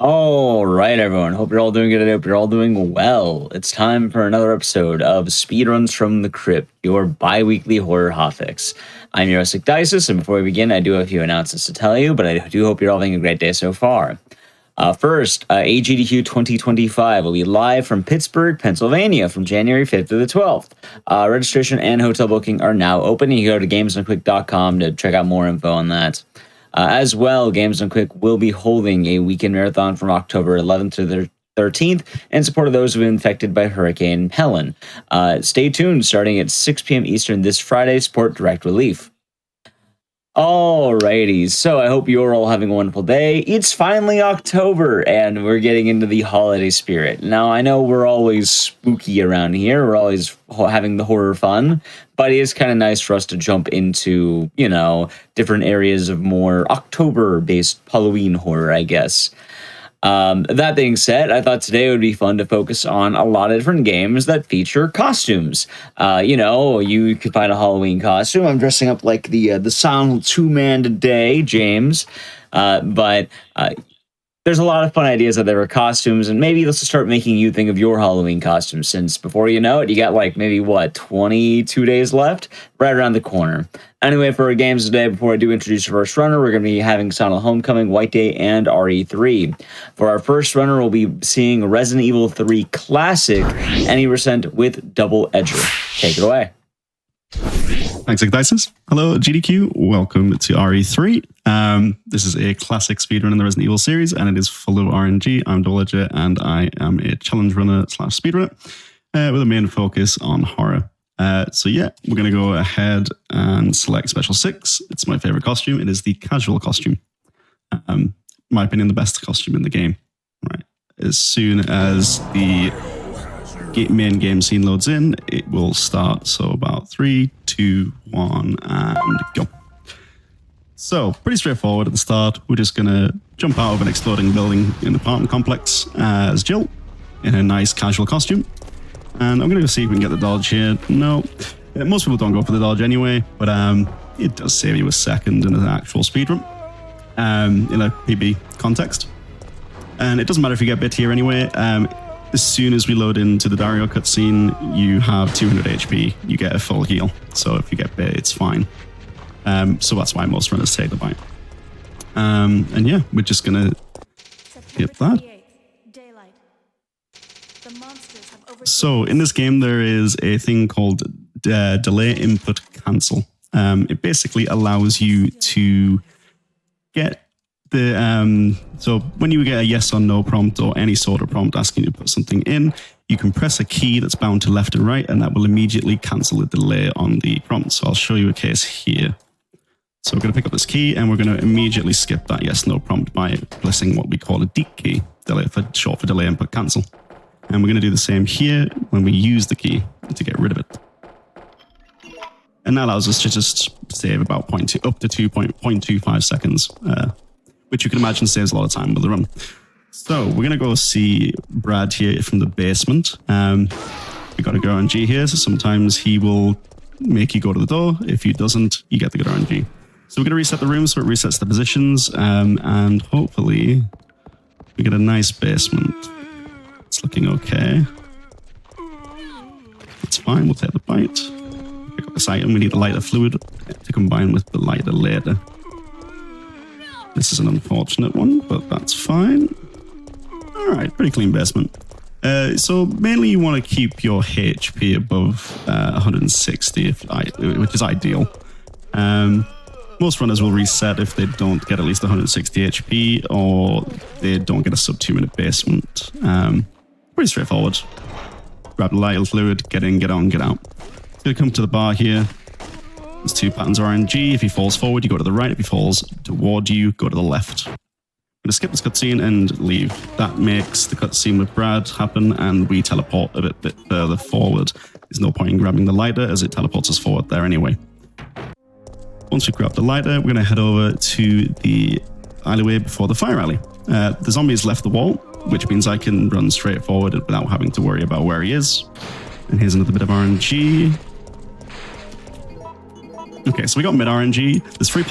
All right, everyone. Hope you're all doing good. I hope you're all doing well. It's time for another episode of Speedruns From the Crypt, your bi-weekly horror hotfix. I'm your host, Dices, and before we begin, I do have a few announcements to tell you, but I do hope you're all having a great day so far. First, GDQ 2025 will be live from Pittsburgh, Pennsylvania from January 5th to the 12th. Registration and hotel booking are now open. You can go to gamesdonquick.com to check out more info on that. As well, Games Done Quick will be holding a weekend marathon from October 11th to the 13th in support of those who have been infected by Hurricane Helen. Stay tuned, starting at 6 p.m. Eastern this Friday, support direct relief. Alrighty, so I hope you're all having a wonderful day. It's finally October, and we're getting into the holiday spirit. Now, I know we're always spooky around here. We're always having the horror fun, but it is kind of nice for us to jump into, different areas of more October-based Halloween horror, I guess. That being said, I thought today would be fun to focus on a lot of different games that feature costumes. You could find a Halloween costume. I'm dressing up like the Silent 2-man today, James. But there's a lot of fun ideas out there for costumes, and maybe this will start making you think of your Halloween costume, since before you know it, you got 22 days left, right around the corner. Anyway, for our games today, before I do introduce the first runner, we're going to be having Silent Homecoming, White Day, and RE3. For our first runner, we'll be seeing Resident Evil 3 Classic, Any Percent with Double Edger. Take it away. Thanks, Dices. Hello, GDQ. Welcome to RE3. This is a classic speedrun in the Resident Evil series, and it is full of RNG. I'm Double Edger, and I am a challenge runner / speedrunner with a main focus on horror. We're going to go ahead and select Special 6. It's my favorite costume. It is the casual costume. In my opinion, the best costume in the game. Right. As soon as the main game scene loads in, it will start. So about 3, 2, 1, and go. So pretty straightforward at the start. We're just going to jump out of an exploding building in the apartment complex as Jill in a nice casual costume. And I'm going to go see if we can get the dodge here. No, most people don't go for the dodge anyway, but it does save you a second in an actual speedrun in a PB context. And it doesn't matter if you get bit here anyway. As soon as we load into the Dario cutscene, you have 200 HP. You get a full heal. So if you get bit, it's fine. So that's why most runners take the bite. We're just going to hit that. So in this game, there is a thing called delay input cancel. It basically allows you to get the... So when you get a yes or no prompt or any sort of prompt asking you to put something in, you can press a key that's bound to left and right, and that will immediately cancel the delay on the prompt. So I'll show you a case here. So we're going to pick up this key, and we're going to immediately skip that yes/no prompt by pressing what we call a DEEC key, short for delay input cancel. And we're going to do the same here when we use the key to get rid of it. And that allows us to just save about up to 0.25 seconds, which you can imagine saves a lot of time with the run. So we're going to go see Brad here from the basement. We got a good RNG here, so sometimes he will make you go to the door. If he doesn't, you get the good RNG. So we're going to reset the room so it resets the positions, and hopefully we get a nice basement. It's looking okay. That's fine, we'll take the bite. Pick up this item, we need the lighter fluid to combine with the lighter later. This is an unfortunate one, but that's fine. Alright, pretty clean basement. So mainly you want to keep your HP above 160, which is ideal. Most runners will reset if they don't get at least 160 HP or they don't get a sub 2 minute basement. Pretty straightforward. Grab the lighter fluid, get in, get on, get out. It's going to come to the bar here. There's 2 patterns of RNG. If he falls forward, you go to the right. If he falls toward you, go to the left. I'm going to skip this cutscene and leave. That makes the cutscene with Brad happen, and we teleport a bit further forward. There's no point in grabbing the lighter, as it teleports us forward there anyway. Once we grab the lighter, we're going to head over to the alleyway before the fire alley. The zombies left the wall, which means I can run straight forward without having to worry about where he is. And here's another bit of RNG. Okay, so we got mid RNG. There's three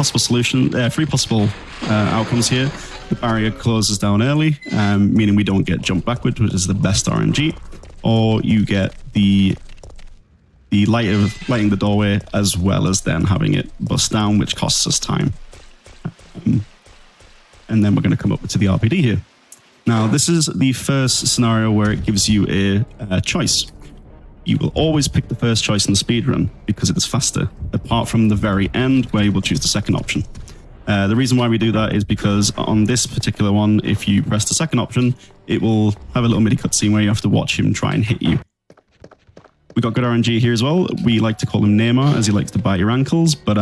possible outcomes here. the barrier closes down early, meaning we don't get jumped backwards, which is the best RNG, or you get the lighting the doorway as well as then having it bust down, which costs us time. And then we're going to come up to the RPD here. Now, this is the first scenario where it gives you a choice. You will always pick the first choice in the speedrun because it is faster, apart from the very end where you will choose the second option. The reason why we do that is because on this particular one, if you press the second option, it will have a little mini cutscene where you have to watch him try and hit you. We got good RNG here as well. We like to call him Neymar as he likes to bite your ankles, but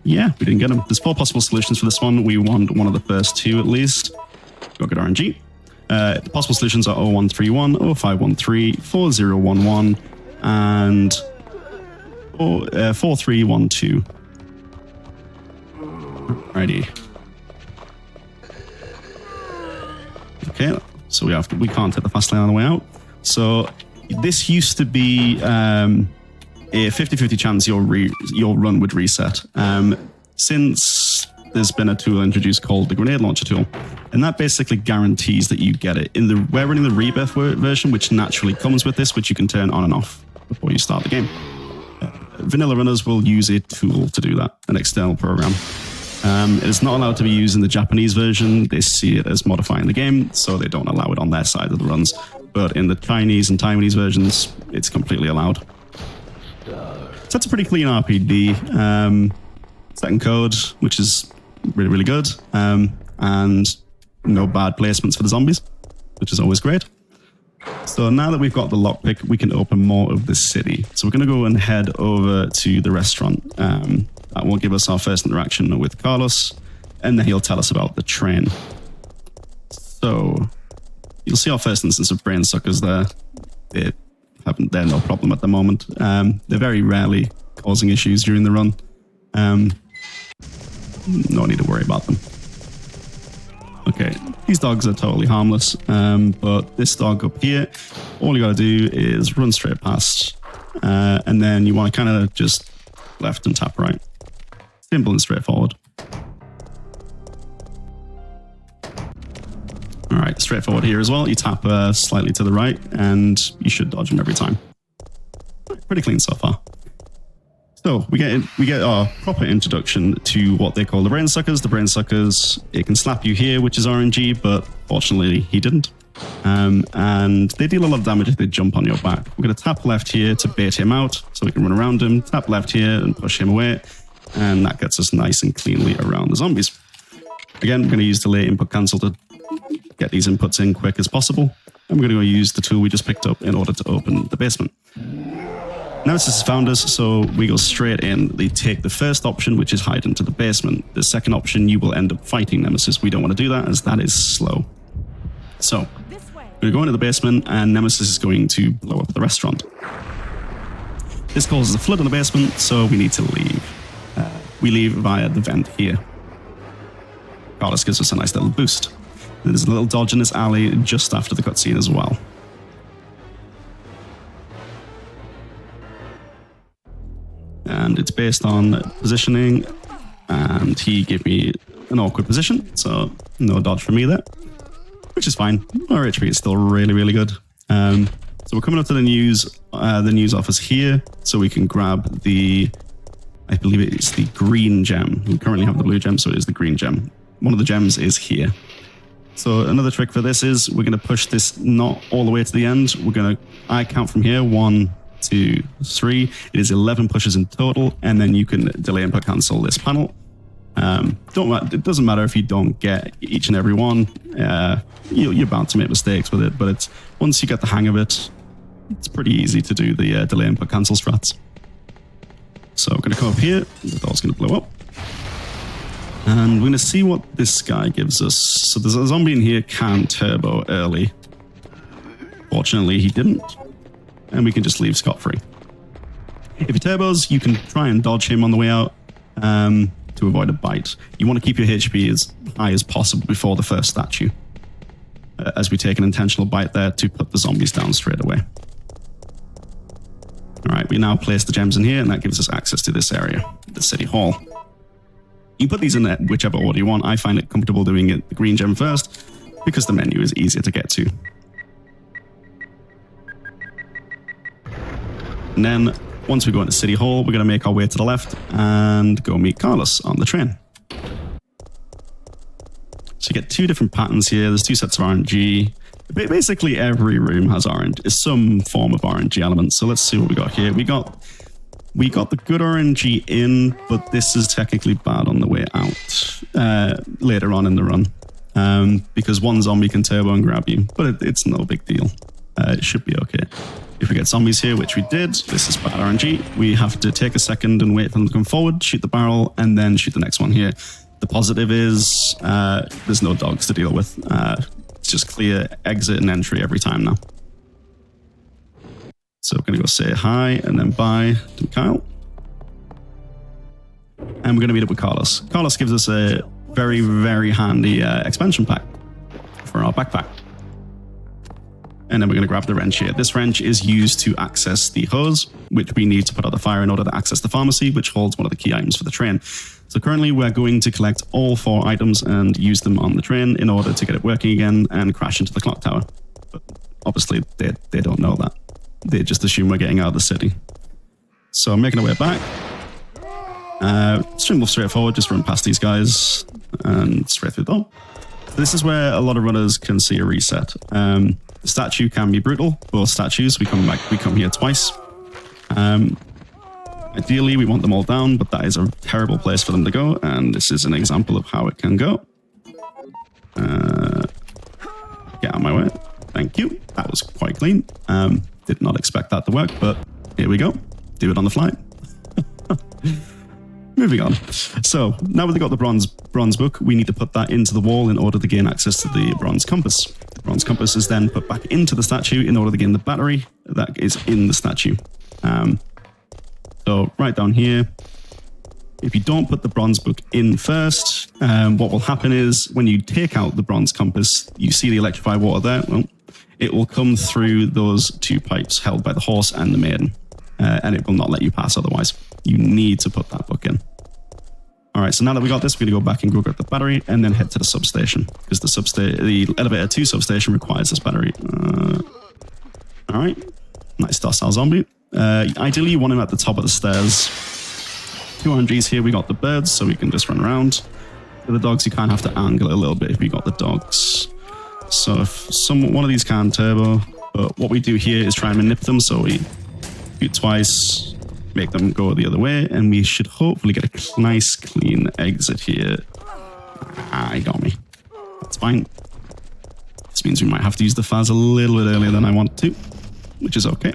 yeah, we didn't get him. There's 4 possible solutions for this one. We want one of the first 2 at least. Got good RNG. The possible solutions are 0131, 0513, 4011, and 4312. Alrighty. Okay, so we can't take the fast lane on the way out. So this used to be a 50-50 chance your run would reset. Since there's been a tool introduced called the grenade launcher tool, and that basically guarantees that you get it. We're running the rebirth version, which naturally comes with this, which you can turn on and off before you start the game. Vanilla runners will use a tool to do that, an external program. It is not allowed to be used in the Japanese version. They see it as modifying the game, so they don't allow it on their side of the runs. But in the Chinese and Taiwanese versions, it's completely allowed. So that's a pretty clean RPD. Second code, which is really, really good. And no bad placements for the zombies, which is always great. So now that we've got the lockpick, we can open more of the city. So we're going to go and head over to the restaurant. That will give us our first interaction with Carlos, and then he'll tell us about the train. So you'll see our first instance of brain suckers there. They're no problem at the moment. They're very rarely causing issues during the run. No need to worry about them. Okay, these dogs are totally harmless, but this dog up here, all you gotta do is run straight past, and then you want to kind of just left and tap right. Simple and straightforward. All right, straightforward here as well. You tap slightly to the right, and you should dodge them every time. Pretty clean so far. So we get our proper introduction to what they call the brain suckers. The brain suckers, it can slap you here, which is RNG, but fortunately he didn't. And they deal a lot of damage if they jump on your back. We're going to tap left here to bait him out, so we can run around him. Tap left here and push him away, and that gets us nice and cleanly around the zombies. Again, we're going to use delay input cancel to get these inputs in quick as possible. And we're going to go use the tool we just picked up in order to open the basement. Nemesis has found us, so we go straight in. They take the first option, which is hide into the basement. The second option, you will end up fighting Nemesis. We don't want to do that, as that is slow. So, we're going to go into the basement, and Nemesis is going to blow up the restaurant. This causes a flood in the basement, so we need to leave. We leave via the vent here. Carlos gives us a nice little boost. There's a little dodge in this alley just after the cutscene as well. And it's based on positioning, and he gave me an awkward position, so no dodge from me there, which is fine. Our HP is still really, really good. So we're coming up to the news office here, so we can grab the, I believe it's the green gem. We currently have the blue gem, so it is the green gem. One of the gems is here. So another trick for this is we're going to push this not all the way to the end. We're going to, I count from here, 1, 2, 3. It is 11 pushes in total, and then you can delay input cancel this panel. It doesn't matter if you don't get each and every one. You're bound to make mistakes with it, but it's once you get the hang of it, it's pretty easy to do the delay input cancel strats. So I'm going to come up here. The door's going to blow up. And we're going to see what this guy gives us. So there's a zombie in here, can turbo early. Fortunately, he didn't. And we can just leave scot-free. If he turbos, you can try and dodge him on the way out to avoid a bite. You want to keep your HP as high as possible before the first statue, as we take an intentional bite there to put the zombies down straight away. All right, we now place the gems in here, and that gives us access to this area, the city hall. You put these in whichever order you want. I find it comfortable doing it the green gem first because the menu is easier to get to. And then once we go into City Hall, we're going to make our way to the left and go meet Carlos on the train. So you get two different patterns here. There's two sets of RNG. Basically, every room has some form of RNG element. So let's see what we got here. We got the good RNG in, but this is technically bad on the way out later on in the run because one zombie can turbo and grab you, but it's no big deal. It should be okay. If we get zombies here, which we did, this is bad RNG. We have to take a second and wait for them to come forward, shoot the barrel, and then shoot the next one here. The positive is there's no dogs to deal with. It's just clear exit and entry every time now. So we're going to go say hi and then bye to Kyle. And we're going to meet up with Carlos. Carlos gives us a very, very handy expansion pack for our backpack. And then we're going to grab the wrench here. This wrench is used to access the hose, which we need to put out the fire in order to access the pharmacy, which holds one of the key items for the train. So currently we're going to collect all 4 items and use them on the train in order to get it working again and crash into the clock tower. But obviously they don't know that. They just assume we're getting out of the city. So I'm making our way back. Stream straightforward, just run past these guys and straight through the door. This is where a lot of runners can see a reset. The statue can be brutal. Both statues, we come here twice. Ideally, we want them all down, but that is a terrible place for them to go, and this is an example of how it can go. Get out of my way. Thank you. That was quite clean. Did not expect that to work, but here we go. Do it on the fly. Moving on. So now that we've got the bronze book, we need to put that into the wall in order to gain access to the bronze compass. The bronze compass is then put back into the statue in order to gain the battery that is in the statue. So right down here, if you don't put the bronze book in first, what will happen is when you take out the bronze compass, you see the electrified water there. Well, it will come through those 2 pipes held by the horse and the maiden, and it will not let you pass otherwise. You need to put that book in. All right, so now that we got this, we're going to go back and go get the battery and then head to the substation because the elevator 2 substation requires this battery. All right, nice docile zombie. Ideally, you want him at the top of the stairs. 2 RNGs here. We got the birds, so we can just run around. For the dogs, you kind of have to angle it a little bit if we got the dogs. So if one of these can turbo, but what we do here is try and manip them. So we shoot twice, make them go the other way, and we should hopefully get a nice, clean exit here. He got me. That's fine. This means we might have to use the Faz a little bit earlier than I want to, which is okay.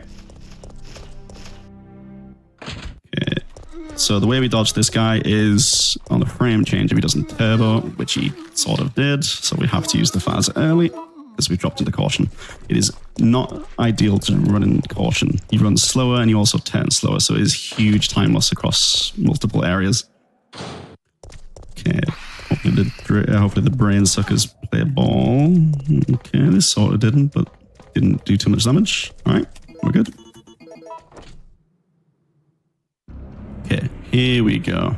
So the way we dodge this guy is on the frame change if he doesn't turbo, which he sort of did. So we have to use the Faz early because we've dropped into caution. It is not ideal to run in caution. You run slower and you also turn slower. So it is huge time loss across multiple areas. Okay. Hopefully the brain suckers play a ball. Okay, this sort of didn't, but didn't do too much damage. All right, we're good. Okay, here we go.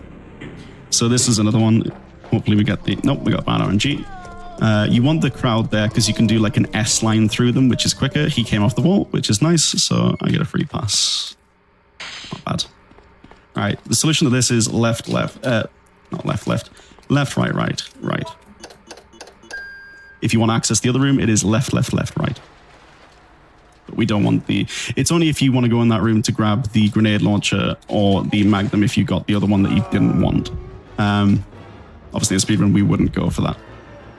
So this is another one. Hopefully we get nope, we got bad RNG. You want the crowd there because you can do like an S line through them, which is quicker. He came off the wall, which is nice. So I get a free pass. Not bad. All right, the solution to this is left, right. If you want to access the other room, it is left, right. But we don't want it's only if you want to go in that room to grab the grenade launcher or the Magnum if you got the other one that you didn't want. Obviously, a speedrun, we wouldn't go for that.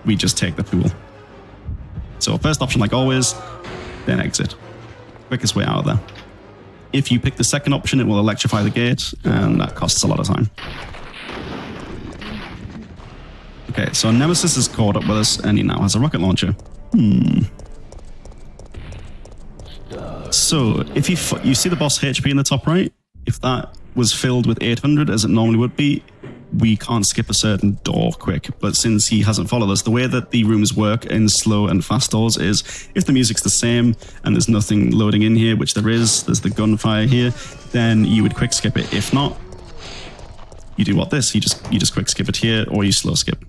We just take the pool. So first option, like always, then exit. Quickest way out of there. If you pick the second option, it will electrify the gate, and that costs a lot of time. Okay, so Nemesis is caught up with us, and he now has a rocket launcher. So, if you see the boss HP in the top right, if that was filled with 800, as it normally would be, we can't skip a certain door quick. But since he hasn't followed us, the way that the rooms work in slow and fast doors is, if the music's the same and there's nothing loading in here, which there's the gunfire here, then you would quick skip it. If not, you do what this, you just quick skip it here, or you slow skip.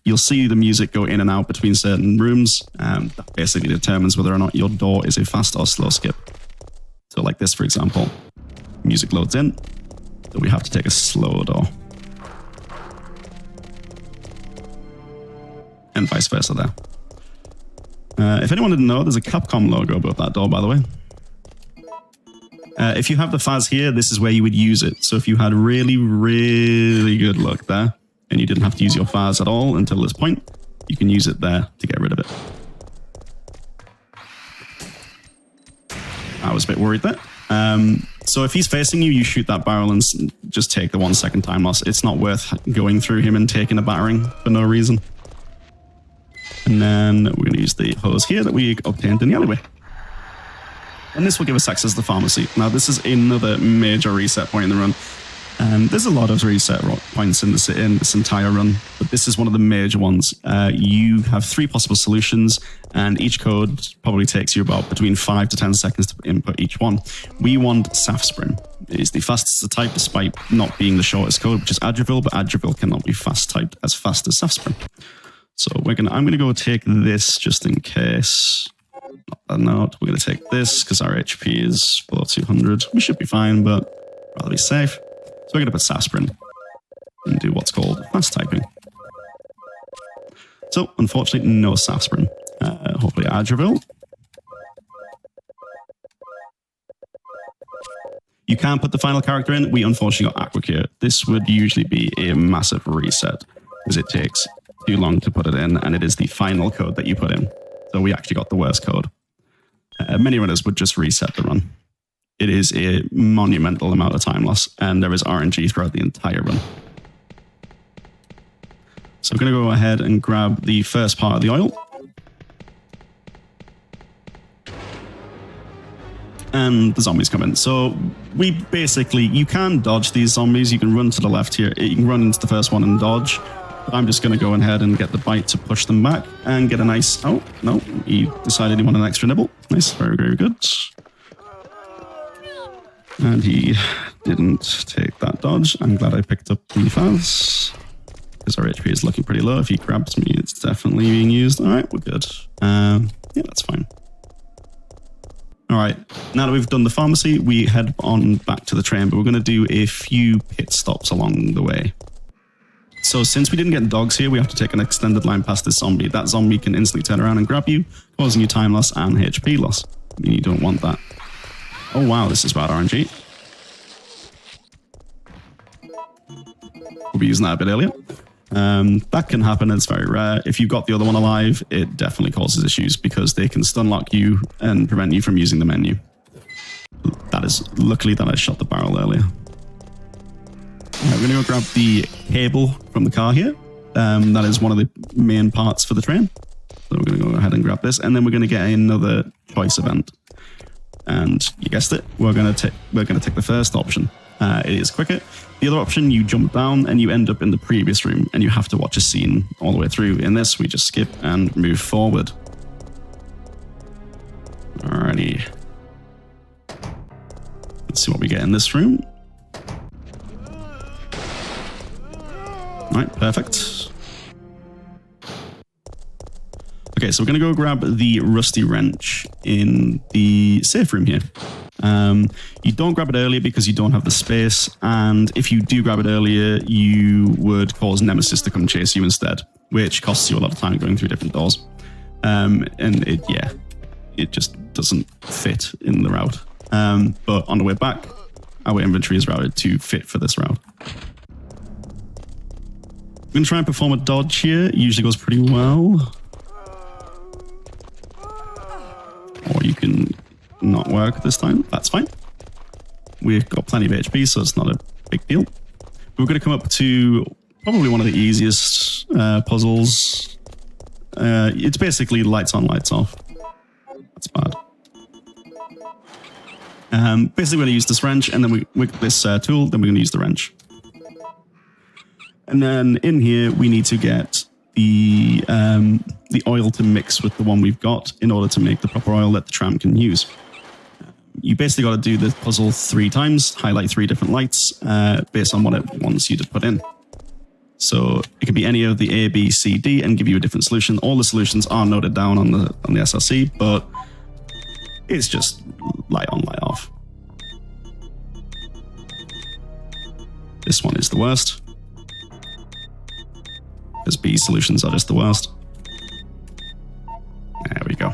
You'll see the music go in and out between certain rooms. That basically determines whether or not your door is a fast or slow skip. So like this, for example, music loads in, so we have to take a slow door. And vice versa there. If anyone didn't know, there's a Capcom logo above that door, by the way. If you have the Faz here, this is where you would use it. So if you had really, really good luck there, and you didn't have to use your Faz at all until this point, you can use it there to get rid of it. I was a bit worried there. So if he's facing you, you shoot that barrel and just take the 1 second time loss. It's not worth going through him and taking a battering for no reason. And then we're going to use the hose here that we obtained in the alleyway. And this will give us access to the pharmacy. Now, this is another major reset point in the run. There's a lot of reset points in this entire run, but this is one of the major ones. You have 3 possible solutions, and each code probably takes you about between 5 to 10 seconds to input each one. We want Safsprin. It is the fastest to type, despite not being the shortest code, which is Adravil, but Adravil cannot be fast typed as fast as Safsprin. So I'm going to go take this just in case. Not that note. We're going to take this because our HP is below 200. We should be fine, but rather be safe. So we're going to put Safsprin and do what's called fast typing. So unfortunately, no Safsprin. Hopefully Adravil. You can put the final character in. We unfortunately got Aquacure. This would usually be a massive reset because it takes too long to put it in, and it is the final code that you put in. So we actually got the worst code. Many runners would just reset the run. It is a monumental amount of time loss, and there is RNG throughout the entire run. So I'm going to go ahead and grab the first part of the oil. And the zombies come in. So you can dodge these zombies. You can run to the left here. You can run into the first one and dodge. I'm just going to go ahead and get the bite to push them back and get a nice... Oh, no, he decided he wanted an extra nibble. Nice, very, very good. And he didn't take that dodge. I'm glad I picked up the Faz, because our HP is looking pretty low. If he grabs me, it's definitely being used. All right, we're good. Yeah, that's fine. All right, now that we've done the pharmacy, we head on back to the train, but we're going to do a few pit stops along the way. So since we didn't get dogs here, we have to take an extended line past this zombie. That zombie can instantly turn around and grab you, causing you time loss and HP loss. And you don't want that. Oh wow, this is bad RNG. We'll be using that a bit earlier. That can happen, it's very rare. If you've got the other one alive, it definitely causes issues because they can stun lock you and prevent you from using the menu. Luckily that I shot the barrel earlier. Right, we're going to go grab the cable from the car here. That is one of the main parts for the train. So we're going to go ahead and grab this, and then we're going to get another choice event. And you guessed it, we're going to take the first option. It is quicker. The other option, you jump down and you end up in the previous room, and you have to watch a scene all the way through. In this, we just skip and move forward. Alrighty. Let's see what we get in this room. Right, perfect. Okay, so we're going to go grab the rusty wrench in the safe room here. You don't grab it earlier because you don't have the space, and if you do grab it earlier, you would cause Nemesis to come chase you instead, which costs you a lot of time going through different doors. And it just doesn't fit in the route. But on the way back, our inventory is routed to fit for this route. I'm going to try and perform a dodge here. It usually goes pretty well. Or you can not work this time. That's fine. We've got plenty of HP, so it's not a big deal. We're going to come up to probably one of the easiest puzzles. It's basically lights on, lights off. That's bad. Basically, we're going to use this wrench, and then with this tool, then we're going to use the wrench. And then in here, we need to get the oil to mix with the one we've got in order to make the proper oil that the tram can use. you basically got to do the puzzle 3 times, highlight 3 different lights based on what it wants you to put in. So it could be any of the A, B, C, D and give you a different solution. All the solutions are noted down on the SRC, but it's just light on, light off. This one is the worst, because B solutions are just the worst. There we go.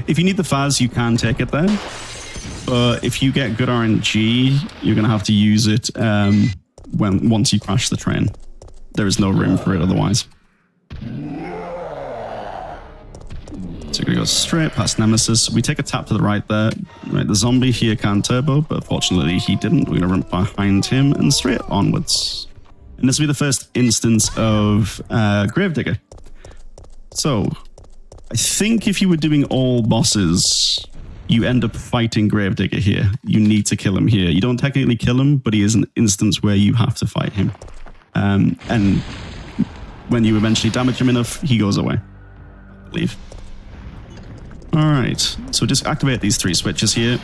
If you need the Faz, you can take it there. But if you get good RNG, you're going to have to use it once you crash the train. There is no room for it otherwise. So we're going to go straight past Nemesis. We take a tap to the right there. Right, the zombie here can turbo, but fortunately he didn't. We're going to run behind him and straight onwards. And this will be the first instance of Gravedigger. So I think if you were doing all bosses, you end up fighting Gravedigger here. You need to kill him here. You don't technically kill him, but he is an instance where you have to fight him. And when you eventually damage him enough, he goes away, I believe. All right, so just activate these 3 switches here.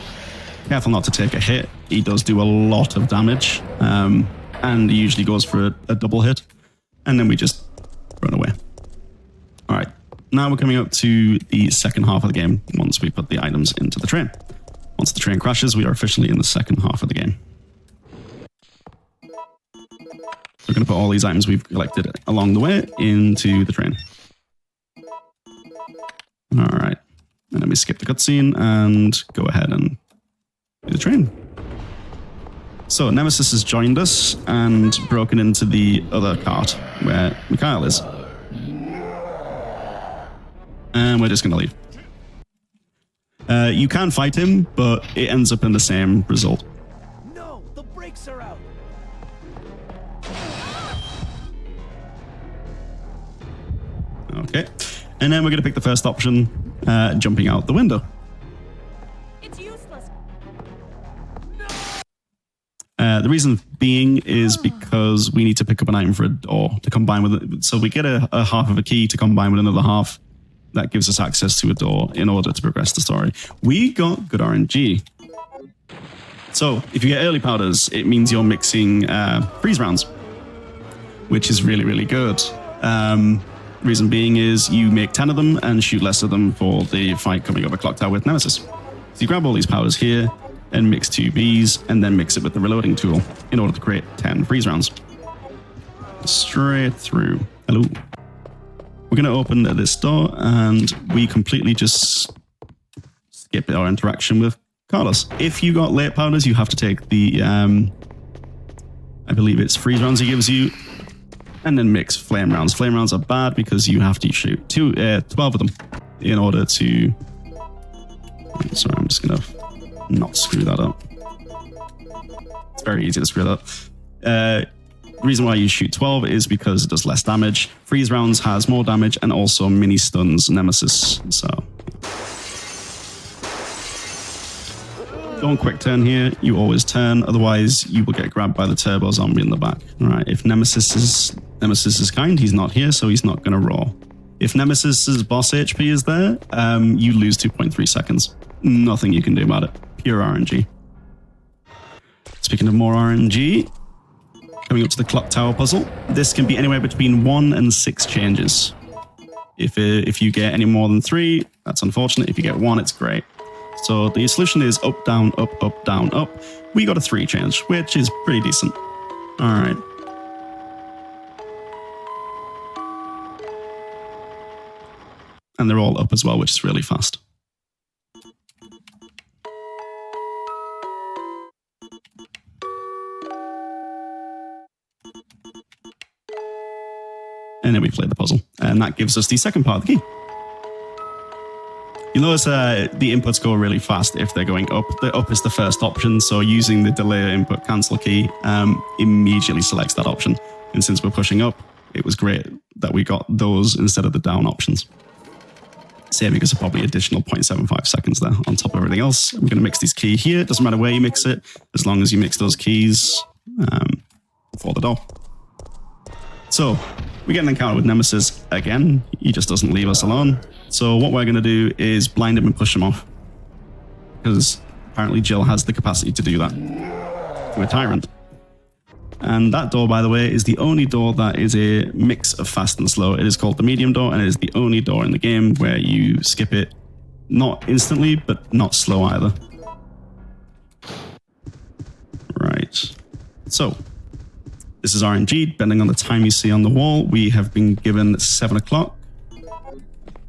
Careful not to take a hit. He does do a lot of damage, and he usually goes for a double hit. And then we just run away. All right. Now we're coming up to the second half of the game once we put the items into the train. Once the train crashes, we are officially in the second half of the game. We're going to put all these items we've collected along the way into the train. All right. And then we skip the cutscene and go ahead and do the train. So Nemesis has joined us and broken into the other cart where Mikhail is. And we're just going to leave. You can fight him, but it ends up in the same result. No, the brakes are out. Okay. And then we're going to pick the first option, jumping out the window. It's useless. The reason being is because we need to pick up an item for a door to combine with it. So we get a half of a key to combine with another half. That gives us access to a door in order to progress the story. We got good RNG. So if you get early powders, it means you're mixing freeze rounds, which is really, really good. Reason being is you make 10 of them and shoot less of them for the fight coming over Clock Tower with Nemesis. So you grab all these powders here and mix 2 Bs and then mix it with the reloading tool in order to create 10 freeze rounds. Straight through. Hello. We're going to open this door and we completely just skip our interaction with Carlos. If you got late powders, you have to take the, I believe it's freeze rounds he gives you, and then mix flame rounds. Flame rounds are bad because you have to shoot 12 of them in order to... Sorry, I'm just going to not screw that up. It's very easy to screw that up. The reason why you shoot 12 is because it does less damage. Freeze rounds has more damage and also mini stuns Nemesis. So don't quick turn here. You always turn, otherwise you will get grabbed by the turbo zombie in the back. All right. If Nemesis is kind, he's not here, so he's not going to roar. If Nemesis's boss HP is there, you lose 2.3 seconds. Nothing you can do about it. Pure RNG. Speaking of more RNG. Coming up to the clock tower puzzle. This can be anywhere between 1 and 6 changes. If you get any more than 3, that's unfortunate. If you get 1, it's great. So the solution is up, down, up, down, up. We got a 3 change, which is pretty decent. All right. And they're all up as well, which is really fast. And then we play the puzzle. And that gives us the second part of the key. You'll notice the inputs go really fast if they're going up. The up is the first option, so using the delay input cancel key immediately selects that option. And since we're pushing up, it was great that we got those instead of the down options. Saving us probably additional 0.75 seconds there on top of everything else. We're going to mix this key here. It doesn't matter where you mix it, as long as you mix those keys for the door. So, We get an encounter with Nemesis again. He just doesn't leave us alone. So what we're going to do is blind him and push him off. Because apparently Jill has the capacity to do that. We're Tyrant. And that door, by the way, is the only door that is a mix of fast and slow. It is called the medium door, and it is the only door in the game where you skip it, not instantly, but not slow either. Right. So, this is RNG, depending on the time you see on the wall. We have been given 7 o'clock, I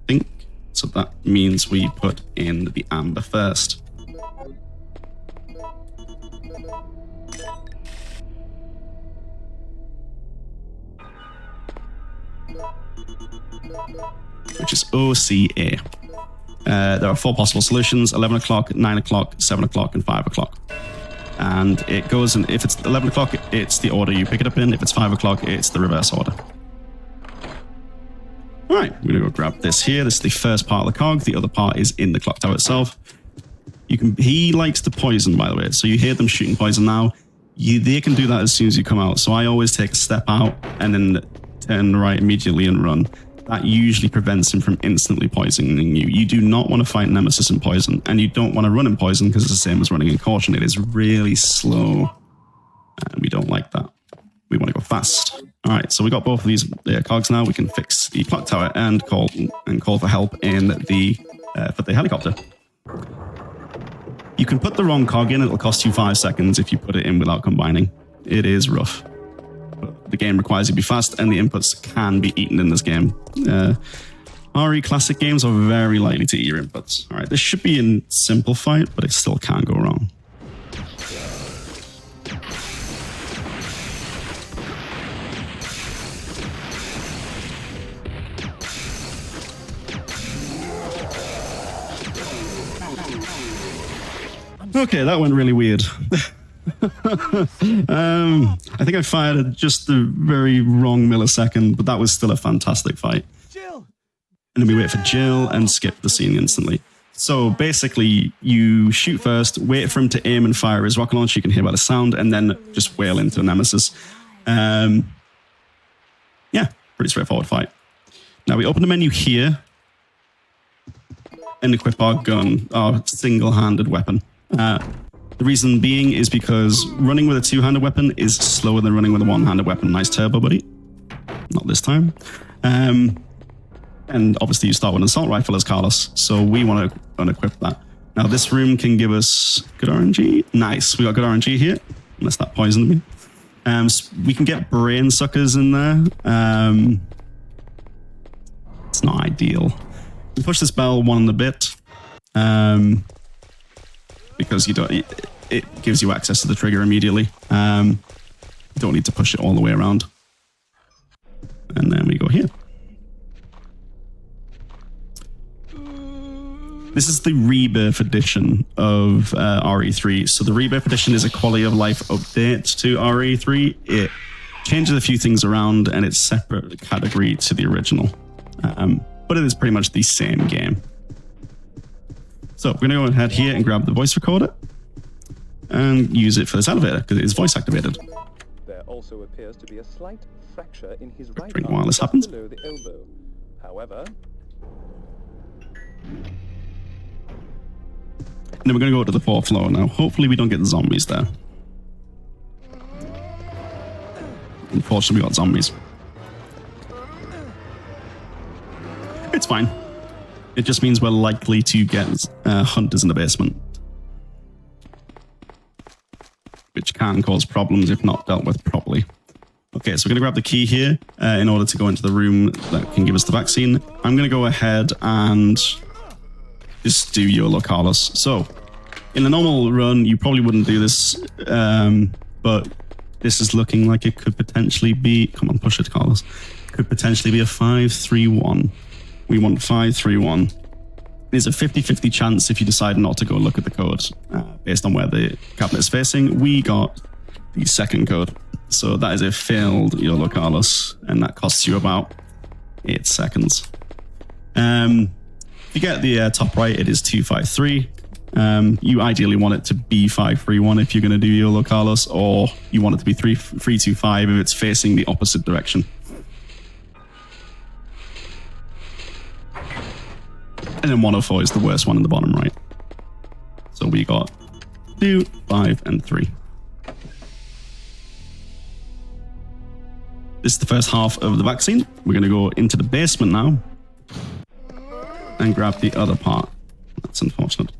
think. So that means we put in the amber first. Which is OCA. There are 4 possible solutions: 11 o'clock, 9 o'clock, 7 o'clock, and 5 o'clock. And it goes, and if it's 11 o'clock, it's the order you pick it up in. If it's 5 o'clock, it's the reverse order. All right, we're gonna go grab this here. This is the first part of the cog. The other part is in the clock tower itself. He likes to poison, by the way. So you hear them shooting poison now. They can do that as soon as you come out. So I always take a step out and then turn right immediately and run. That usually prevents him from instantly poisoning you. You do not want to fight Nemesis in poison, and you don't want to run in poison because it's the same as running in caution. It is really slow, and we don't like that. We want to go fast. All right, so we got both of these cogs now. We can fix the clock tower and call for help in for the helicopter. You can put the wrong cog in. It'll cost you 5 seconds if you put it in without combining. It is rough. The game requires you to be fast, and the inputs can be eaten in this game. RE classic games are very likely to eat your inputs. All right, this should be a simple fight, but it still can go wrong. Okay, that went really weird. I think I fired at just the very wrong millisecond, but that was still a fantastic fight. Jill! And then we wait for Jill and skip the scene instantly. So basically, you shoot first, wait for him to aim and fire his rocket launch, you can hear by the sound, and then just wail into a Nemesis. Yeah, pretty straightforward fight. Now we open the menu here and equip our gun, our single-handed weapon. The reason being is because running with a two-handed weapon is slower than running with a one-handed weapon. Nice turbo, buddy. Not this time. And obviously you start with an assault rifle as Carlos, so we want to unequip that. Now this room can give us good RNG. Nice, we got good RNG here, unless that poisoned me. We can get brain suckers in there. It's not ideal. We push this bell one and a bit. Because you don't, it gives you access to the trigger immediately. You don't need to push it all the way around. And then we go here. This is the Rebirth edition of RE3. So the Rebirth edition is a quality of life update to RE3. It changes a few things around, and it's separate category to the original. But it is pretty much the same game. So we're going to go ahead here and grab the voice recorder and use it for this elevator because it is voice activated. There also appears to be a slight fracture in his right Drink arm while this happens. below the elbow. However, and then we're going to go to the 4th floor now. Hopefully we don't get the zombies there. Unfortunately, we got zombies. It's fine. It just means we're likely to get hunters in the basement, which can cause problems if not dealt with properly. Okay, so we're going to grab the key here in order to go into the room that can give us the vaccine. I'm going to go ahead and just do YOLO Carlos. So, in a normal run, you probably wouldn't do this, but this is looking like it could potentially be... Come on, push it, Carlos. Could potentially be a 5-3-1. We want 5-3-1. There's a 50-50 chance if you decide not to go look at the code based on where the cabinet is facing. We got the second code. So that is a failed YOLO Carlos, and that costs you about 8 seconds. If you get the top right, it is 253. You ideally want it to be 531 if you're going to do YOLO Carlos, or you want it to be 325 if it's facing the opposite direction. And then 104 is the worst one in the bottom right. So we got 2, 5, and 3. This is the first half of the vaccine. We're going to go into the basement now and grab the other part. That's unfortunate.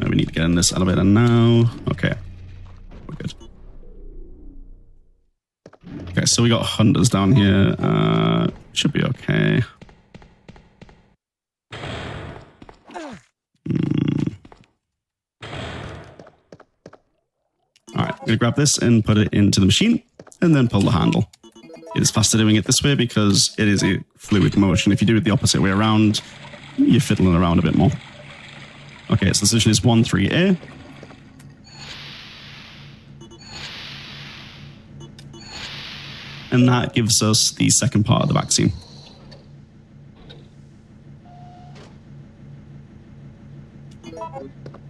We need to get in this elevator now. Okay. We're good. Okay, so we got hunters down here. Should be okay. Alright, I'm going to grab this and put it into the machine and then pull the handle. It is faster doing it this way because it is a fluid motion. If you do it the opposite way around, you're fiddling around a bit more. Okay, so the solution is 13A. And that gives us the second part of the vaccine.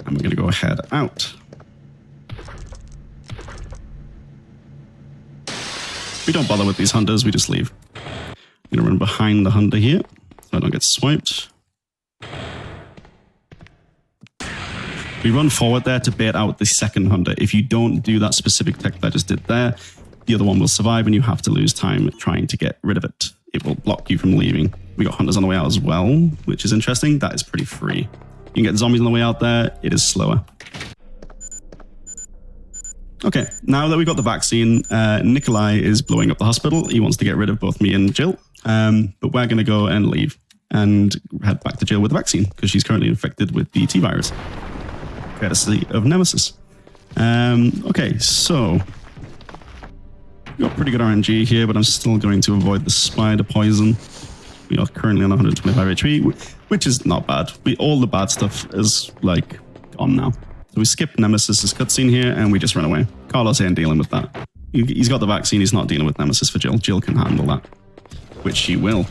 And we're going to go ahead out. We don't bother with these hunters, we just leave. I'm going to run behind the hunter here so I don't get swiped. We run forward there to bait out the second hunter. If you don't do that specific tech that I just did there, the other one will survive and you have to lose time trying to get rid of it. It will block you from leaving. We got hunters on the way out as well, which is interesting. That is pretty free. You can get zombies on the way out there. It is slower. Okay, now that we've got the vaccine, Nikolai is blowing up the hospital. He wants to get rid of both me and Jill, but we're going to go and leave and head back to Jill with the vaccine because she's currently infected with the T-virus, courtesy of Nemesis. Okay, so we got pretty good RNG here, but I'm still going to avoid the spider poison. We are currently on 125 HP, which is not bad. All the bad stuff is like gone now. So we skip Nemesis's cutscene here and we just run away. Carlos ain't dealing with that. He's got the vaccine, he's not dealing with Nemesis for Jill. Jill can handle that, which she will.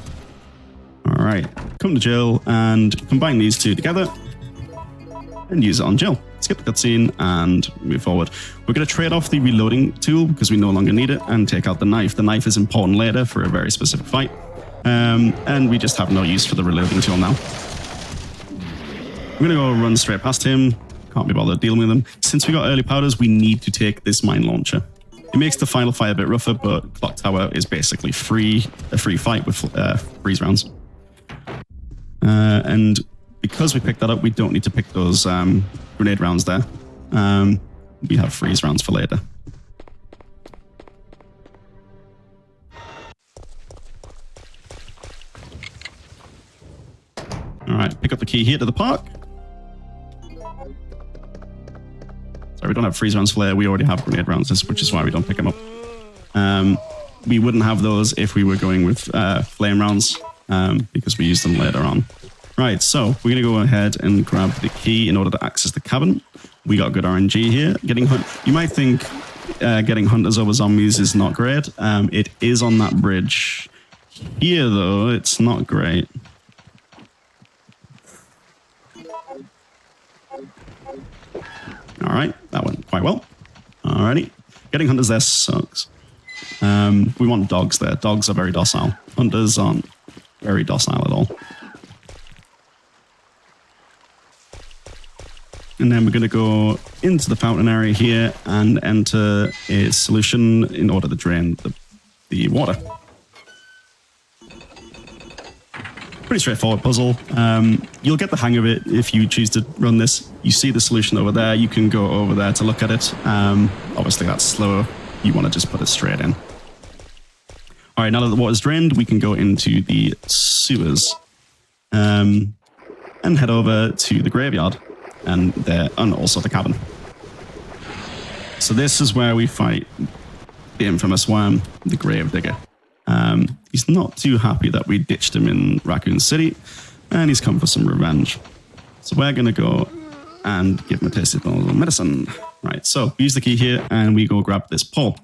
All right, come to Jill and combine these two together and use it on Jill. Skip the cutscene and move forward. We're going to trade off the reloading tool because we no longer need it and take out the knife. The knife is important later for a very specific fight. And we just have no use for the reloading tool now. We're going to go run straight past him. Can't be bothered dealing with him. Since we got early powders, we need to take this mine launcher. It makes the final fight a bit rougher, but Clock Tower is basically a free fight with freeze rounds. And because we picked that up, we don't need to pick those grenade rounds there. We have freeze rounds for later. All right, pick up the key here to the park. Sorry, we don't have freeze rounds for later. We already have grenade rounds, which is why we don't pick them up. We wouldn't have those if we were going with flame rounds because we use them later on. Right, so we're going to go ahead and grab the key in order to access the cabin. We got good RNG here. You might think getting hunters over zombies is not great. It is on that bridge. Here, though, it's not great. All right, that went quite well. Alrighty, getting hunters there sucks. We want dogs there. Dogs are very docile. Hunters aren't very docile at all. And then we're going to go into the fountain area here and enter a solution in order to drain the water. Pretty straightforward puzzle. You'll get the hang of it if you choose to run this. You see the solution over there. You can go over there to look at it. Obviously, that's slower. You want to just put it straight in. All right, now that the water's drained, we can go into the sewers and head over to the graveyard and also the cabin. So this is where we fight the infamous worm, the Gravedigger. He's not too happy that we ditched him in Raccoon City, and he's come for some revenge. So we're going to go and give him a taste of medicine. Right, so we use the key here, and we go grab this pole.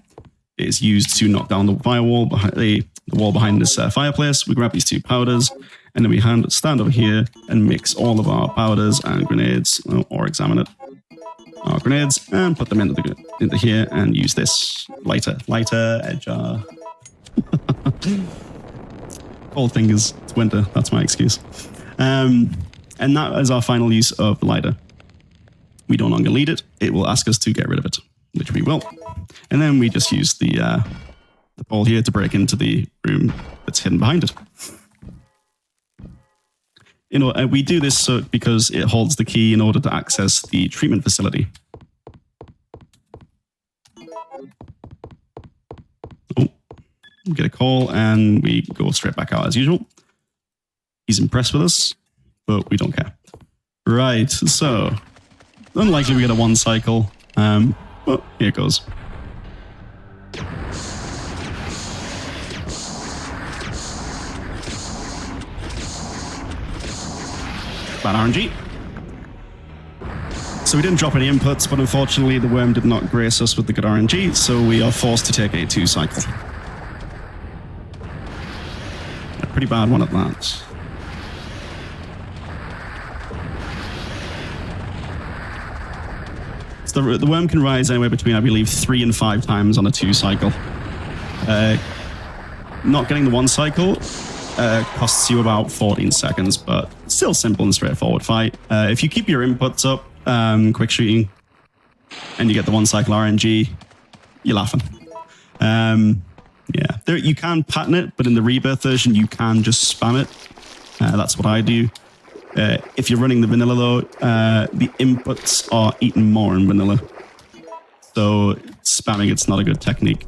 It is used to knock down the firewall behind the wall behind this fireplace. We grab these two powders, and then we stand over here and mix all of our powders and grenades, or examine it. Our grenades, and put them into here, and use this lighter edger. Cold fingers. It's winter. That's my excuse. And that is our final use of the lighter. We no longer need it. It will ask us to get rid of it, which we will. And then we just use the ball here to break into the room that's hidden behind it. You know, we do this because it holds the key in order to access the treatment facility. Oh, we get a call and we go straight back out as usual. He's impressed with us, but we don't care. Right, so unlikely we get a one cycle. But here it goes. Bad RNG. So we didn't drop any inputs, but unfortunately the worm did not grace us with the good RNG, so we are forced to take a 2 cycle. A pretty bad one at that. So the worm can rise anywhere between, I believe, 3 and 5 times on a 2 cycle. Not getting the 1 cycle costs you about 14 seconds, but still simple and straightforward fight. If you keep your inputs up, quick shooting, and you get the 1 cycle RNG, you're laughing. Yeah, you can pattern it, but in the Rebirth version, you can just spam it. That's what I do. If you're running the vanilla though, the inputs are eaten more in vanilla. So spamming it's not a good technique.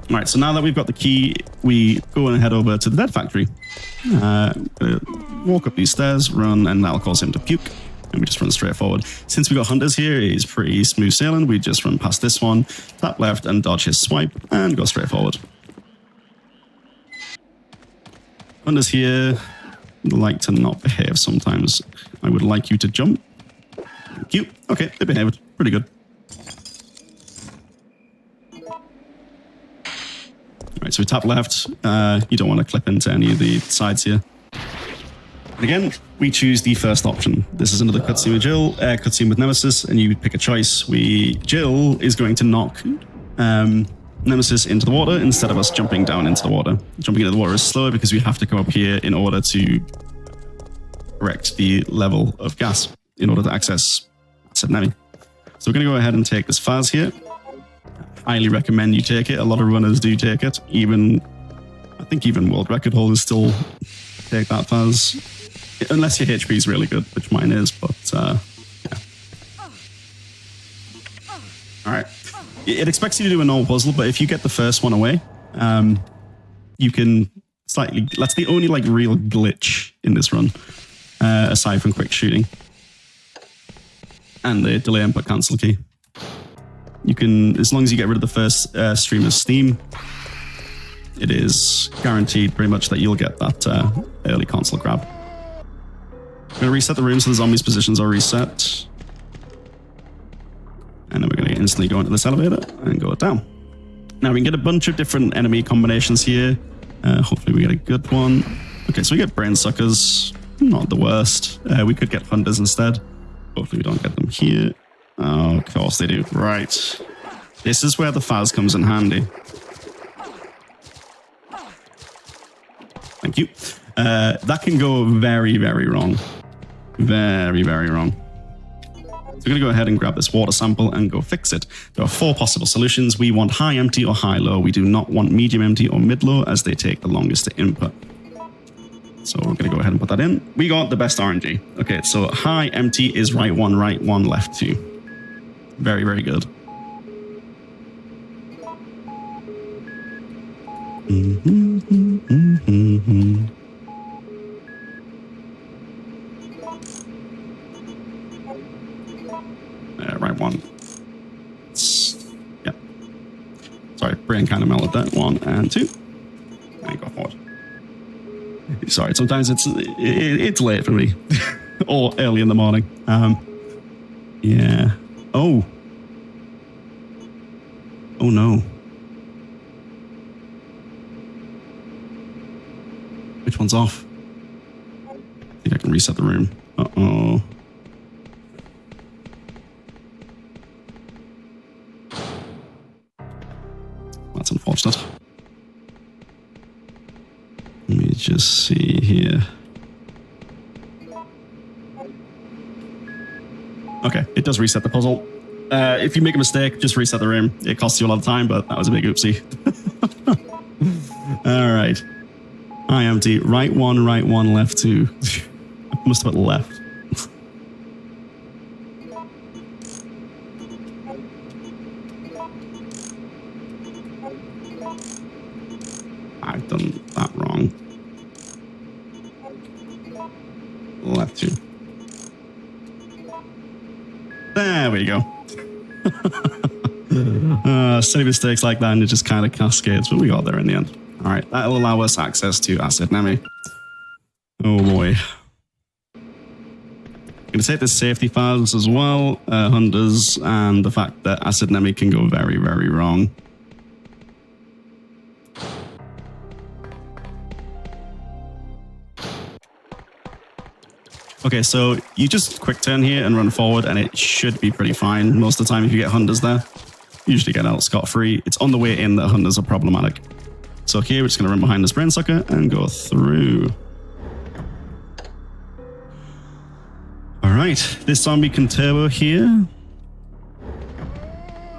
All right, so now that we've got the key, we go and head over to the Dead Factory. Walk up these stairs, run, and that'll cause him to puke. And we just run straight forward. Since we got hunters here, it's pretty smooth sailing. We just run past this one, tap left and dodge his swipe, and go straight forward. Hunters here like to not behave sometimes. I would like you to jump. Thank you. Okay, they behaved. Pretty good. Alright, so we tap left. You don't want to clip into any of the sides here. And again, we choose the first option. This is another cutscene with Jill, cutscene with Nemesis, and you pick a choice. Jill is going to knock Nemesis into the water instead of us jumping down into the water. Jumping into the water is slower because we have to come up here in order to correct the level of gas in order to access said enemy. So we're going to go ahead and take this Faz here. Highly recommend you take it. A lot of runners do take it. I think even world record holders still take that Faz. Unless your HP is really good, which mine is, but yeah. Alright. It expects you to do a normal puzzle, but if you get the first one away, you can slightly... That's the only like real glitch in this run, aside from quick shooting. And the delay input cancel key. You can, as long as you get rid of the first stream of steam, it is guaranteed pretty much that you'll get that early console grab. I'm going to reset the room so the zombies' positions are reset. And then we're going to instantly go into this elevator and go down. Now we can get a bunch of different enemy combinations here. Hopefully we get a good one. Okay, so we get brain suckers. Not the worst. We could get hunters instead. Hopefully we don't get them here. Oh, of course they do. Right. This is where the Faz comes in handy. Thank you. That can go very, very wrong. Very, very wrong. So we're going to go ahead and grab this water sample and go fix it. There are 4 possible solutions. We want high empty or high low. We do not want medium empty or mid low as they take the longest to input. So we're going to go ahead and put that in. We got the best RNG. Okay, so high empty is right 1, left 2. Very, very good. Right 1. Yeah. Sorry, brain kind of melted that. 1 and 2. And go forward. Sorry, sometimes it's late for me. Or early in the morning. Yeah. Oh. Oh no. Which one's off? I think I can reset the room. Uh-oh. That's unfortunate. just see here. Okay, it does reset the puzzle. If you make a mistake, just reset the room. It costs you a lot of time, but that was a big oopsie. All right. Hi, empty. Right one, left two. I must have put left. I've done that wrong. Left two. There we go. Silly mistakes like that and it just kind of cascades, but we got there in the end. All right, that'll allow us access to Acid Nemi. Oh boy. I'm going to take the safety files as well, Hunters, and the fact that Acid Nemi can go very, very wrong. Okay, so you just quick turn here and run forward and it should be pretty fine. Most of the time if you get Hunters there, you usually get out scot-free. It's on the way in that Hunters are problematic. So here we're just going to run behind this brain sucker and go through. All right, this zombie can turbo here.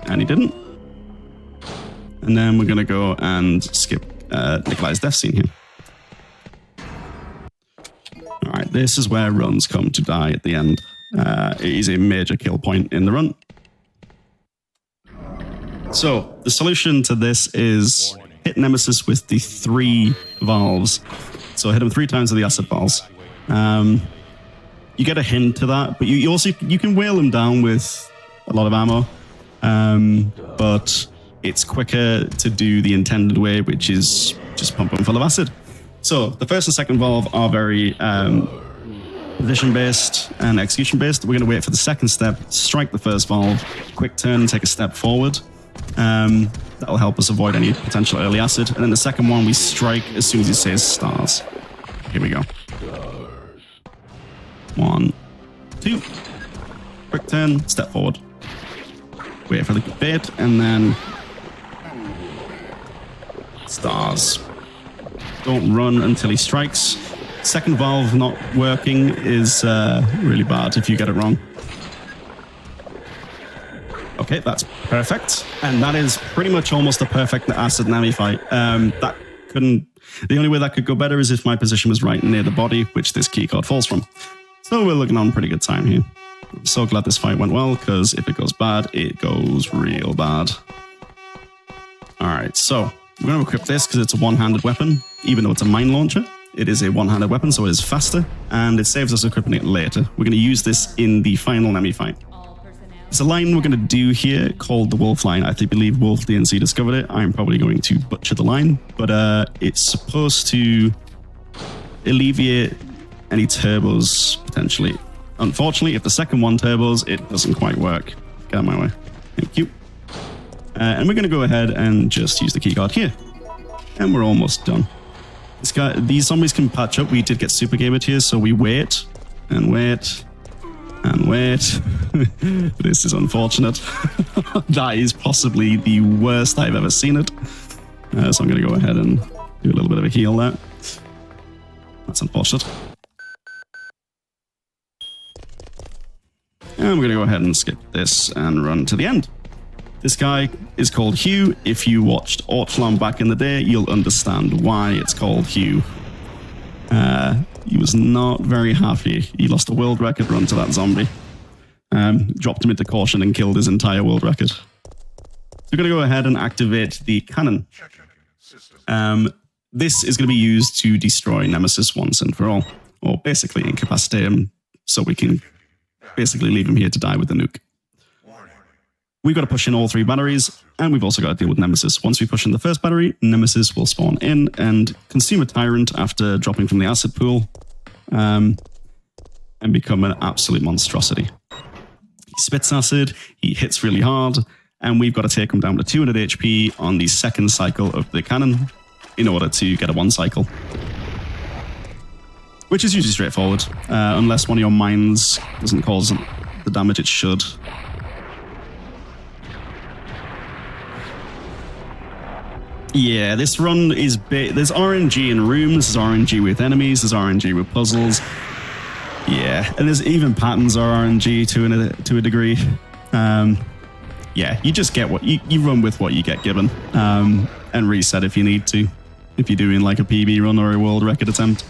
And he didn't. And then we're going to go and skip Nikolai's death scene here. All right, this is where runs come to die at the end. It is a major kill point in the run. So the solution to this is hit Nemesis with the 3 valves. So hit him 3 times with the acid balls. You get a hint to that, but you also can whale him down with a lot of ammo. But it's quicker to do the intended way, which is just pump him full of acid. So the first and second valve are very position-based and execution-based. We're going to wait for the second step, strike the first valve, quick turn, take a step forward. That'll help us avoid any potential early acid. And then the second one, we strike as soon as it says stars. Here we go. 1, 2. Quick turn, step forward. Wait for the bait, and then stars. Don't run until he strikes. Second valve not working is really bad if you get it wrong. Okay, that's perfect. And that is pretty much almost a perfect Acid Nemi fight. The only way that could go better is if my position was right near the body, which this keycard falls from. So we're looking on pretty good time here. I'm so glad this fight went well, because if it goes bad, it goes real bad. All right, so we're going to equip this because it's a one-handed weapon. Even though it's a mine launcher, it is a one-handed weapon, so it is faster, and it saves us equipping it later. We're going to use this in the final Nemi fight. There's a line we're going to do here called the Wolf line. I believe Wolf DNC discovered it. I'm probably going to butcher the line, but it's supposed to alleviate any turbos, potentially. Unfortunately, if the second one turbos, it doesn't quite work. Get out of my way. Thank you. And we're going to go ahead and just use the keycard here. And we're almost done. These zombies can patch up. We did get super gamed here, so we wait and wait and wait. This is unfortunate. That is possibly the worst I've ever seen it. So I'm going to go ahead and do a little bit of a heal there. That's unfortunate. And we're going to go ahead and skip this and run to the end. This guy is called Hugh. If you watched Orchlon back in the day, you'll understand why it's called Hugh. He was not very happy. He lost a world record run to that zombie. Dropped him into caution and killed his entire world record. So we're going to go ahead and activate the cannon. This is going to be used to destroy Nemesis once and for all. Or basically incapacitate him so we can basically leave him here to die with the nuke. We've got to push in all 3 batteries, and we've also got to deal with Nemesis. Once we push in the first battery, Nemesis will spawn in and consume a tyrant after dropping from the acid pool, and become an absolute monstrosity. He spits acid, he hits really hard, and we've got to take him down to 200 HP on the second cycle of the cannon in order to get a 1 cycle. Which is usually straightforward, unless one of your mines doesn't cause the damage it should. Yeah, this run is big. There's RNG in rooms, there's RNG with enemies, there's RNG with puzzles. Yeah, and there's even patterns are RNG to a degree. Yeah, you just get what you run with what you get given, and reset if you need to, if you're doing like a PB run or a world record attempt.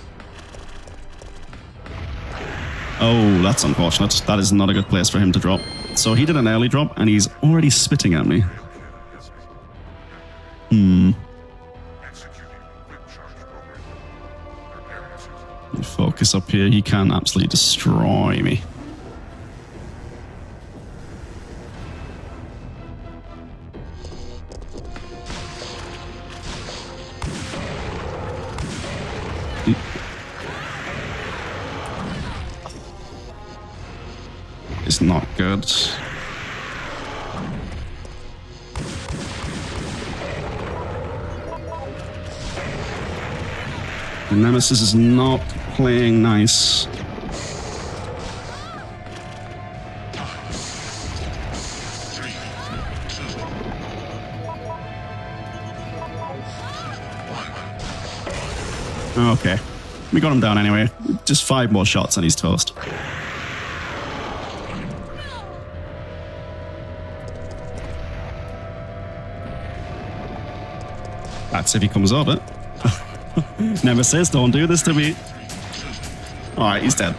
Oh, that's unfortunate. That is not a good place for him to drop. So he did an early drop, and he's already spitting at me. Focus up here. He can absolutely destroy me. It's not good. Nemesis is not playing nice. Okay. We got him down anyway. Just 5 more shots and he's toast. That's if he comes over. Nemesis, don't do this to me. Alright, he's dead.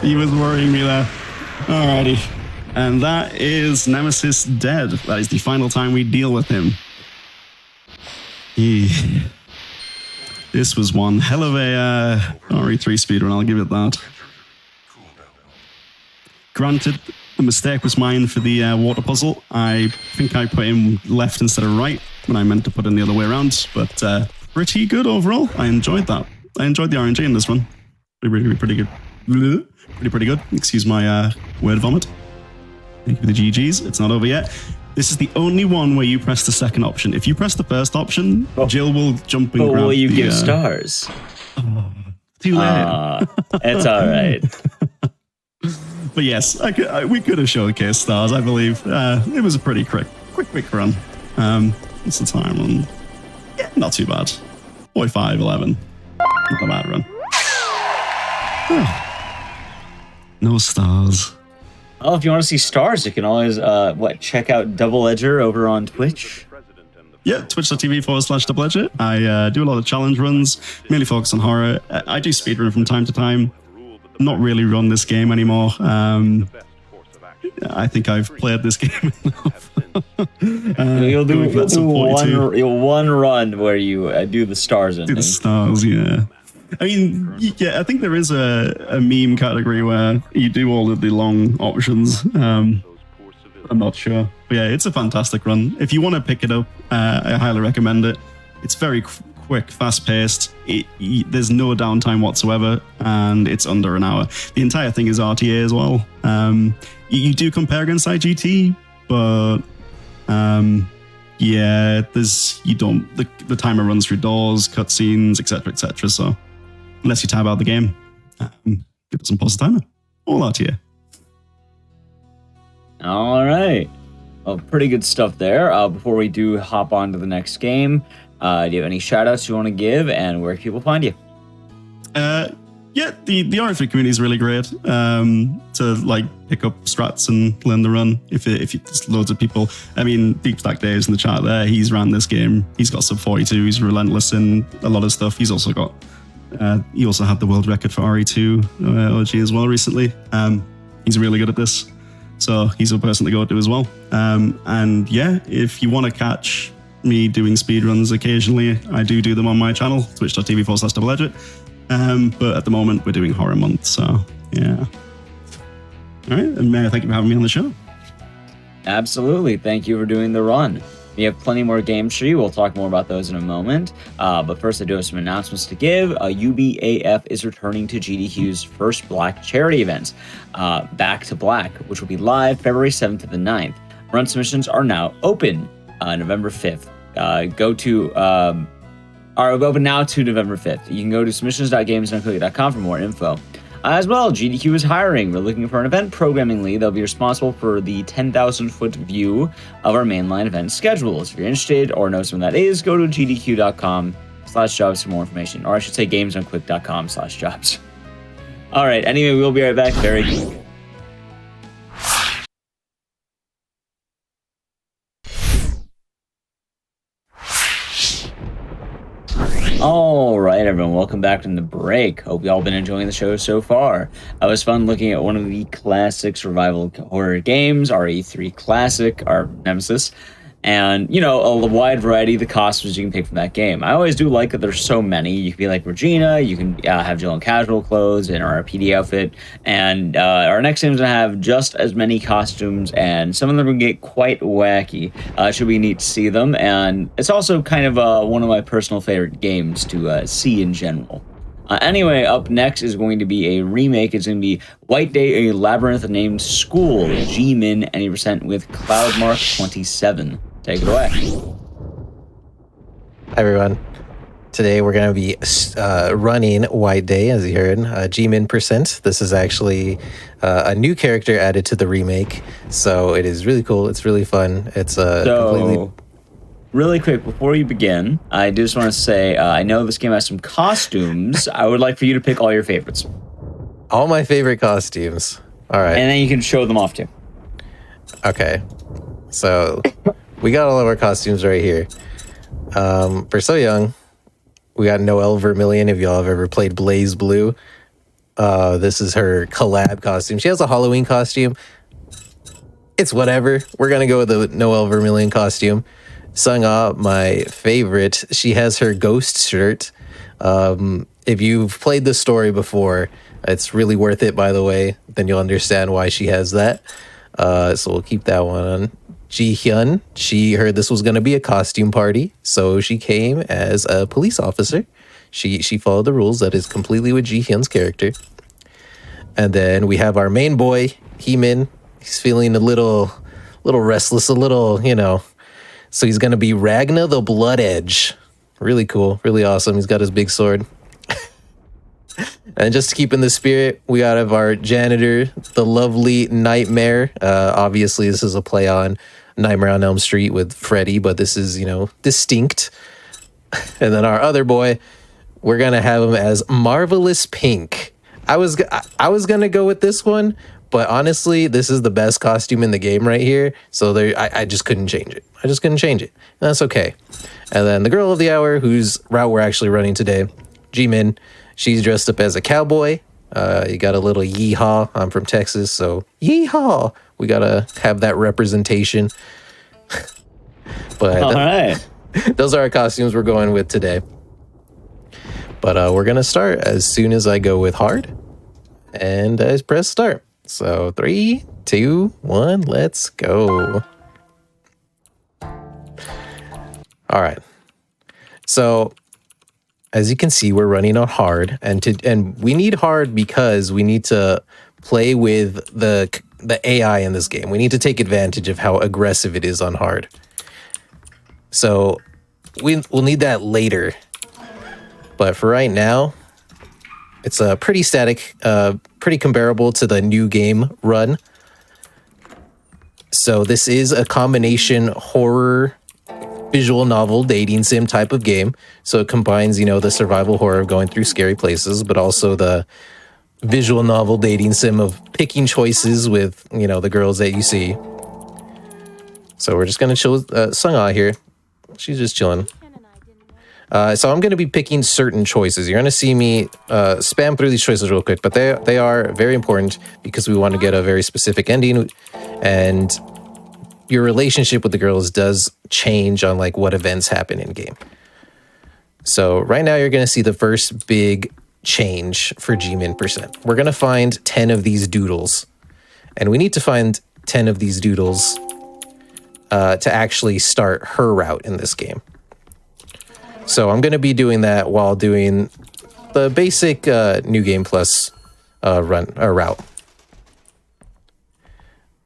He was worrying me there. Alrighty. And that is Nemesis dead. That is the final time we deal with him. This was one hell of a RE3 speedrun, I'll give it that. Granted, the mistake was mine for the water puzzle. I think I put him left instead of right when I meant to put him the other way around, but pretty good overall. I enjoyed that. I enjoyed the RNG in this one. Pretty good. Pretty good. Excuse my word vomit. Thank you for the GGs. It's not over yet. This is the only one where you press the second option. If you press the first option, Jill will jump and grab will you the, give stars? Too late. It's all right. But yes, we could have showcased stars, I believe. It was a pretty quick run. What's the time on? Yeah, not too bad. 45:11. Not a bad run. No stars. Well, if you want to see stars, you can always check out Double Edger over on Twitch. Yeah, twitch.tv/Double Edger. I do a lot of challenge runs, mainly focus on horror. I do speedrun from time to time. Not really run this game anymore. I think I've played this game enough. You'll do one run where you do the stars. Do the stars, yeah. I mean, yeah, I think there is a meme category where you do all of the long options. I'm not sure. But yeah, it's a fantastic run. If you want to pick it up, I highly recommend it. It's very quick, fast-paced. There's no downtime whatsoever, and it's under an hour. The entire thing is RTA as well. You do compare against IGT, but yeah, the timer runs through doors, cutscenes, etc. So unless you tab out the game, give it some pause timer. All RTA. All right. Well, pretty good stuff there. Before we do hop on to the next game, do you have any shout-outs you want to give, and where can people find you? Yeah, the RE3 community is really great to like pick up strats and learn the run. If there's loads of people, I mean, Deep Stack Dave's in the chat there. He's ran this game. He's got sub 42. He's relentless in a lot of stuff. He's also got. He also had the world record for RE2 OG as well recently. He's really good at this, so he's a person to go to as well. And yeah, if you want to catch me doing speedruns occasionally, I do them on my channel, twitch.tv/Double Edger. But at the moment, we're doing Horror Month, so yeah. All right, and Mayor, thank you for having me on the show. Absolutely. Thank you for doing the run. We have plenty more games for you. We'll talk more about those in a moment. But first, I do have some announcements to give. UBAF is returning to GDQ's first Black charity event, Back to Black, which will be live February 7th to the 9th. Run submissions are now open November 5th. Are open now to November 5th. You can go to submissions.gamesandcookie.com for more info. As well, GDQ is hiring. We're looking for an event programming lead that'll be responsible for the 10,000-foot view of our mainline event schedules. If you're interested or know someone that is, go to gdq.com/jobs for more information. Or I should say gamesonquick.com/jobs. All right, anyway, we'll be right back very quick. All right, everyone, welcome back from the break. Hope you all been enjoying the show so far. It was fun looking at one of the classic survival horror games, RE3 Classic, our nemesis, and, you know, a wide variety of the costumes you can pick from that game. I always do like that there's so many. You can be like Regina, you can have Jill in casual clothes and our PD outfit, and our next game is going to have just as many costumes, and some of them will get quite wacky. It should be neat to see them, and it's also kind of one of my personal favorite games to see in general. Anyway, up next is going to be a remake. It's going to be White Day, a Labyrinth named School, G-Min, any percent with Cloudmark27. Take it away. Hi, everyone. Today we're going to be running White Day, as you heard, G-Min percent. This is actually a new character added to the remake, so it is really cool. It's really fun. It's completely... Really quick, before you begin, I just want to say, I know this game has some costumes. I would like for you to pick all your favorites. All my favorite costumes. All right. And then you can show them off, too. Okay. So, we got all of our costumes right here. For So Young, we got Noelle Vermillion, if y'all have ever played Blaze Blue. This is her collab costume. She has a Halloween costume. It's whatever. We're going to go with the Noelle Vermillion costume. Sung-ah, my favorite, she has her ghost shirt. If you've played the story before, it's really worth it, by the way. Then you'll understand why she has that. So we'll keep that one on. Ji-hyun, she heard this was going to be a costume party, so she came as a police officer. She followed the rules. That is completely with Ji-hyun's character. And then we have our main boy, Hee-min. He's feeling a little restless, a little, you know... So he's going to be Ragna the Blood Edge. Really cool. Really awesome. He's got his big sword. And just to keep in the spirit, we got our janitor, the lovely Nightmare. Obviously, this is a play on Nightmare on Elm Street with Freddy, but this is, you know, distinct. And then our other boy, we're going to have him as Marvelous Pink. I was going to go with this one, but honestly, this is the best costume in the game right here. So I just couldn't change it. I just couldn't change it. And that's okay. And then the girl of the hour, whose route we're actually running today, G-Min, she's dressed up as a cowboy. You got a little yeehaw. I'm from Texas, so yeehaw. We got to have that representation. But all right. Those are our costumes we're going with today. But we're going to start as soon as I go with hard. And I press start. So 3, 2, 1, let's go. All right. So as you can see, we're running on hard, and we need hard because we need to play with the AI in this game. We need to take advantage of how aggressive it is on hard. So we'll need that later. But for right now, it's a pretty static, pretty comparable to the new game run. So this is a combination horror, visual novel, dating sim type of game. So it combines, you know, the survival horror of going through scary places, but also the visual novel dating sim of picking choices with, you know, the girls that you see. So we're just going to chill with Sung-ah here. She's just chilling. So I'm going to be picking certain choices. You're going to see me spam through these choices real quick, but they are very important because we want to get a very specific ending, and your relationship with the girls does change on like what events happen in game. So right now you're going to see the first big change for G-Min percent. We're going to find 10 of these doodles, and we need to find 10 of these doodles to actually start her route in this game. So I'm going to be doing that while doing the basic New Game Plus route.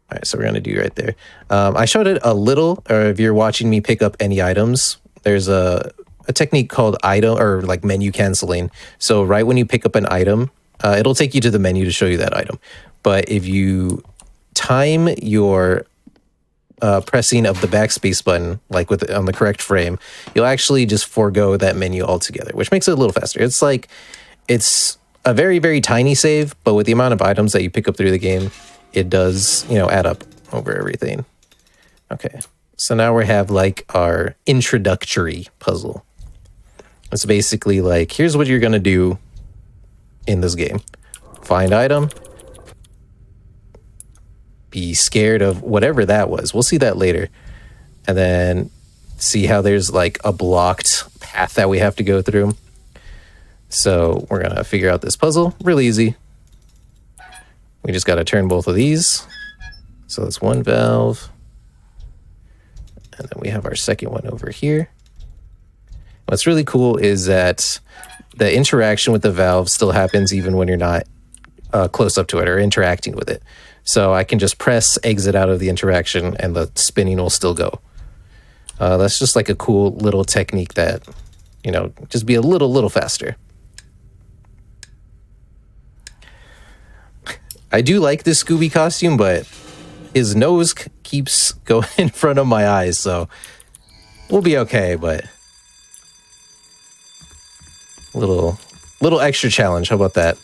All right, so we're going to do right there. I showed it a little, or if you're watching me pick up any items, there's a technique called item or like menu canceling. So right when you pick up an item, it'll take you to the menu to show you that item. But if you time your pressing of the backspace button, like on the correct frame, you'll actually just forego that menu altogether, which makes it a little faster. It's like, it's a very, very tiny save, but with the amount of items that you pick up through the game, it does, add up over everything. Okay, so now we have like our introductory puzzle. It's basically like, here's what you're gonna do in this game. Find item. Be scared of whatever that was. We'll see that later. And then see how there's like a blocked path that we have to go through. So we're gonna figure out this puzzle. Really easy. We just gotta turn both of these. So that's one valve. And then we have our second one over here. What's really cool is that the interaction with the valve still happens even when you're not close up to it or interacting with it. So I can just press exit out of the interaction and the spinning will still go. That's just like a cool little technique that, just be a little faster. I do like this Scooby costume, but his nose keeps going in front of my eyes, so we'll be okay, but little extra challenge. How about that?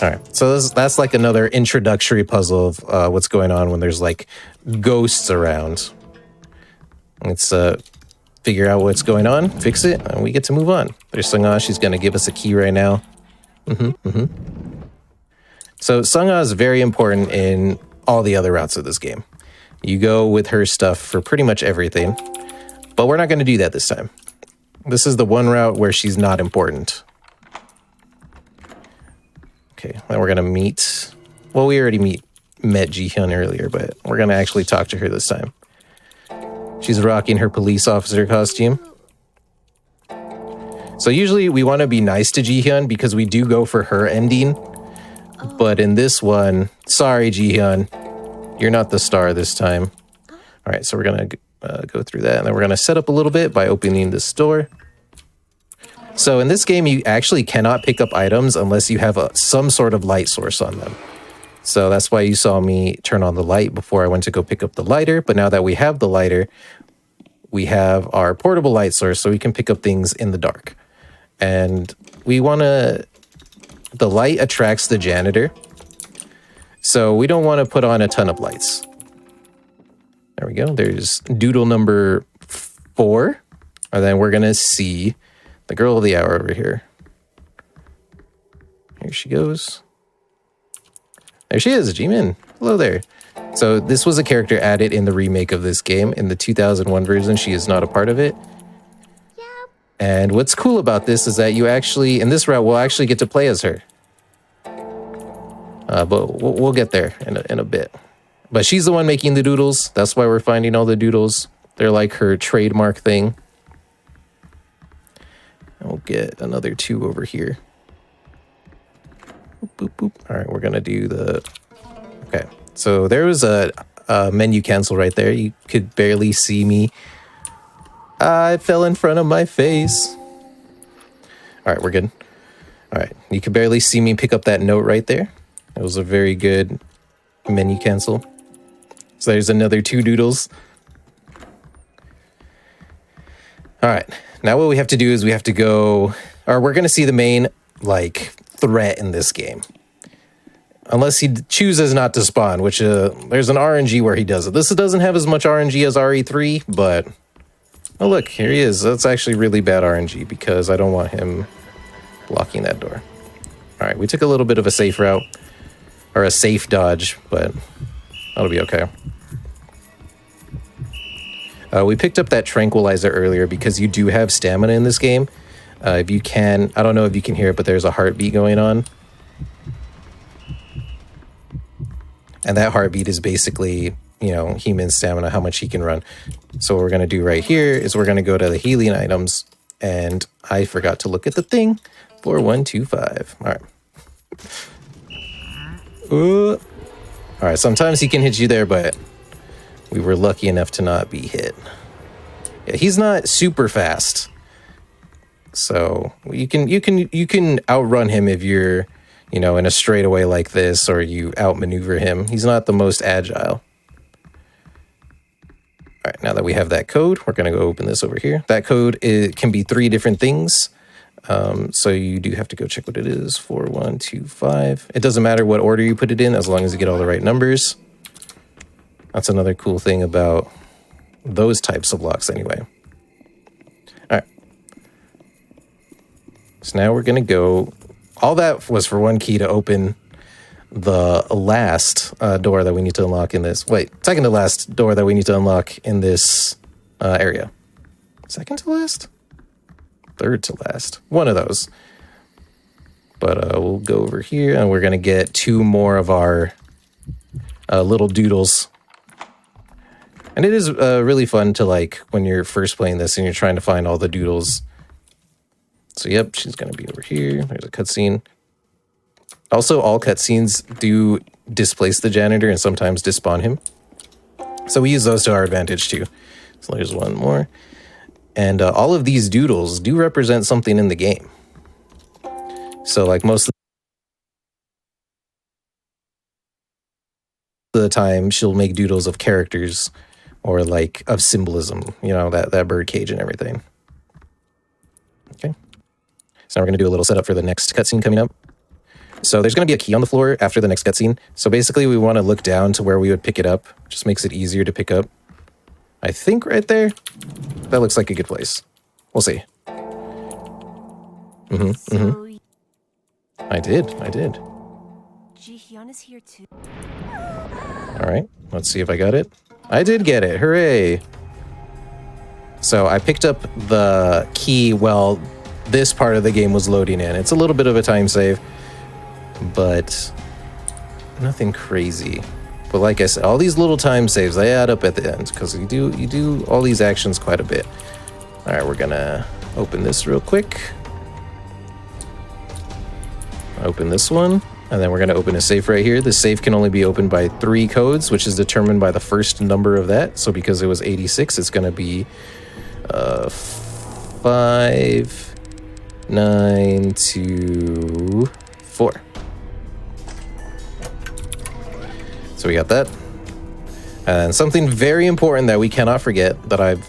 All right, so that's like another introductory puzzle of what's going on when there's like ghosts around. Let's figure out what's going on, fix it, and we get to move on. There's Sung-Ah. She's going to give us a key right now. So Sung-Ah is very important in all the other routes of this game. You go with her stuff for pretty much everything, but we're not going to do that this time. This is the one route where she's not important. Okay, then we're gonna meet. Well, we already met Ji-hyun earlier, but we're gonna actually talk to her this time. She's rocking her police officer costume. So usually we want to be nice to Ji-hyun because we do go for her ending. But in this one, sorry, Ji-hyun, you're not the star this time. All right, so we're gonna go through that, and then we're gonna set up a little bit by opening this door. So in this game, you actually cannot pick up items unless you have some sort of light source on them. So that's why you saw me turn on the light before I went to go pick up the lighter. But now that we have the lighter, we have our portable light source, so we can pick up things in the dark. And we want to... The light attracts the janitor, so we don't want to put on a ton of lights. There we go. There's doodle number 4. And then we're going to see the girl of the hour over here. Here she goes. There she is, Jimin. Hello there. So this was a character added in the remake of this game. In the 2001 version, she is not a part of it. Yep. And what's cool about this is that you actually, in this route, we'll actually get to play as her. But we'll get there in a bit. But she's the one making the doodles. That's why we're finding all the doodles. They're like her trademark thing. And we'll get another 2 over here. Boop, boop, boop. All right, we're going to do the... Okay, so there was a menu cancel right there. You could barely see me. I fell in front of my face. All right, we're good. All right, you could barely see me pick up that note right there. It was a very good menu cancel. So there's another 2 doodles. All right, now what we have to do is we have to go, or we're going to see the main, like, threat in this game. Unless he chooses not to spawn, which there's an RNG where he does it. This doesn't have as much RNG as RE3, but... Oh, look, here he is. That's actually really bad RNG because I don't want him blocking that door. All right, we took a little bit of a safe route, or a safe dodge, but that'll be okay. We picked up that tranquilizer earlier because you do have stamina in this game. If you can, I don't know if you can hear it, but there's a heartbeat going on. And that heartbeat is basically, human stamina, how much he can run. So what we're going to do right here is we're going to go to the healing items. And I forgot to look at the thing. 4125. All right. All right, sometimes he can hit you there, but we were lucky enough to not be hit. Yeah, he's not super fast. So you can outrun him if you're, you know, in a straightaway like this, or you outmaneuver him. He's not the most agile. All right, now that we have that code, we're going to go open this over here. That code can be 3 different things. So you do have to go check what it is. 4125. It doesn't matter what order you put it in, as long as you get all the right numbers. That's another cool thing about those types of locks anyway. All right. So now we're going to go. All that was for 1 key to open the last door that we need to unlock in this. Wait, second to last door that we need to unlock in this area. Second to last? Third to last. One of those. But we'll go over here and we're going to get 2 more of our little doodles. And it is really fun to, like, when you're first playing this and you're trying to find all the doodles. So, yep, she's going to be over here. There's a cutscene. Also, all cutscenes do displace the janitor and sometimes despawn him. So we use those to our advantage, too. So there's one more. And all of these doodles do represent something in the game. So, like, most of the time, she'll make doodles of characters or, like, of symbolism. You know, that bird cage and everything. Okay. So now we're going to do a little setup for the next cutscene coming up. So there's going to be a key on the floor after the next cutscene. So basically we want to look down to where we would pick it up. Just makes it easier to pick up. I think right there. That looks like a good place. We'll see. I did. Ji-hyun is here too. All right. Let's see if I got it. I did get it. Hooray. So I picked up the key while this part of the game was loading in. It's a little bit of a time save, but nothing crazy. But like I said, all these little time saves, they add up at the end because you do all these actions quite a bit. All right, we're gonna open this real quick. Open this one, and then we're gonna open a safe right here. The safe can only be opened by 3 codes, which is determined by the first number of that. So because it was 86, it's gonna be 5924. So we got that. And something very important that we cannot forget, that I've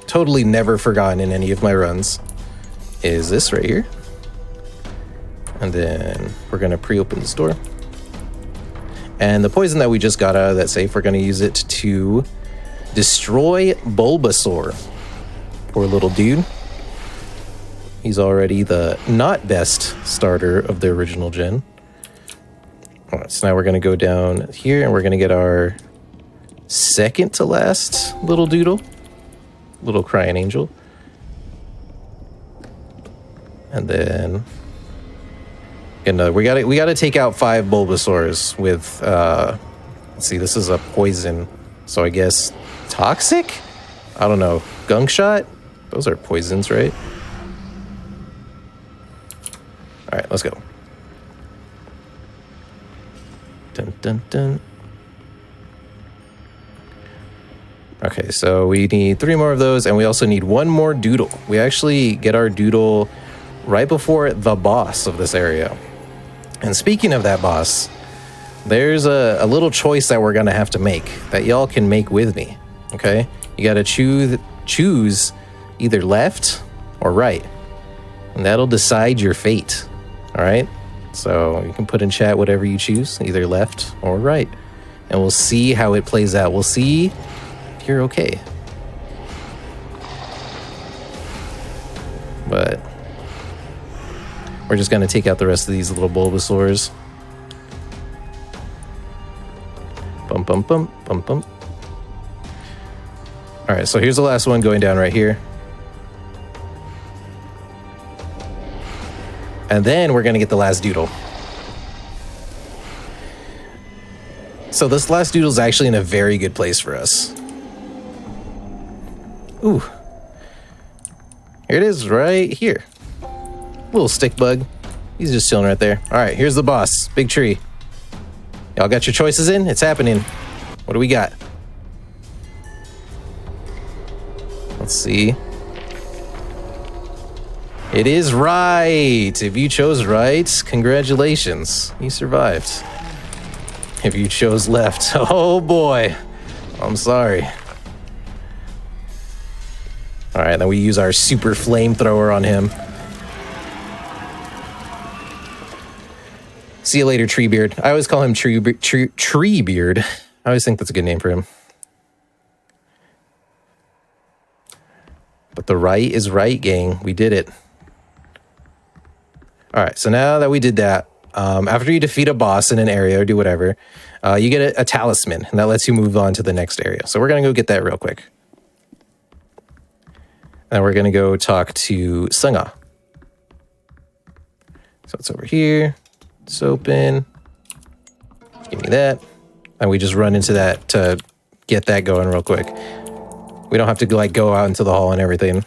totally never forgotten in any of my runs, is this right here. And then we're going to pre-open this door. And the poison that we just got out of that safe, we're going to use it to destroy Bulbasaur. Poor little dude. He's already the not best starter of the original gen. All right, so now we're going to go down here and we're going to get our second to last little doodle. Little crying angel. And then we got to take out 5 Bulbasaurs with let's see, this is a poison. So I guess toxic? I don't know. Gunk shot? Those are poisons, right? All right, let's go. Dun, dun, dun. Okay, so we need 3 more of those, and we also need 1 more doodle. We actually get our doodle right before the boss of this area. And speaking of that boss, there's a little choice that we're gonna have to make that y'all can make with me. Okay, you gotta choose either left or right, and that'll decide your fate. All right, so you can put in chat whatever you choose, either left or right, and we'll see how it plays out. We'll see if you're okay. But we're just gonna take out the rest of these little Bulbasaurs. Bum, bum, bum, bum, bum. All right, so here's the last one going down right here. And then we're gonna get the last doodle. So this last doodle is actually in a very good place for us. Ooh. Here it is right here. Little stick bug. He's just chilling right there. All right, here's the boss. Big tree. Y'all got your choices in? It's happening. What do we got? Let's see. It is right. If you chose right, congratulations. You survived. If you chose left, oh boy. I'm sorry. All right, then we use our super flamethrower on him. See you later, Treebeard. I always call him Treebeard. I always think that's a good name for him. But the right is right, gang. We did it. All right, so now that we did that, after you defeat a boss in an area or do whatever, you get a talisman, and that lets you move on to the next area. So we're going to go get that real quick. And we're going to go talk to Sunga. So it's over here. It's open. Give me that. And we just run into that to get that going real quick. We don't have to like go out into the hall and everything.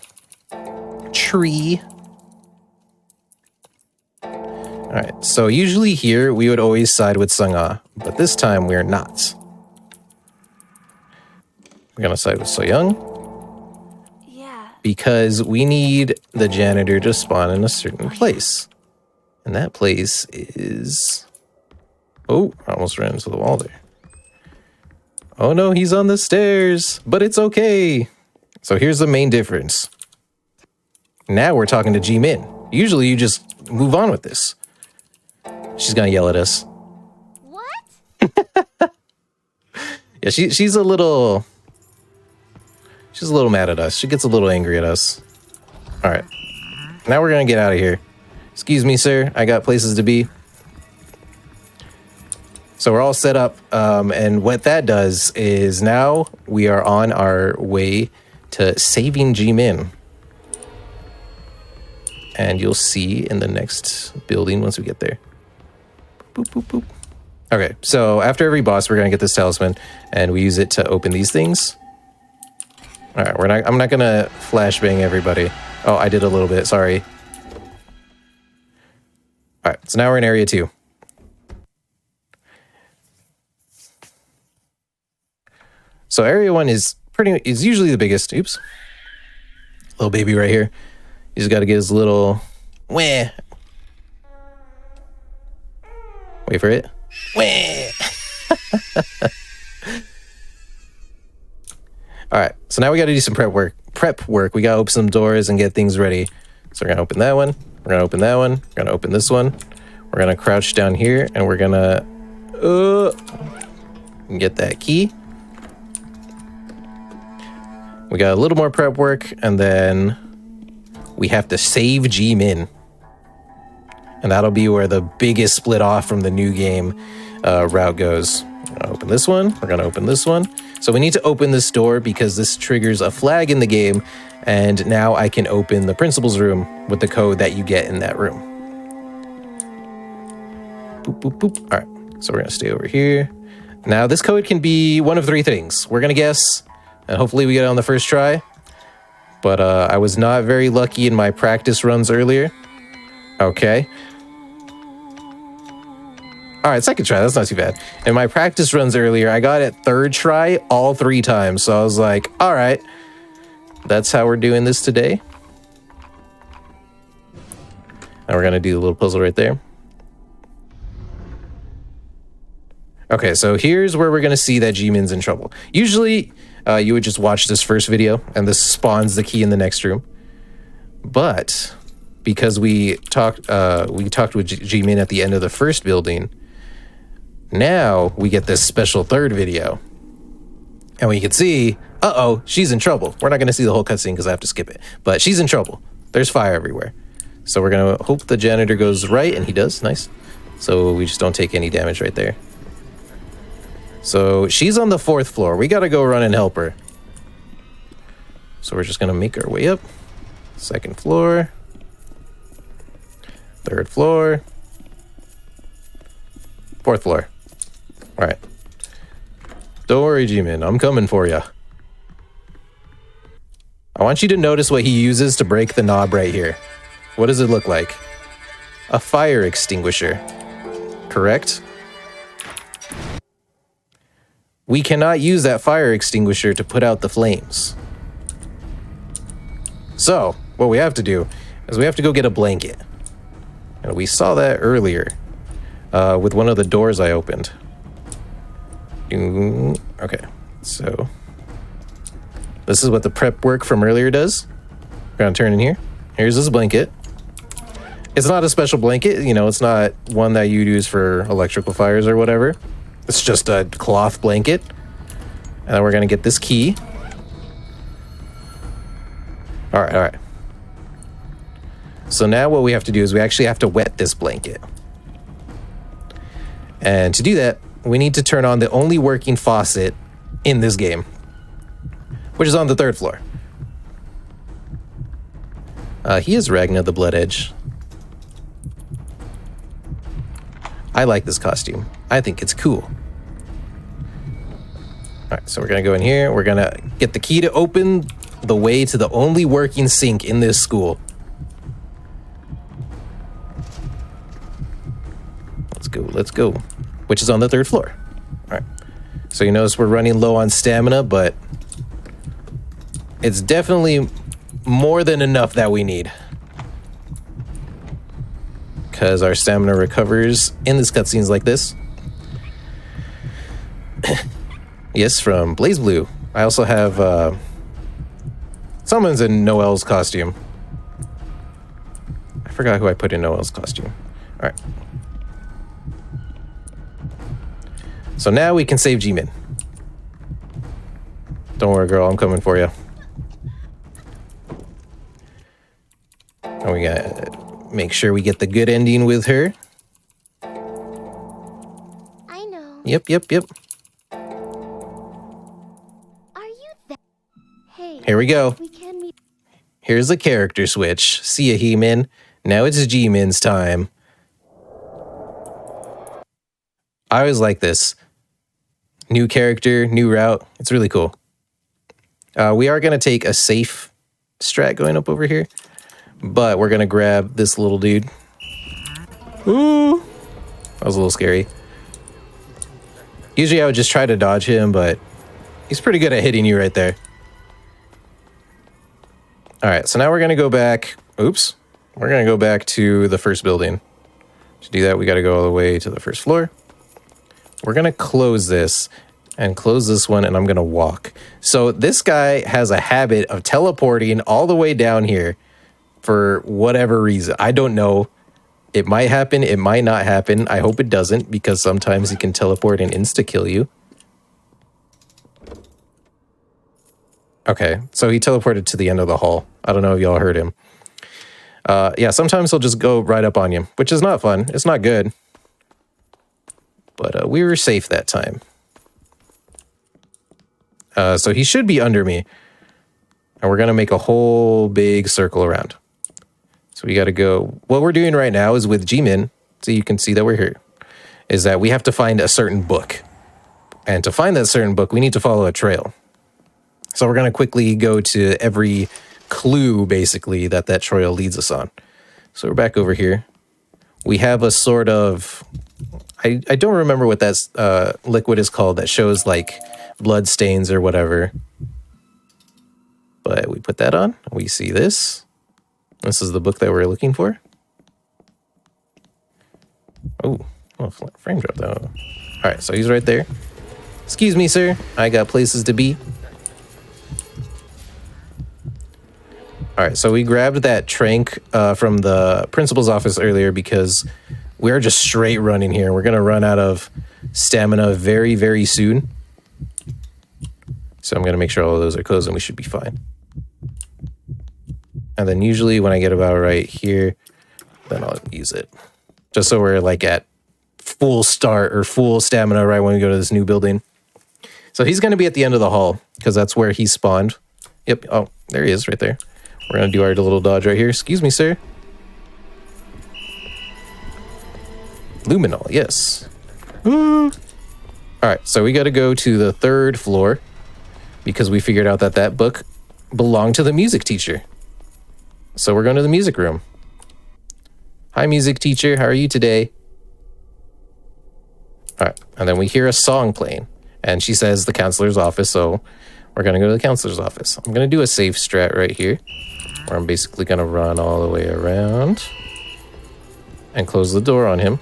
Tree. All right. So usually here we would always side with Sunga, but this time we're not. We're gonna side with Soyoung. Yeah. Because we need the janitor to spawn in a certain place. And that place is... Oh, I almost ran into the wall there. Oh no, he's on the stairs, but it's okay. So here's the main difference. Now we're talking to G-Min. Usually you just move on with this. She's gonna yell at us. What? Yeah, she's a little mad at us. She gets a little angry at us. All right, now we're gonna get out of here. Excuse me, sir. I got places to be. So we're all set up, and what that does is now we are on our way to saving G-Min. And you'll see in the next building once we get there. Boop, boop, boop. Okay, so after every boss, we're gonna get this talisman, and we use it to open these things. All right, I'm not gonna flashbang everybody. Oh, I did a little bit, sorry. All right, so now we're in area 2. So area 1 is usually the biggest. Oops. Little baby right here. He's got to get his little wah. Wait for it. Wah. All right. So now we got to do some prep work. We got to open some doors and get things ready. So we're going to open that one. We're going to open that one. We're going to open this one. We're going to crouch down here and we're going to get that key. We got a little more prep work, and then we have to save G-Min. And that'll be where the biggest split off from the new game route goes. We're gonna open this one. We're gonna open this one. So we need to open this door because this triggers a flag in the game, and now I can open the principal's room with the code that you get in that room. Boop, boop, boop. All right, so we're gonna stay over here. Now this code can be one of 3 things. We're gonna guess. And hopefully we get it on the first try. But I was not very lucky in my practice runs earlier. Okay. All right, second try. That's not too bad. In my practice runs earlier, I got it 3rd try all 3 times. So I was like, all right, that's how we're doing this today. And we're going to do a little puzzle right there. Okay, so here's where we're going to see that G-Min's in trouble. Usually... you would just watch this first video and this spawns the key in the next room. But because we talked with G-Min at the end of the first building, now we get this special 3rd video. And we can see, uh-oh, she's in trouble. We're not going to see the whole cutscene because I have to skip it. But she's in trouble. There's fire everywhere. So we're going to hope the janitor goes right, and he does. Nice. So we just don't take any damage right there. So she's on the 4th floor. We got to go run and help her. So we're just going to make our way up. 2nd floor. 3rd floor. 4th floor. All right. Don't worry, G-Min. I'm coming for you. I want you to notice what he uses to break the knob right here. What does it look like? A fire extinguisher. Correct? We cannot use that fire extinguisher to put out the flames. So, what we have to do is we have to go get a blanket. And we saw that earlier with one of the doors I opened. Okay, so this is what the prep work from earlier does. We're gonna turn in here. Here's this blanket. It's not a special blanket, you know, it's not one that you'd use for electrical fires or whatever. It's just a cloth blanket. And then we're gonna get this key. All right. So now what we have to do is we actually have to wet this blanket. And to do that, we need to turn on the only working faucet in this game, which is on the 3rd floor. He is Ragna the Blood Edge. I like this costume. I think it's cool. All right, so we're gonna go in here. We're gonna get the key to open the way to the only working sink in this school. Let's go. Which is on the 3rd floor. All right. So you notice we're running low on stamina, but it's definitely more than enough that we need. Because our stamina recovers in this cutscenes like this. Yes, from Blaze Blue. I also have someone's in Noel's costume. I forgot who I put in Noel's costume. All right. So now we can save G-Min. Don't worry, girl, I'm coming for you. And we gotta make sure we get the good ending with her. I know. Yep. Are you that? Hey. Here we go. We can meet. Here's the character switch. See ya, He-Min. Now it's G-Min's time. I always like this. New character, new route. It's really cool. We are going to take a safe strat going up over here, but we're going to grab this little dude. Ooh, that was a little scary. Usually I would just try to dodge him, but he's pretty good at hitting you right there. All right, so now we're going to go back. Oops. We're going to go back to the first building. To do that, we got to go all the way to the first floor. We're going to close this and close this one, and I'm going to walk. So this guy has a habit of teleporting all the way down here for whatever reason. I don't know. It might happen. It might not happen. I hope it doesn't, because sometimes he can teleport and insta-kill you. Okay, so he teleported to the end of the hall. I don't know if y'all heard him. Yeah, sometimes he'll just go right up on you, which is not fun. It's not good. But we were safe that time. So he should be under me. And we're going to make a whole big circle around. So we got to go. What we're doing right now is with G-Min, so you can see that we're here, is that we have to find a certain book. And to find that certain book, we need to follow a trail. So we're going to quickly go to every clue, basically, that trail leads us on. So we're back over here. We have a sort of... I don't remember what that liquid is called that shows like blood stains or whatever. But we put that on. We see this. This is the book that we're looking for. Oh, frame drop though. All right, so he's right there. Excuse me, sir. I got places to be. All right, so we grabbed that trank from the principal's office earlier because we're just straight running here. We're going to run out of stamina very, very soon. So I'm going to make sure all of those are closed and we should be fine. And then usually when I get about right here, then I'll use it. Just so we're like at full start or full stamina right when we go to this new building. So he's going to be at the end of the hall because that's where he spawned. Yep. Oh, there he is right there. We're going to do our little dodge right here. Excuse me, sir. Luminol, yes. All right, so we got to go to the 3rd floor because we figured out that book belonged to the music teacher. So we're going to the music room. Hi, music teacher. How are you today? All right, and then we hear a song playing, and she says the counselor's office, so we're going to go to the counselor's office. I'm going to do a safe strat right here. where I'm basically going to run all the way around and close the door on him.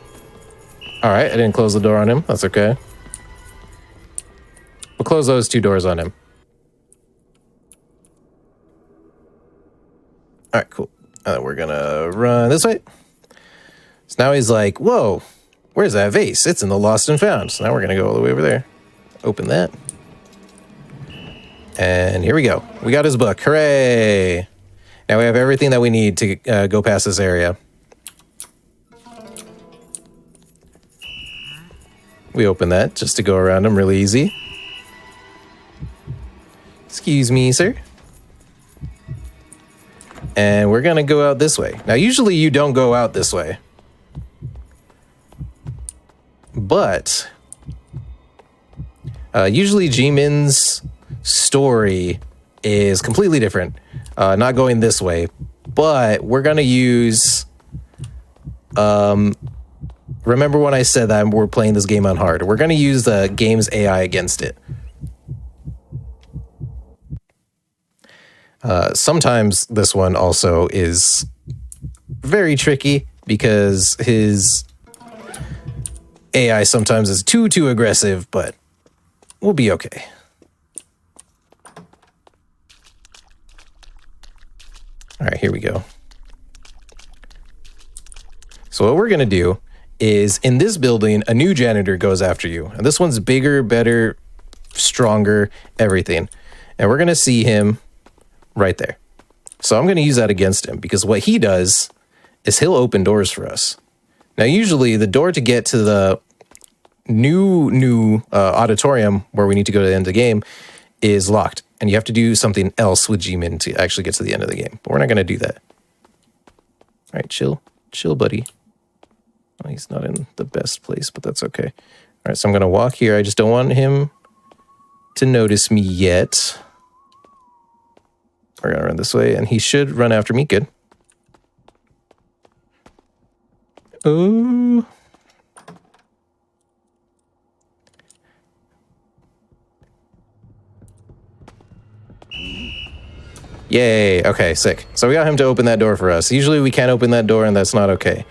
All right, I didn't close the door on him. That's okay. We'll close those 2 doors on him. All right, cool. We're going to run this way. So now he's like, whoa, where's that vase? It's in the lost and found. So now we're going to go all the way over there. Open that. And here we go. We got his book. Hooray. Now we have everything that we need to go past this area. We open that just to go around him really easy. Excuse me, sir. And we're going to go out this way. Now, usually you don't go out this way. But usually G-Min's story is completely different. Not going this way. But we're going to use... remember when I said that we're playing this game on hard? We're going to use the game's AI against it. Sometimes this one also is very tricky because his AI sometimes is too aggressive, but we'll be okay. All right, here we go. So what we're going to do is in this building, a new janitor goes after you. And this one's bigger, better, stronger, everything. And we're going to see him right there. So I'm going to use that against him because what he does is he'll open doors for us. Now, usually the door to get to the new auditorium where we need to go to the end of the game is locked. And you have to do something else with G-Min to actually get to the end of the game. But we're not going to do that. All right, chill. Chill, buddy. Oh, he's not in the best place, but that's okay. All right, so I'm going to walk here. I just don't want him to notice me yet. We're going to run this way, and he should run after me. Good. Oh. Yay. Okay, sick. So we got him to open that door for us. Usually we can't open that door, and that's not okay.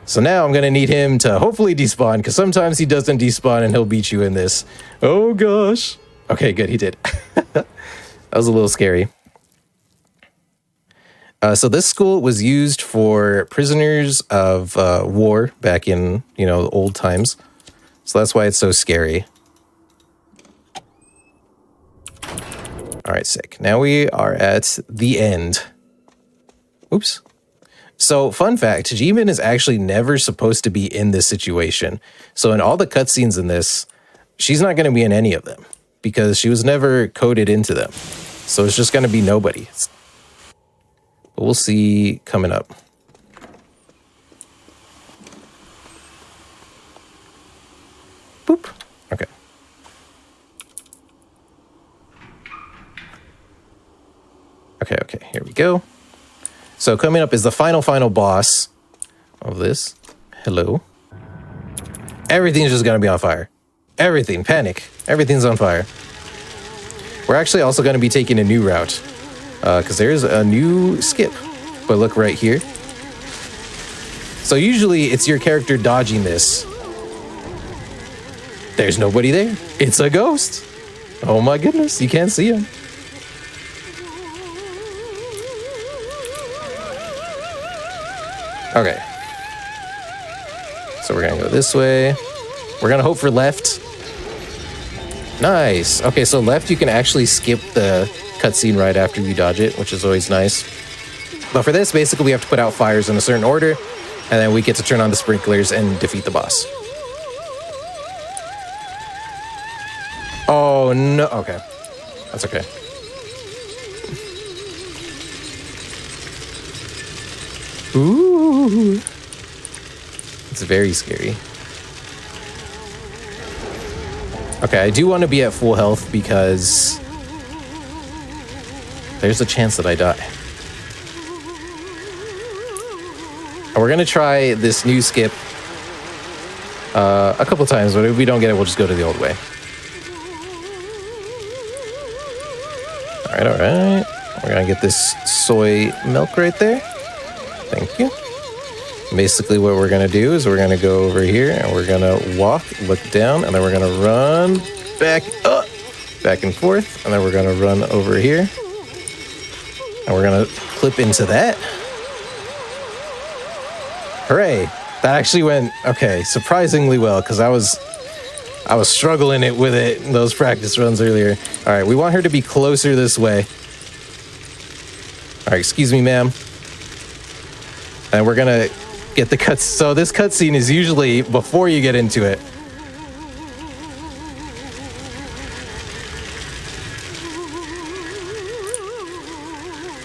So now I'm going to need him to hopefully despawn, because sometimes he doesn't despawn, and he'll beat you in this. Oh, gosh. Okay, good. He did. That was a little scary. So this school was used for prisoners of war back in, the old times. So that's why it's so scary. All right, sick. Now we are at the end. Oops. So, fun fact, G-Min is actually never supposed to be in this situation. So in all the cutscenes in this, she's not going to be in any of them because she was never coded into them. So it's just going to be nobody. But we'll see coming up. Boop. Okay. Okay, here we go. So coming up is the final boss of this. Hello. Everything's just going to be on fire. Everything. Panic. Everything's on fire. We're actually also going to be taking a new route. Because there's a new skip. But look right here. So usually it's your character dodging this. There's nobody there. It's a ghost. Oh my goodness. You can't see him. Okay. So we're going to go this way. We're going to hope for left. Nice. Okay, so left you can actually skip the cutscene right after you dodge it, which is always nice. But for this, basically we have to put out fires in a certain order, and then we get to turn on the sprinklers and defeat the boss. Oh, no. Okay. That's okay. Ooh. It's very scary. Okay, I do want to be at full health because there's a chance that I die. And we're going to try this new skip a couple times, but if we don't get it, we'll just go to the old way. All right. We're We're gonna get this soy milk right there. Thank you. Basically what we're gonna do is we're gonna go over here and we're gonna walk, look down, and then we're gonna run back up, back and forth, and then we're gonna run over here. And we're gonna clip into that. Hooray. That actually went, okay, surprisingly well, because I was struggling with it in those practice runs earlier. All right, we want her to be closer this way. All right, excuse me, ma'am. And we're gonna get the cuts. So this cutscene is usually before you get into it.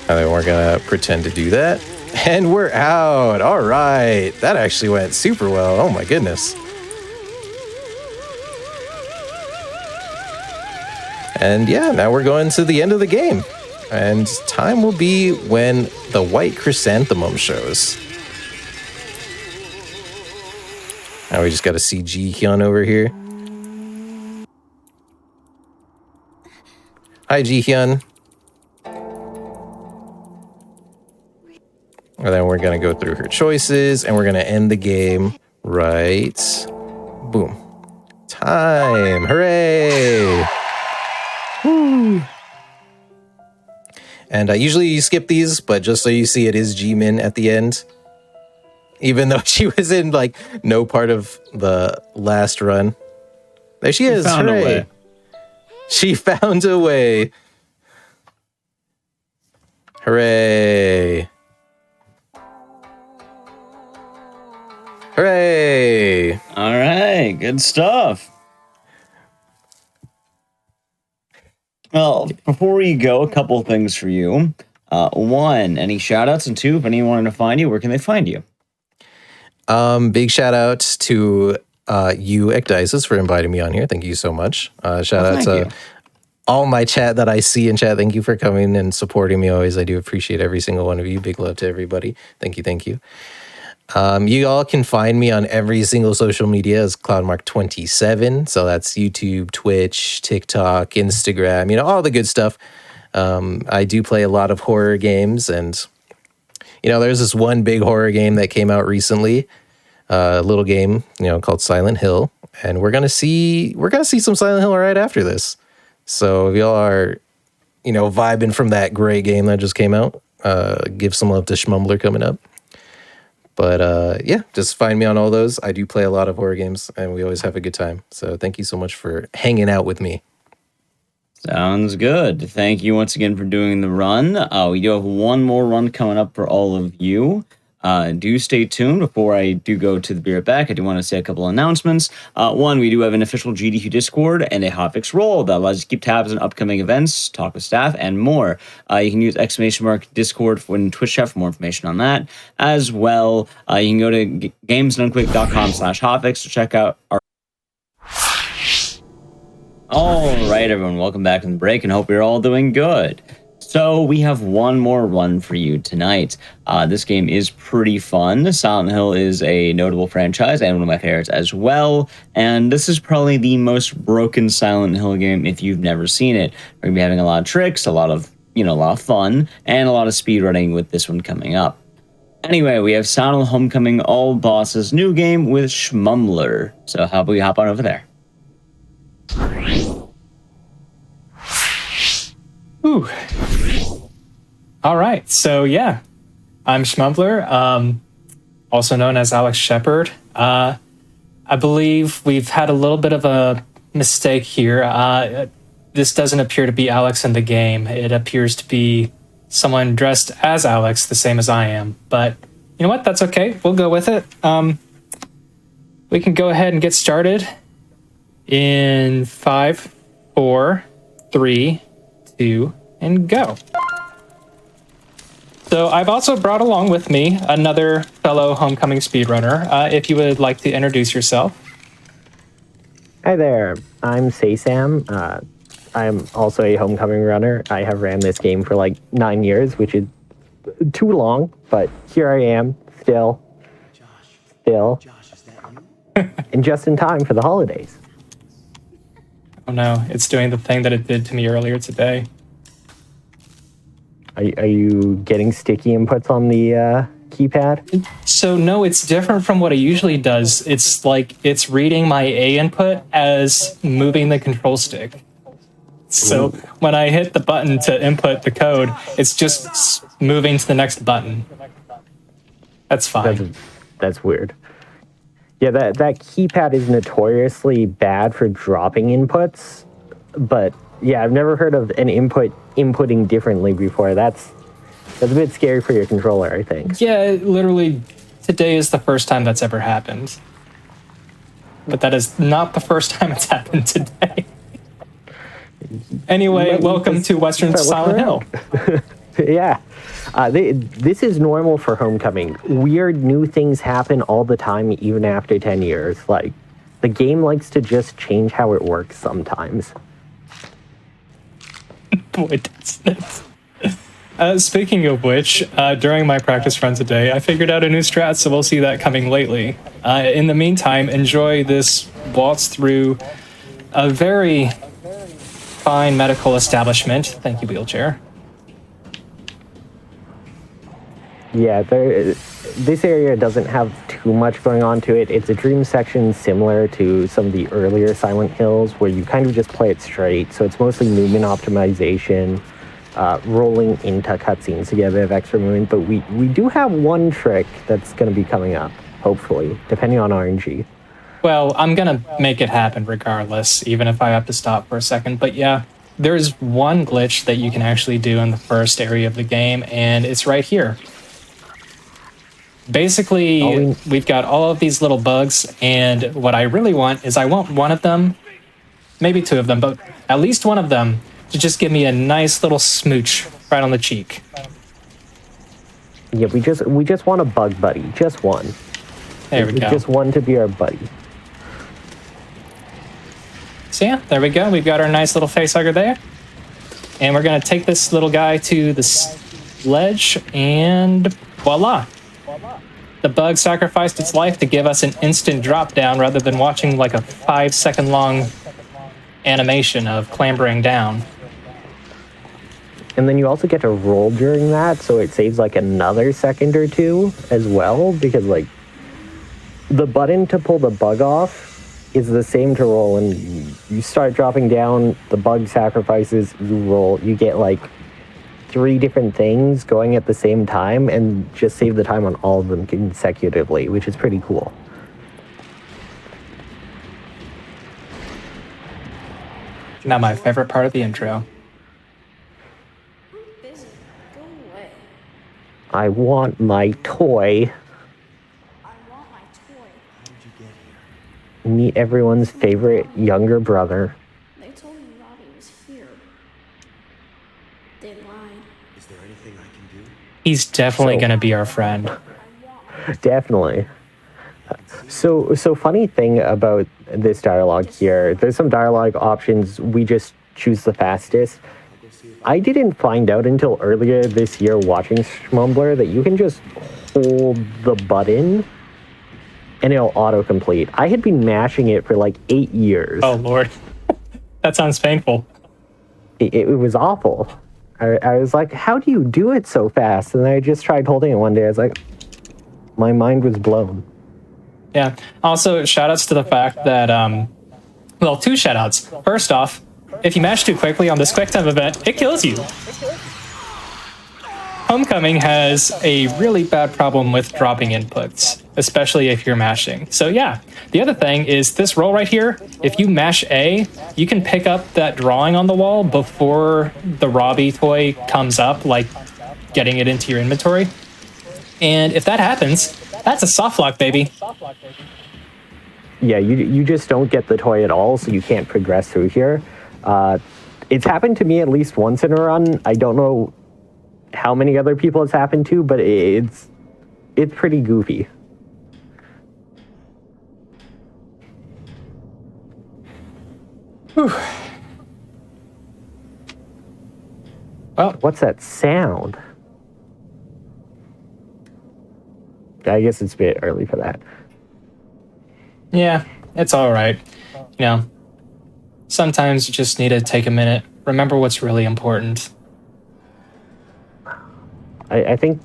And then we're gonna pretend to do that. And we're out. All right. That actually went super well. Oh my goodness. And yeah, now we're going to the end of the game. And time will be when the white chrysanthemum shows. Now we just got to see Ji-hyun over here. Hi, Ji-hyun. And then we're going to go through her choices, and we're going to end the game right. Boom. Time. Hooray. Woo. And usually you skip these, but just so you see, it is Jimin at the end. Even though she was in, like, no part of the last run. There she is. Found a way. She found a way. Hooray. Hooray! All right, good stuff. Well, before we go, a couple of things for you. One, any shout outs? And two, if anyone wanted to find you, where can they find you? Big shout out to you, Ekdices, for inviting me on here. Thank you so much. Shout out to all my chat that I see in chat. Thank you for coming and supporting me always. I do appreciate every single one of you. Big love to everybody. Thank you. Thank you. You all can find me on every single social media as Cloudmark27. So that's YouTube, Twitch, TikTok, Instagram, you know, all the good stuff. I do play a lot of horror games, and, you know, there's this one big horror game that came out recently, a little game, you know, called Silent Hill. And we're going to see some Silent Hill right after this. So if y'all are, you know, vibing from that great game that just came out, give some love to Schmumbler coming up. But yeah, just find me on all those. I do play a lot of horror games, and we always have a good time. So thank you so much for hanging out with me. Sounds good. Thank you once again for doing the run. We do have one more run coming up for all of you. Do stay tuned. Before I do go to the Be Right Back, I do want to say a couple announcements. One, we do have an official GDQ Discord and a hotfix role that allows you to keep tabs on upcoming events, talk with staff, and more. You can use !Discord in Twitch chat for more information on that. As well, you can go to gamesdonequick.com/hotfix to check out our... All right, everyone, welcome back from the break, and hope you're all doing good. So we have one more run for you tonight. This game is pretty fun. Silent Hill is a notable franchise and one of my favorites as well. And this is probably the most broken Silent Hill game if you've never seen it. We're gonna be having a lot of tricks, a lot of fun, and a lot of speedrunning with this one coming up. Anyway, we have Silent Hill Homecoming All Bosses new game with Schmumbler. So how about we hop on over there? Ooh. All right, so yeah, I'm Schmumbler, also known as Alex Shepard. I believe we've had a little bit of a mistake here. This doesn't appear to be Alex in the game. It appears to be someone dressed as Alex, the same as I am. But you know what? That's okay. We'll go with it. We can go ahead and get started in 5, 4, 3, 2, and go. So I've also brought along with me another fellow homecoming speedrunner. If you would like to introduce yourself. Hi there, I'm Saysam. I'm also a homecoming runner. I have ran this game for like 9 years, which is too long, but here I am, still, and just in time for the holidays. Oh no, it's doing the thing that it did to me earlier today. Are you getting sticky inputs on the keypad? So no, it's different from what it usually does. It's like it's reading my A input as moving the control stick. So when I hit the button to input the code, it's just moving to the next button. That's fine. That's weird. Yeah, that keypad is notoriously bad for dropping inputs, but yeah, I've never heard of an inputting differently before. That's a bit scary for your controller, I think. Yeah, literally, today is the first time that's ever happened. But that is not the first time it's happened today. Anyway, welcome to Western Silent Hill. Yeah. This is normal for Homecoming. Weird new things happen all the time, even after 10 years. Like, the game likes to just change how it works sometimes. Boy, doesn't it. Speaking of which, during my practice run today, I figured out a new strat, so we'll see that coming lately. In the meantime, enjoy this waltz through a very fine medical establishment. Thank you, wheelchair. Yeah, this area doesn't have too much going on to it. It's a dream section similar to some of the earlier Silent Hills where you kind of just play it straight. So it's mostly movement optimization, rolling into cutscenes to get a bit of extra movement. But we do have one trick that's going to be coming up, hopefully, depending on RNG. Well, I'm going to make it happen regardless, even if I have to stop for a second. But yeah, there's one glitch that you can actually do in the first area of the game, and it's right here. Basically, we've got all of these little bugs, and what I really want is I want one of them, maybe two of them, but at least one of them to just give me a nice little smooch right on the cheek. Yeah, we just want a bug buddy, just one. There we go. Just one to be our buddy. So yeah, there we go. We've got our nice little facehugger there. And we're going to take this little guy to the ledge, and voila. The bug sacrificed its life to give us an instant drop down rather than watching like a 5-second long animation of clambering down. And then you also get to roll during that, so it saves like another second or two as well, because like the button to pull the bug off is the same to roll, and you start dropping down, the bug sacrifices, you roll, you get like 3 different things going at the same time and just save the time on all of them consecutively, which is pretty cool. Now my favorite part of the intro. I want my toy. Meet everyone's favorite younger brother. They told me Robbie was here. They lied. Is there anything I can do? He's definitely going to be our friend. Definitely. So funny thing about this dialogue here, there's some dialogue options. We just choose the fastest. I didn't find out until earlier this year watching Schmumbler that you can just hold the button and it'll autocomplete. I had been mashing it for like 8 years. Oh, Lord. That sounds painful. It was awful. I was like, how do you do it so fast? And I just tried holding it one day. I was like, my mind was blown. Yeah. Also, shout-outs to the fact that, well, 2 shout-outs. First off, if you mash too quickly on this QuickTime event, it kills you. Homecoming has a really bad problem with dropping inputs, especially if you're mashing. So yeah, the other thing is this roll right here, if you mash A, you can pick up that drawing on the wall before the Robbie toy comes up, like getting it into your inventory. And if that happens, that's a soft lock, baby. Yeah, you just don't get the toy at all, so you can't progress through here. It's happened to me at least once in a run. I don't know how many other people it's happened to, but it's pretty goofy. Whew. Well, what's that sound? I guess it's a bit early for that. Yeah, it's all right. You know, sometimes you just need to take a minute, remember what's really important. I think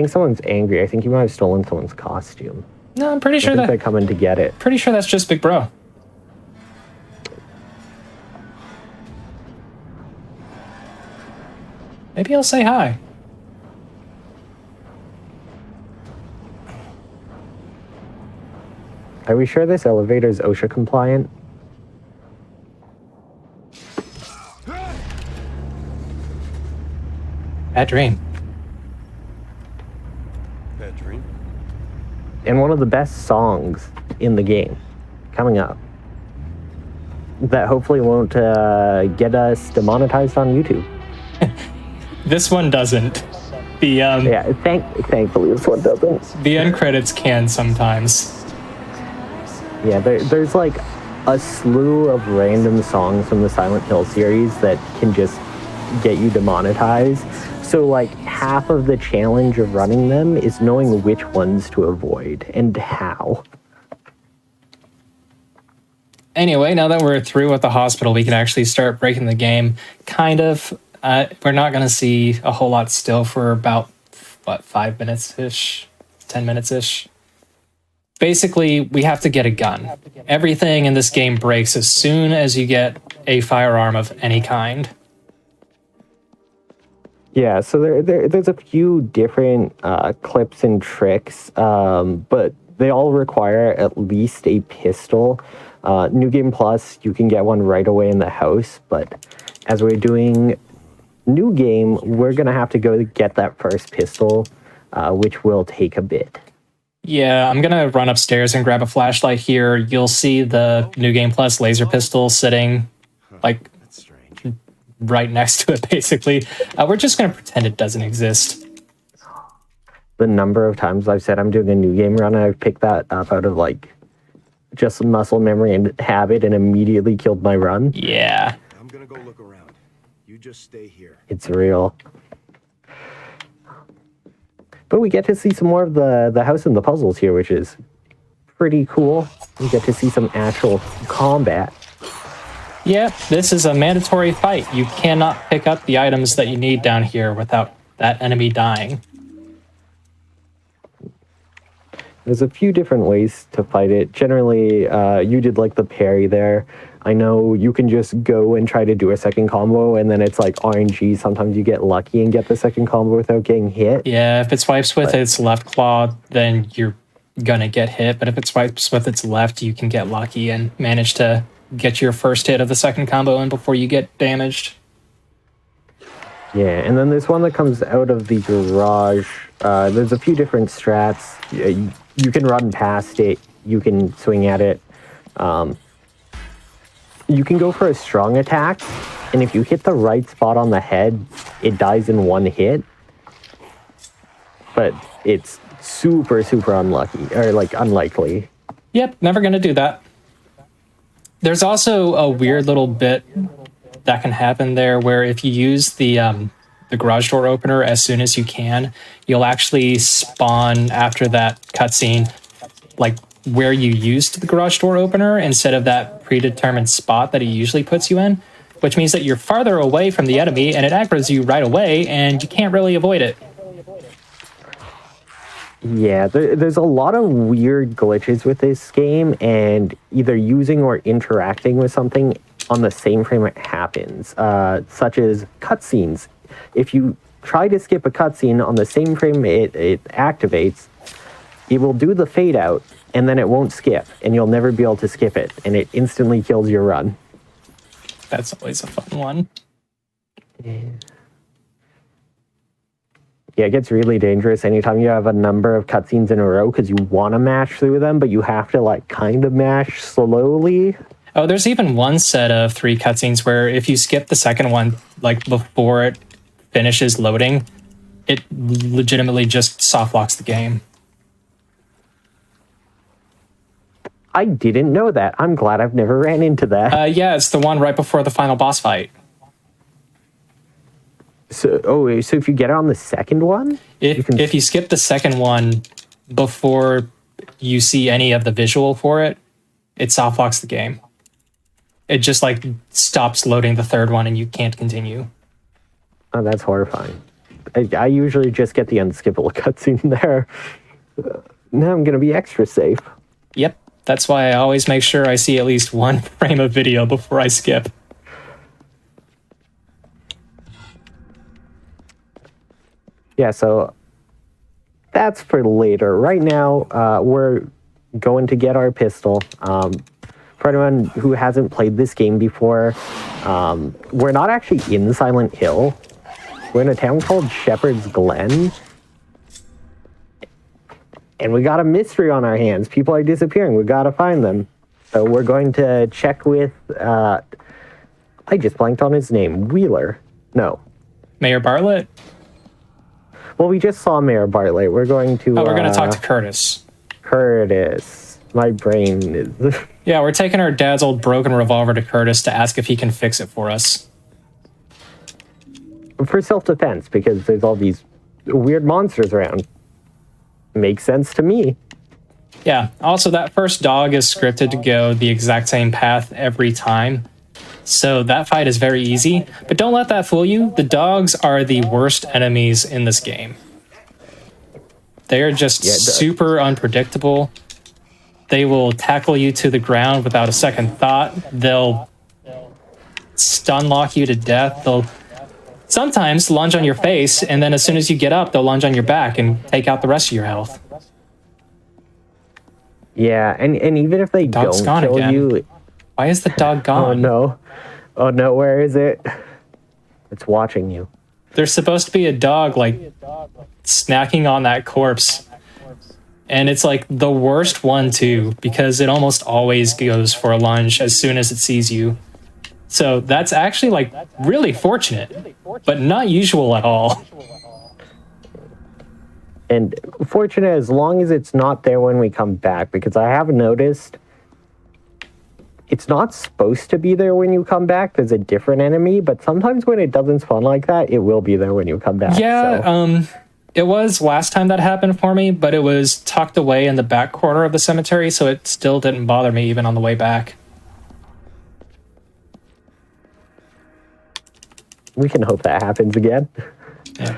someone's angry. I think you might have stolen someone's costume. No, I'm pretty I sure think they're that. coming to get it. Pretty sure that's just Big Bro. Maybe I'll say hi. Are we sure this elevator is OSHA compliant? Bad dream. Bad dream. And one of the best songs in the game coming up that hopefully won't get us demonetized on YouTube. This one doesn't. The Yeah, thankfully this one doesn't. the end credits can sometimes. Yeah, there's like a slew of random songs from the Silent Hill series that can just get you demonetized. So like half of the challenge of running them is knowing which ones to avoid and how. Anyway, now that we're through with the hospital, we can actually start breaking the game. Kind of. We're not going to see a whole lot still for about, 5 minutes-ish? 10 minutes-ish? Basically, we have to get a gun. Everything in this game breaks as soon as you get a firearm of any kind. Yeah, so there's a few different clips and tricks, but they all require at least a pistol. New Game Plus, you can get one right away in the house, but as we're doing New Game, we're going to have to go get that first pistol, which will take a bit. Yeah, I'm going to run upstairs and grab a flashlight here. You'll see the New Game Plus laser pistol sitting, like, That's strange. right next to it, basically. We're just going to pretend it doesn't exist. The number of times I've said I'm doing a New Game run, and I've picked that up out of, like, just muscle memory and habit and immediately killed my run. Yeah. I'm gonna go look around. You just stay here. It's real. But we get to see some more of the house and the puzzles here, which is pretty cool. We get to see some actual combat. Yeah, this is a mandatory fight. You cannot pick up the items that you need down here without that enemy dying. There's a few different ways to fight it. Generally, you did like the parry there. I know you can just go and try to do a second combo, and then it's like RNG. Sometimes you get lucky and get the second combo without getting hit. Yeah, if it swipes with its left claw, then you're gonna get hit. But if it swipes with its left, you can get lucky and manage to get your first hit of the second combo in before you get damaged. Yeah, and then there's one that comes out of the garage. There's a few different strats. You can run past it. You can swing at it. You can go for a strong attack, and if you hit the right spot on the head, it dies in one hit. But it's super, super unlucky, or like unlikely. Yep, never gonna do that. There's also a weird little bit that can happen there where if you use the garage door opener as soon as you can, you'll actually spawn after that cutscene, like where you used the garage door opener instead of that predetermined spot that he usually puts you in, which means that you're farther away from the enemy and it aggroes you right away and you can't really avoid it. Yeah, there's a lot of weird glitches with this game, and either using or interacting with something on the same frame it happens, such as cutscenes. If you try to skip a cutscene on the same frame it activates, it will do the fade out, and then it won't skip, and you'll never be able to skip it, and it instantly kills your run. That's always a fun one. Yeah, it gets really dangerous anytime you have a number of cutscenes in a row because you want to mash through them, but you have to like kind of mash slowly. Oh, there's even one set of 3 cutscenes where if you skip the second one, like before it finishes loading, it legitimately just soft locks the game. I didn't know that. I'm glad I've never ran into that. Yeah, it's the one right before the final boss fight. So if you get it on the second one? If you skip the second one before you see any of the visual for it, it soft locks the game. It just like stops loading the third one and you can't continue. Oh, that's horrifying. I usually just get the unskippable cutscene there. Now I'm going to be extra safe. Yep, that's why I always make sure I see at least one frame of video before I skip. Yeah, so that's for later. Right now, we're going to get our pistol. For anyone who hasn't played this game before, we're not actually in Silent Hill. We're in a town called Shepherd's Glen. And we got a mystery on our hands. People are disappearing. We got to find them. So we're going to check with, I just blanked on his name. Wheeler. No. Mayor Bartlett? Well, we just saw Mayor Bartlett. We're going to... Oh, we're going to talk to Curtis. Curtis. My brain is... Yeah, we're taking our dad's old broken revolver to Curtis to ask if he can fix it for us. For self-defense, because there's all these weird monsters around. Makes sense to me. Yeah, also that first dog is scripted to go the exact same path every time. So that fight is very easy, but don't let that fool you. The dogs are the worst enemies in this game. They are just super unpredictable. They will tackle you to the ground without a second thought. They'll stun lock you to death. They'll sometimes lunge on your face, and then as soon as you get up, they'll lunge on your back and take out the rest of your health. Yeah, and even if they Dog's don't gone kill again. you... Why is the dog gone? Oh, no. Oh, no, where is it? It's watching you. There's supposed to be a dog, like, snacking on that corpse. And it's, like, the worst one, too, because it almost always goes for a lunge as soon as it sees you. So that's actually, like, really fortunate, but not usual at all. And fortunate as long as it's not there when we come back, because I have noticed it's not supposed to be there when you come back. There's a different enemy, but sometimes when it doesn't spawn like that, it will be there when you come back. Yeah, so. It was last time that happened for me, but it was tucked away in the back corner of the cemetery, so it still didn't bother me even on the way back. We can hope that happens again. Yeah.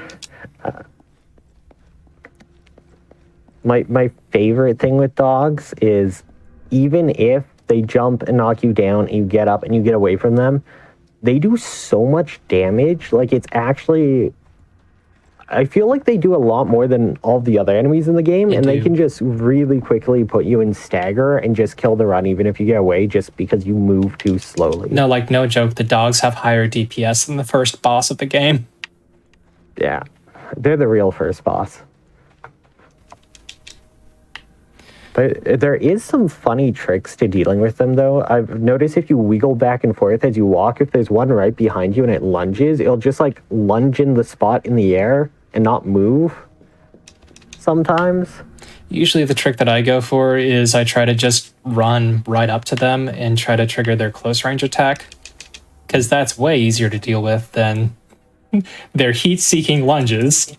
My favorite thing with dogs is even if they jump and knock you down and you get up and you get away from them, they do so much damage. Like, it's actually... I feel like they do a lot more than all the other enemies in the game, they can just really quickly put you in stagger and just kill the run, even if you get away, just because you move too slowly. No, like, no joke, the dogs have higher DPS than the first boss of the game. Yeah, they're the real first boss. But there is some funny tricks to dealing with them, though. I've noticed if you wiggle back and forth as you walk, if there's one right behind you and it lunges, it'll just, like, lunge in the spot in the air and not move sometimes. Usually the trick that I go for is I try to just run right up to them and try to trigger their close range attack, because that's way easier to deal with than their heat-seeking lunges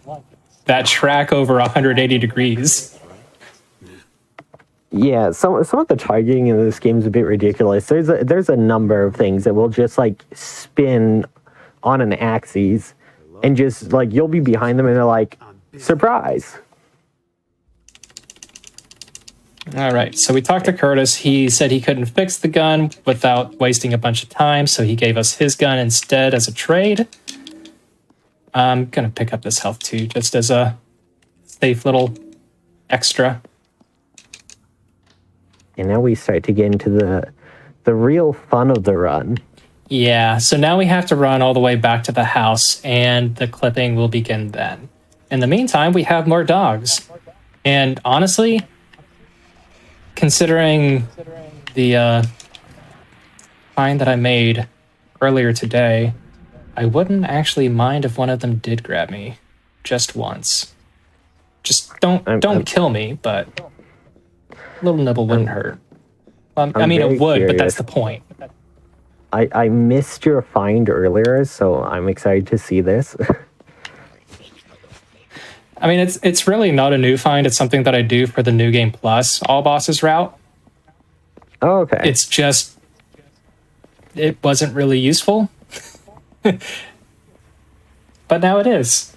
that track over 180 degrees. Yeah, some of the targeting in this game is a bit ridiculous. There's a number of things that will just, like, spin on an axis and just, like, you'll be behind them and they're like, surprise. All right, so we talked to Curtis. He said he couldn't fix the gun without wasting a bunch of time, so he gave us his gun instead as a trade. I'm going to pick up this health too, just as a safe little extra. And now we start to get into the real fun of the run. Yeah, so now we have to run all the way back to the house, and the clipping will begin then. In the meantime, we have more dogs. And honestly, considering the find that I made earlier today, I wouldn't actually mind if one of them did grab me just once. Just don't kill me, but a little nibble wouldn't hurt. I mean, it would, but that's the point. I missed your find earlier, so I'm excited to see this. I mean, it's really not a new find. It's something that I do for the New Game Plus all bosses route. Oh, okay. It's just, it wasn't really useful. But now it is.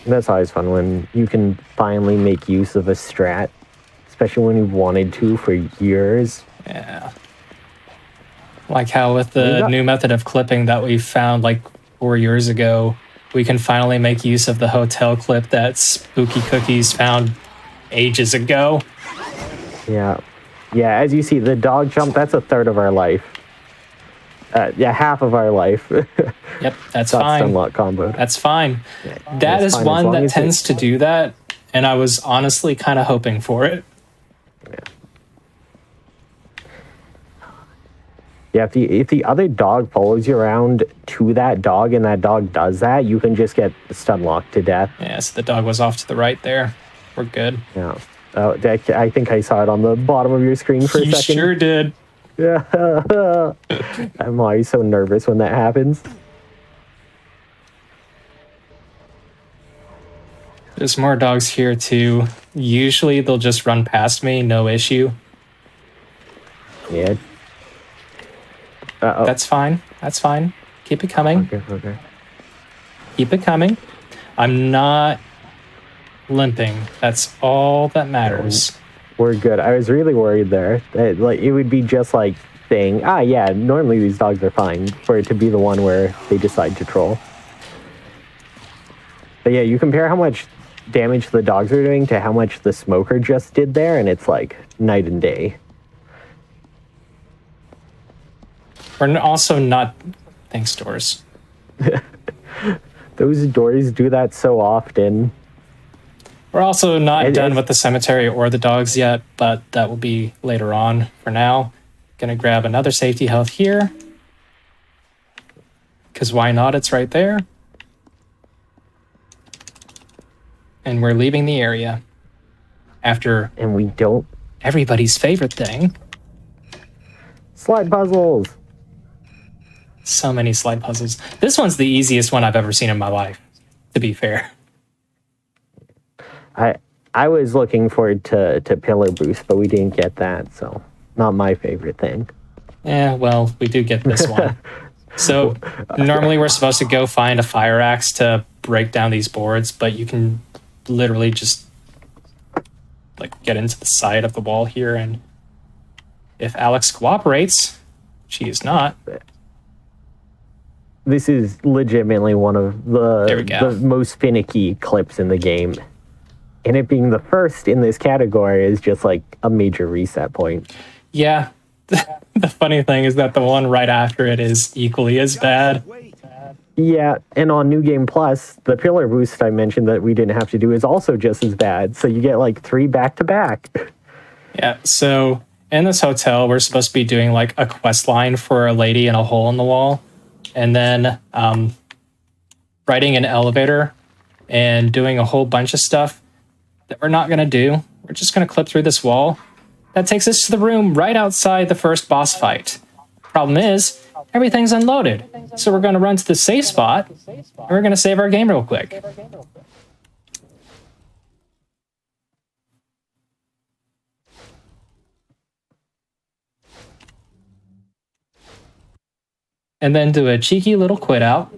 That's always fun when you can finally make use of a strat, especially when you've wanted to for years. Yeah. Like how with We the got- new method of clipping that we found like 4 years ago, we can finally make use of the hotel clip that Spooky Cookies found ages ago. Yeah. Yeah, as you see, the dog jump, that's a third of our life. Yeah, half of our life. Yep, that's Got fine. Stunlock combo. That's fine. That that's is fine as one long that as it- tends to do that, and I was honestly kind of hoping for it. Yeah, if the other dog follows you around to that dog and that dog does that, you can just get Stunlocked to death. Yeah, so the dog was off to the right there. We're good. Yeah. I think I saw it on the bottom of your screen for a You second. sure did. Yeah. I'm always so nervous when that happens. There's more dogs here too. Usually they'll just run past me, no issue. Yeah. Uh-oh. That's fine. That's fine. Keep it coming. Okay. Keep it coming. I'm not limping. That's all that matters. We're good. I was really worried there. That, like, it would be just like saying, yeah, normally these dogs are fine, for it to be the one where they decide to troll. But yeah, you compare how much damage the dogs are doing to how much the smoker just did there, and it's like night and day. We're also not... Thanks, doors. Those doors do that so often. We're also not And- done and- with the cemetery or the dogs yet, but that will be later on. For now, gonna grab another safety health here. Because why not? It's right there. And we're leaving the area. After And we don't... everybody's favorite thing. Slide puzzles! So many slide puzzles. This one's the easiest one I've ever seen in my life, to be fair. I was looking forward to Pillar Boost, but we didn't get that, so not my favorite thing. Yeah, well, we do get this one. So normally we're supposed to go find a fire axe to break down these boards, but you can literally just like get into the side of the wall here, and if Alex cooperates, she is not. This is legitimately one of There we go. the most finicky clips in the game. And it being the first in this category is just like a major reset point. Yeah. The funny thing is that the one right after it is equally as bad. Yeah, and on New Game Plus, the Pillar Boost I mentioned that we didn't have to do is also just as bad. So you get like 3 back-to-back. Yeah, so in this hotel, we're supposed to be doing like a quest line for a lady in a hole in the wall, and then riding an elevator and doing a whole bunch of stuff that we're not going to do. We're just going to clip through this wall. That takes us to the room right outside the first boss fight. Problem is, everything's unloaded. So we're going to run to the safe spot, and we're going to save our game real quick. And then do a cheeky little quit out.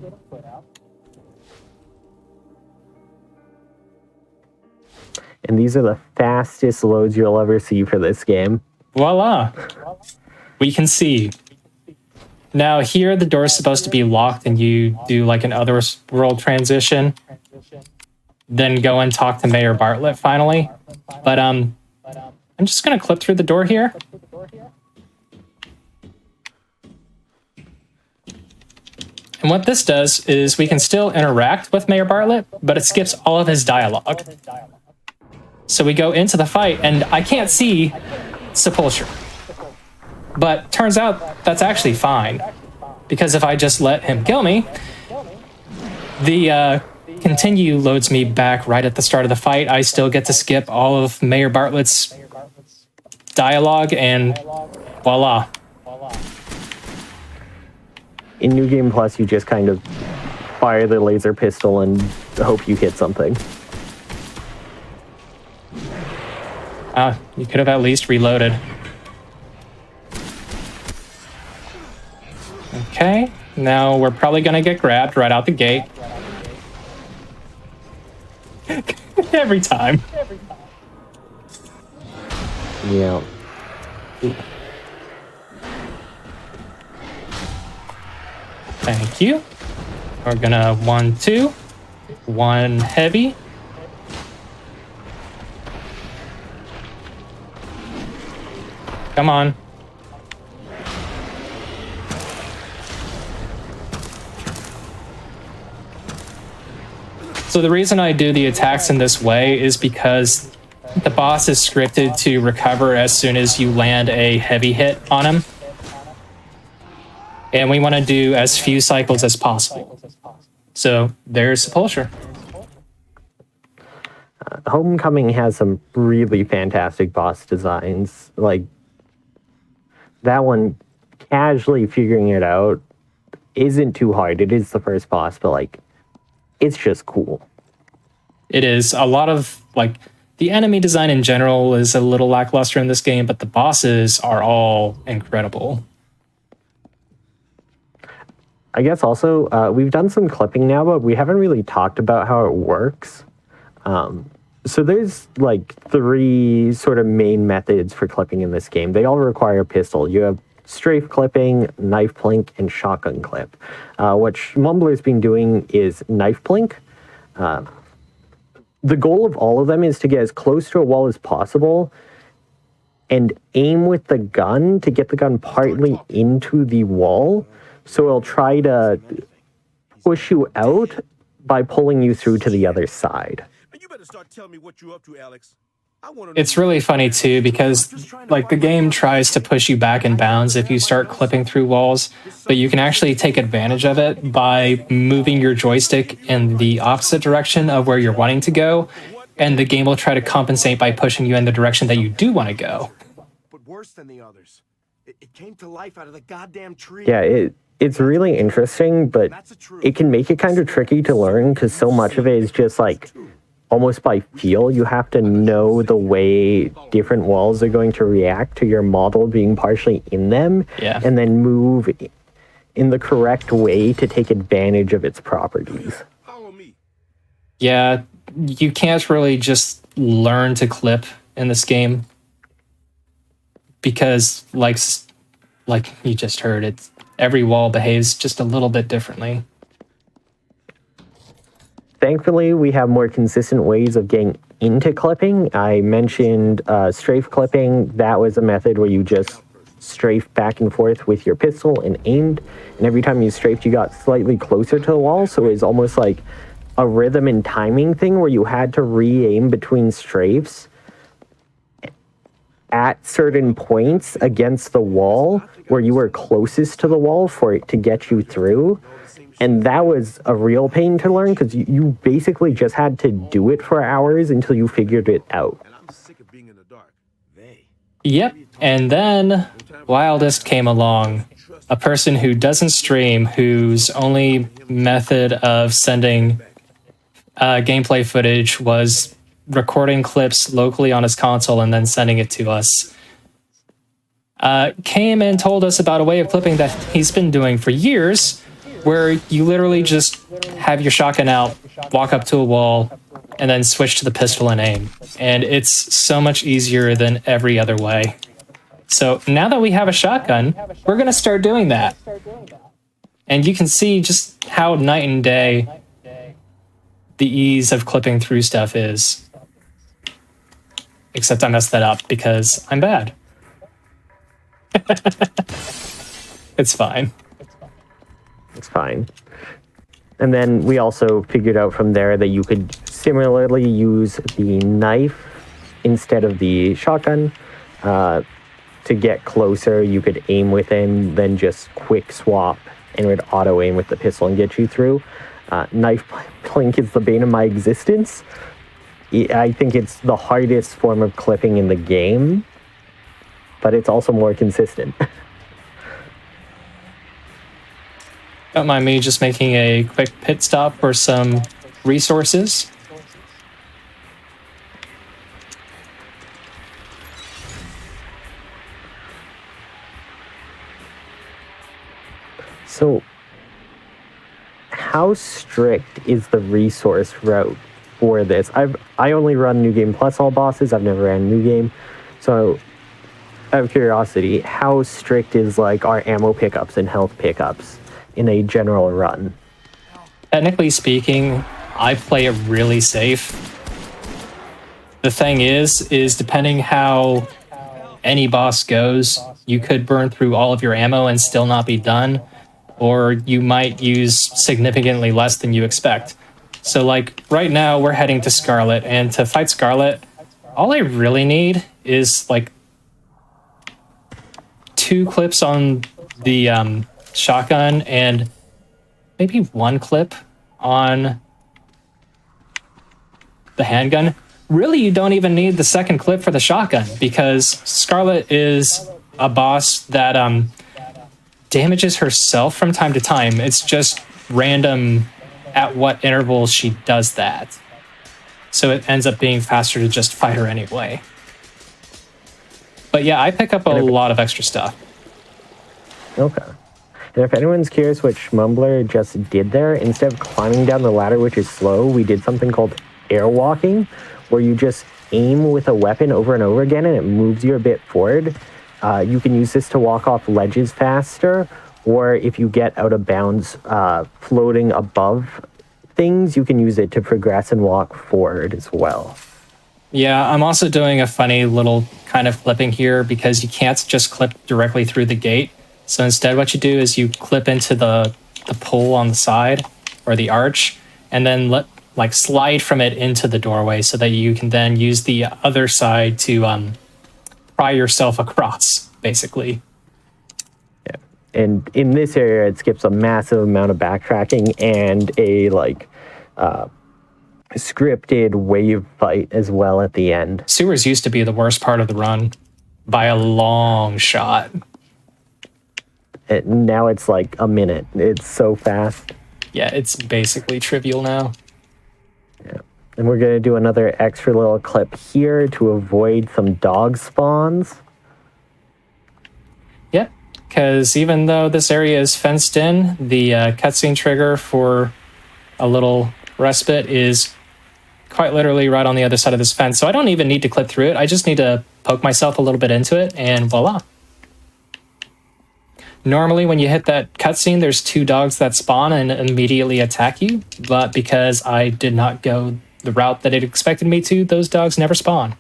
And these are the fastest loads you'll ever see for this game. Voila. We can see. Now here the door is supposed to be locked and you do like an other world transition. Then go and talk to Mayor Bartlett finally. But I'm just gonna clip through the door here. And what this does is we can still interact with Mayor Bartlett, but it skips all of his dialogue. So we go into the fight, and I can't see Sepulture. But turns out that's actually fine, because if I just let him kill me, the continue loads me back right at the start of the fight. I still get to skip all of Mayor Bartlett's dialogue, and voila. In New Game Plus, you just kind of fire the laser pistol and hope you hit something. You could have at least reloaded. Okay, now we're probably gonna get grabbed right out the gate. Every time. Yeah. Thank you. We're gonna 1, 2, 1 heavy. Come on. So the reason I do the attacks in this way is because the boss is scripted to recover as soon as you land a heavy hit on him. And we want to do as few cycles as possible. So there's Sepulture. Homecoming has some really fantastic boss designs. Like, that one, casually figuring it out isn't too hard. It is the first boss, but, like, it's just cool. It is. A lot of, like, the enemy design in general is a little lackluster in this game, but the bosses are all incredible. I guess also, we've done some clipping now, but we haven't really talked about how it works. So there's like 3 sort of main methods for clipping in this game. They all require a pistol. You have strafe clipping, knife plink, and shotgun clip. What Mumbler's been doing is knife plink. The goal of all of them is to get as close to a wall as possible and aim with the gun to get the gun partly into the wall. So it'll try to push you out by pulling you through to the other side. You better start telling me what you're up to, Alex. It's really funny too because like the game tries to push you back in bounds if you start clipping through walls, but you can actually take advantage of it by moving your joystick in the opposite direction of where you're wanting to go, and the game will try to compensate by pushing you in the direction that you do want to go. But worse than the others. It came to life out of the goddamn tree. Yeah, it's really interesting, but it can make it kind of tricky to learn because so much of it is just like almost by feel. You have to know the way different walls are going to react to your model being partially in them, and then move in the correct way to take advantage of its properties. Yeah, you can't really just learn to clip in this game because like you just heard, it's every wall behaves just a little bit differently. Thankfully, we have more consistent ways of getting into clipping. I mentioned strafe clipping. That was a method where you just strafe back and forth with your pistol and aimed. And every time you strafed, you got slightly closer to the wall. So it was almost like a rhythm and timing thing where you had to re-aim between strafes at certain points against the wall where you were closest to the wall for it to get you through. And that was a real pain to learn because you basically just had to do it for hours until you figured it out. Yep, and then Wildest came along, a person who doesn't stream, whose only method of sending gameplay footage was recording clips locally on his console and then sending it to us. Came and told us about a way of clipping that he's been doing for years, where you literally just have your shotgun out, walk up to a wall, and then switch to the pistol and aim. And it's so much easier than every other way. So now that we have a shotgun, we're going to start doing that. And you can see just how night and day the ease of clipping through stuff is. Except I messed that up because I'm bad. It's fine. It's fine. And then we also figured out from there that you could similarly use the knife instead of the shotgun. To get closer, you could aim within, then just quick swap, and it would auto aim with the pistol and get you through. Knife plink is the bane of my existence. I think it's the hardest form of clipping in the game, but it's also more consistent. Don't mind me just making a quick pit stop for some resources. So, how strict is the resource route for this. I only run New Game Plus all bosses. I've never ran New Game. So out of curiosity, how strict is like our ammo pickups and health pickups in a general run? Technically speaking, I play it really safe. The thing is depending how any boss goes, you could burn through all of your ammo and still not be done, or you might use significantly less than you expect. So like right now we're heading to Scarlet, and to fight Scarlet, all I really need is like 2 clips on the shotgun and maybe 1 clip on the handgun. Really, you don't even need the 2nd clip for the shotgun, because Scarlet is a boss that damages herself from time to time. It's just random at what intervals she does that. So it ends up being faster to just fight her anyway. But yeah, I pick up a lot of extra stuff. Okay. And if anyone's curious what Schmumbler just did there, instead of climbing down the ladder, which is slow, we did something called airwalking, where you just aim with a weapon over and over again and it moves you a bit forward. You can use this to walk off ledges faster, or if you get out of bounds floating above things, you can use it to progress and walk forward as well. Yeah, I'm also doing a funny little kind of clipping here, because you can't just clip directly through the gate. So instead what you do is you clip into the pole on the side, or the arch, and then slide from it into the doorway, so that you can then use the other side to pry yourself across, basically. Yeah. And in this area, it skips a massive amount of backtracking and a scripted wave fight as well at the end. Sewers used to be the worst part of the run by a long shot. Now it's like a minute. It's so fast. Yeah, it's basically trivial now. Yeah. And we're going to do another extra little clip here to avoid some dog spawns. Yep, because even though this area is fenced in, the cutscene trigger for a little respite is quite literally right on the other side of this fence. So I don't even need to clip through it. I just need to poke myself a little bit into it, and voila. Normally, when you hit that cutscene, there's 2 dogs that spawn and immediately attack you. But because I did not go the route that it expected me to, those dogs never spawn.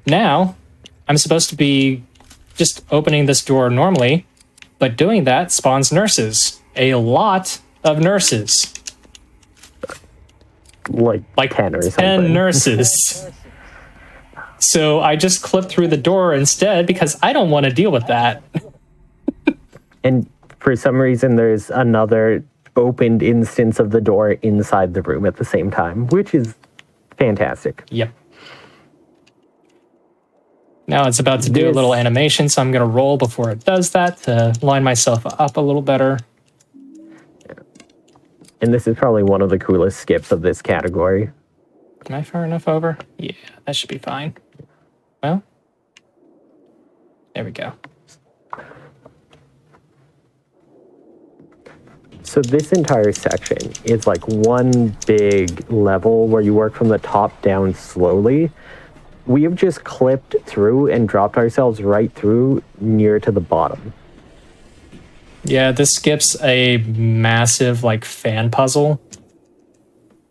Now, I'm supposed to be just opening this door normally, but doing that spawns nurses. A lot of nurses. Like 10 or something. 10 nurses. So I just clipped through the door instead, because I don't want to deal with that. And for some reason, there's another opened instance of the door inside the room at the same time, which is fantastic. Yep. Now it's about to do a little animation, so I'm going to roll before it does that to line myself up a little better. And this is probably one of the coolest skips of this category. Am I far enough over? Yeah, that should be fine. Well, there we go. So this entire section is like one big level where you work from the top down slowly. We have just clipped through and dropped ourselves right through near to the bottom. Yeah, this skips a massive fan puzzle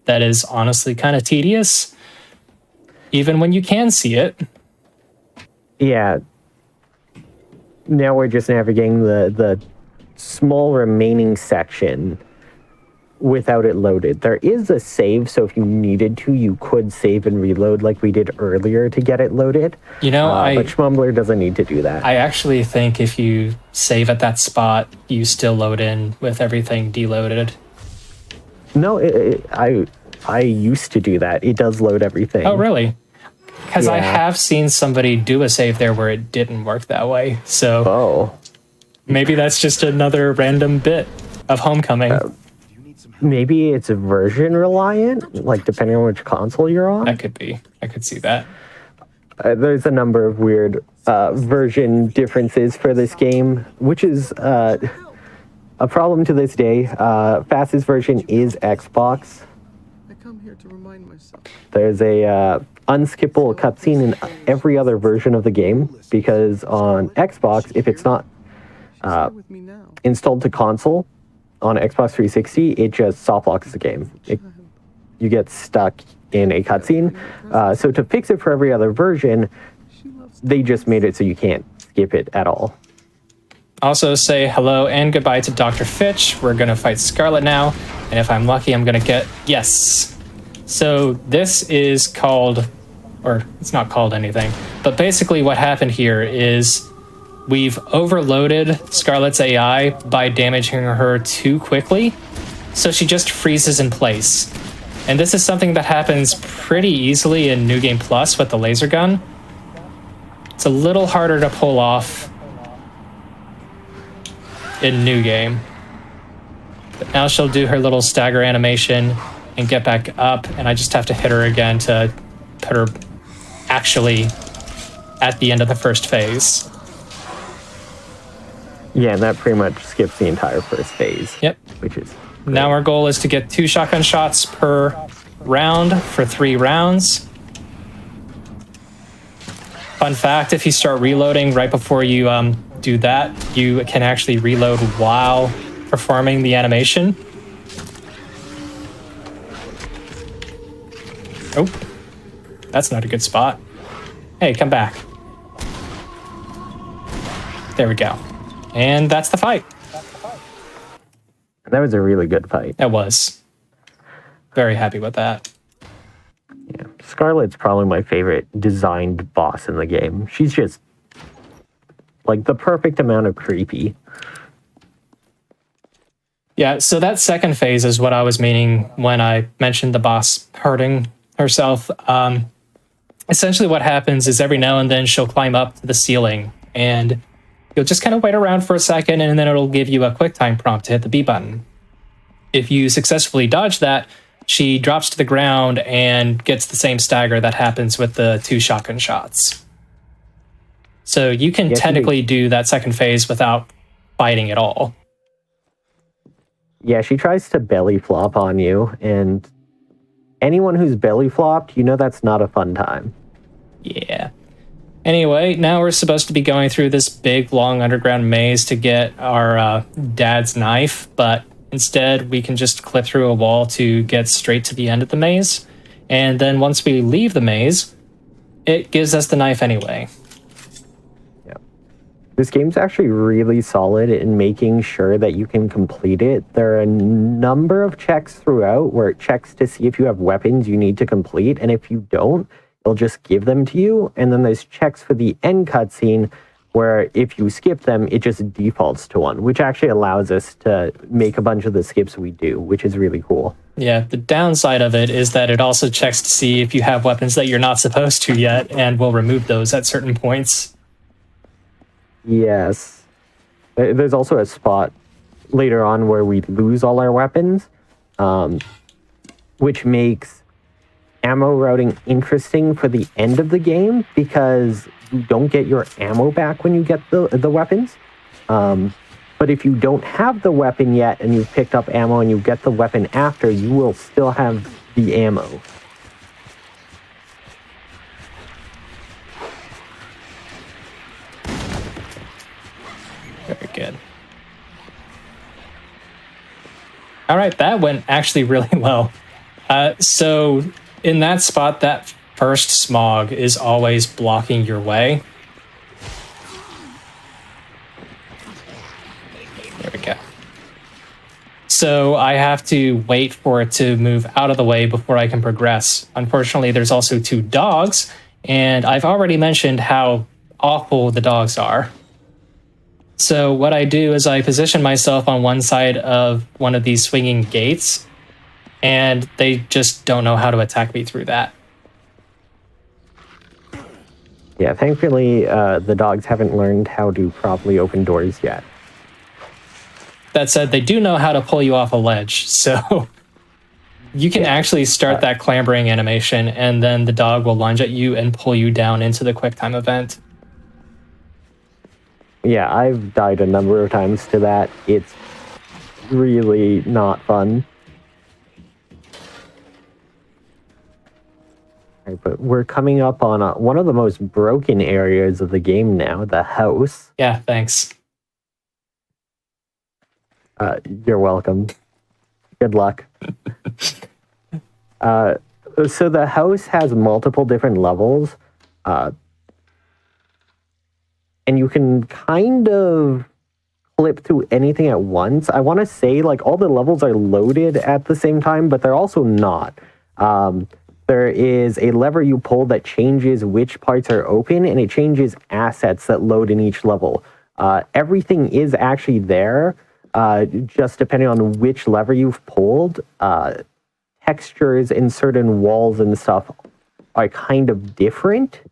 that is honestly kind of tedious, even when you can see it. Yeah. Now we're just navigating the small remaining section without it loaded. There is a save, so if you needed to, you could save and reload like we did earlier to get it loaded. You know, but Schmumbler doesn't need to do that. I actually think if you save at that spot, you still load in with everything deloaded. No, I used to do that. It does load everything. Oh, really? Because I have seen somebody do a save there where it didn't work that way. So maybe that's just another random bit of Homecoming. Maybe it's version reliant, depending on which console you're on. That could be. I could see that. There's a number of weird version differences for this game, which is a problem to this day. Fastest version is Xbox. here to remind myself. There's a unskippable cutscene in every other version of the game, because on Xbox, if it's not With me now. installed to console, on Xbox 360, it just soft locks the game. You get stuck in a cutscene. So to fix it for every other version, they just made it so you can't skip it at all. Also say hello and goodbye to Dr. Fitch. We're going to fight Scarlet now. And if I'm lucky, I'm going to get... Yes. So this is called... Or it's not called anything. But basically what happened here is we've overloaded Scarlet's AI by damaging her too quickly. So she just freezes in place. And this is something that happens pretty easily in New Game Plus with the laser gun. It's a little harder to pull off in New Game. But now she'll do her little stagger animation and get back up, and I just have to hit her again to put her actually at the end of the first phase. Yeah, that pretty much skips the entire first phase. Yep. Which is... Now our goal is to get 2 shotgun shots per round for 3 rounds. Fun fact, if you start reloading right before you do that, you can actually reload while performing the animation. Oh, that's not a good spot. Hey, come back. There we go. And that's the fight. That was a really good fight. That was. Very happy with that. Yeah. Scarlet's probably my favorite designed boss in the game. She's just like the perfect amount of creepy. Yeah, so that second phase is what I was meaning when I mentioned the boss hurting herself. Essentially what happens is every now and then she'll climb up to the ceiling, and you'll just kind of wait around for a second, and then it'll give you a quick time prompt to hit the B button. If you successfully dodge that, she drops to the ground and gets the same stagger that happens with the 2 shotgun shots. So you can technically do that second phase without fighting at all. Yeah, she tries to belly flop on you, and anyone who's belly flopped, you know that's not a fun time. Yeah. Anyway, now we're supposed to be going through this big, long underground maze to get our dad's knife, but instead we can just clip through a wall to get straight to the end of the maze. And then once we leave the maze, it gives us the knife anyway. Yeah. This game's actually really solid in making sure that you can complete it. There are a number of checks throughout where it checks to see if you have weapons you need to complete, and if you don't, it'll just give them to you. And then there's checks for the end cutscene where if you skip them, it just defaults to 1, which actually allows us to make a bunch of the skips we do, which is really cool. Yeah, the downside of it is that it also checks to see if you have weapons that you're not supposed to yet, and will remove those at certain points. Yes. There's also a spot later on where we lose all our weapons, which makes ammo routing interesting for the end of the game, because you don't get your ammo back when you get the weapons. But if you don't have the weapon yet and you've picked up ammo and you get the weapon after, you will still have the ammo. Very good. All right, that went actually really well. So in that spot, that first smog is always blocking your way. There we go. So I have to wait for it to move out of the way before I can progress. Unfortunately, there's also 2 dogs, and I've already mentioned how awful the dogs are. So what I do is I position myself on one side of one of these swinging gates, and they just don't know how to attack me through that. Yeah, thankfully, the dogs haven't learned how to properly open doors yet. That said, they do know how to pull you off a ledge, so you can actually start that clambering animation, and then the dog will lunge at you and pull you down into the QuickTime event. Yeah, I've died a number of times to that. It's really not fun. But we're coming up on one of the most broken areas of the game now, the house. Yeah, thanks. You're welcome. Good luck. So the house has multiple different levels. And you can kind of flip through anything at once. I want to say like all the levels are loaded at the same time, but they're also not. There is a lever you pull that changes which parts are open, and it changes assets that load in each level. Everything is actually there, just depending on which lever you've pulled. Textures in certain walls and stuff are kind of different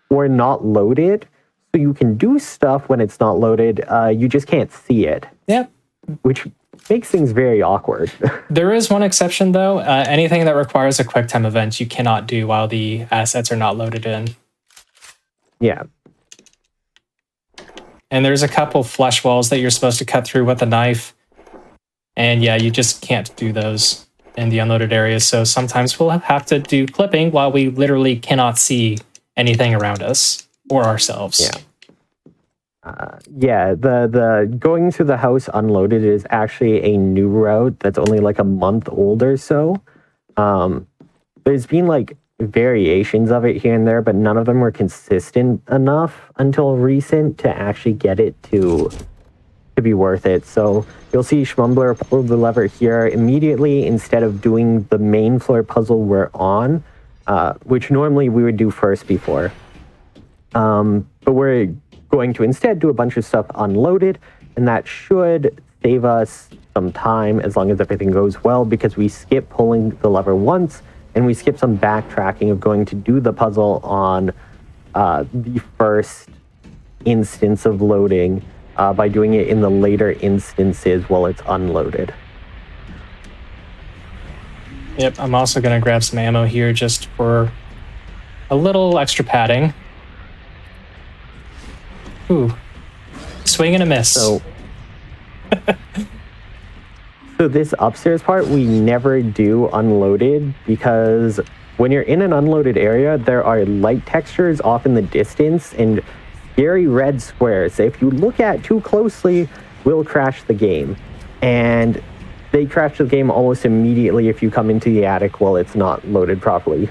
or not loaded. So you can do stuff when it's not loaded. You just can't see it. Yep. Which makes things very awkward. There is one exception, though. Anything that requires a QuickTime event, you cannot do while the assets are not loaded in. Yeah. And there's a couple flesh walls that you're supposed to cut through with a knife. And yeah, you just can't do those in the unloaded areas. So sometimes we'll have to do clipping while we literally cannot see anything around us or ourselves. Yeah. The going through the house unloaded is actually a new route that's only like a month old or so. There's been like variations of it here and there, but none of them were consistent enough until recent to actually get it to be worth it. So you'll see Schmumbler pull the lever here immediately instead of doing the main floor puzzle we're on, which normally we would do first before. But we're going to instead do a bunch of stuff unloaded, and that should save us some time as long as everything goes well, because we skip pulling the lever once, and we skip some backtracking of going to do the puzzle on the first instance of loading by doing it in the later instances while it's unloaded. Yep, I'm also going to grab some ammo here just for a little extra padding. Ooh, swing and a miss. So this upstairs part we never do unloaded, because when you're in an unloaded area, there are light textures off in the distance and scary red squares. If you look at too closely, will crash the game. And they crash the game almost immediately if you come into the attic while it's not loaded properly.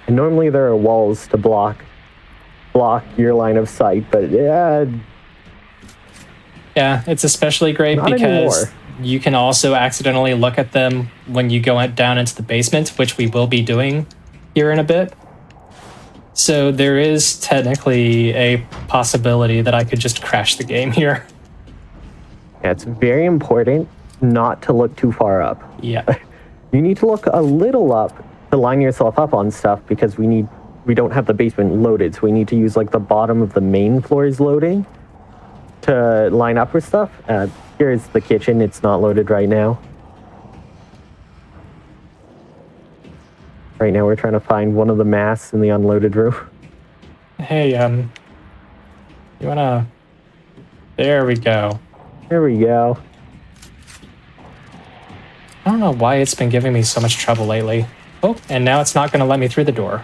And normally there are walls to block your line of sight, but yeah, it's especially great not because anymore. You can also accidentally look at them when you go down into the basement, which we will be doing here in a bit. So there is technically a possibility that I could just crash the game here. Yeah, it's very important not to look too far up. Yeah. You need to look a little up to line yourself up on stuff, because we don't have the basement loaded, so we need to use like the bottom of the main floor's loading to line up with stuff. Here's the kitchen. It's not loaded right now. Right now we're trying to find one of the masks in the unloaded room. Hey, you wanna... There we go. There we go. I don't know why it's been giving me so much trouble lately. Oh, and now it's not gonna let me through the door.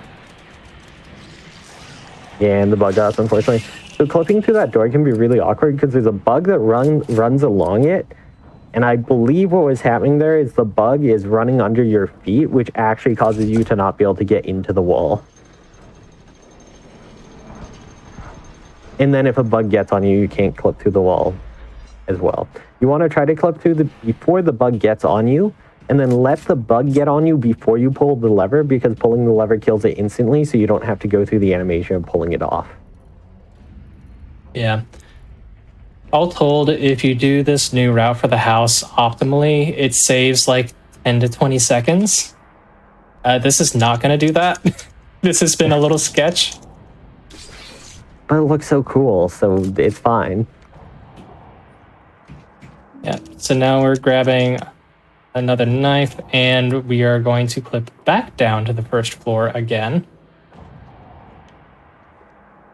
Yeah, and the bug got us, unfortunately. So clipping through that door can be really awkward because there's a bug that runs along it. And I believe what was happening there is the bug is running under your feet, which actually causes you to not be able to get into the wall. And then if a bug gets on you, you can't clip through the wall as well. You want to try to clip through before the bug gets on you, and then let the bug get on you before you pull the lever, because pulling the lever kills it instantly, so you don't have to go through the animation of pulling it off. Yeah. All told, if you do this new route for the house optimally, it saves like 10 to 20 seconds. This is not going to do that. This has been a little sketch. But it looks so cool, so it's fine. Yeah, so now we're grabbing another knife, and we are going to clip back down to the first floor again.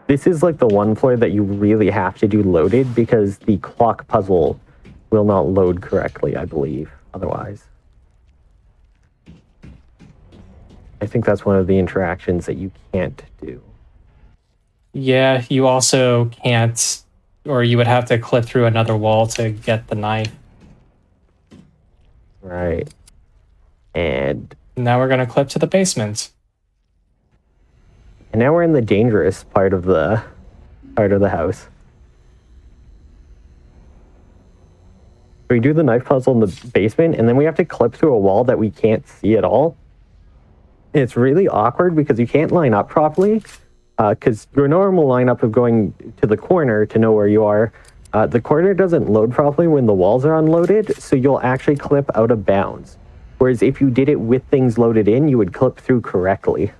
This is like the one floor that you really have to do loaded, because the clock puzzle will not load correctly, I believe, otherwise. I think that's one of the interactions that you can't do. Yeah, you also can't, or you would have to clip through another wall to get the knife. Right. And Now we're gonna clip to the basement. now we're in the dangerous part of the house. We do the knife puzzle in the basement, and then we have to clip through a wall that we can't see at all. And it's really awkward because you can't line up properly. Because your normal lineup of going to the corner to know where you are, the corner doesn't load properly when the walls are unloaded, so you'll actually clip out of bounds. Whereas if you did it with things loaded in, you would clip through correctly.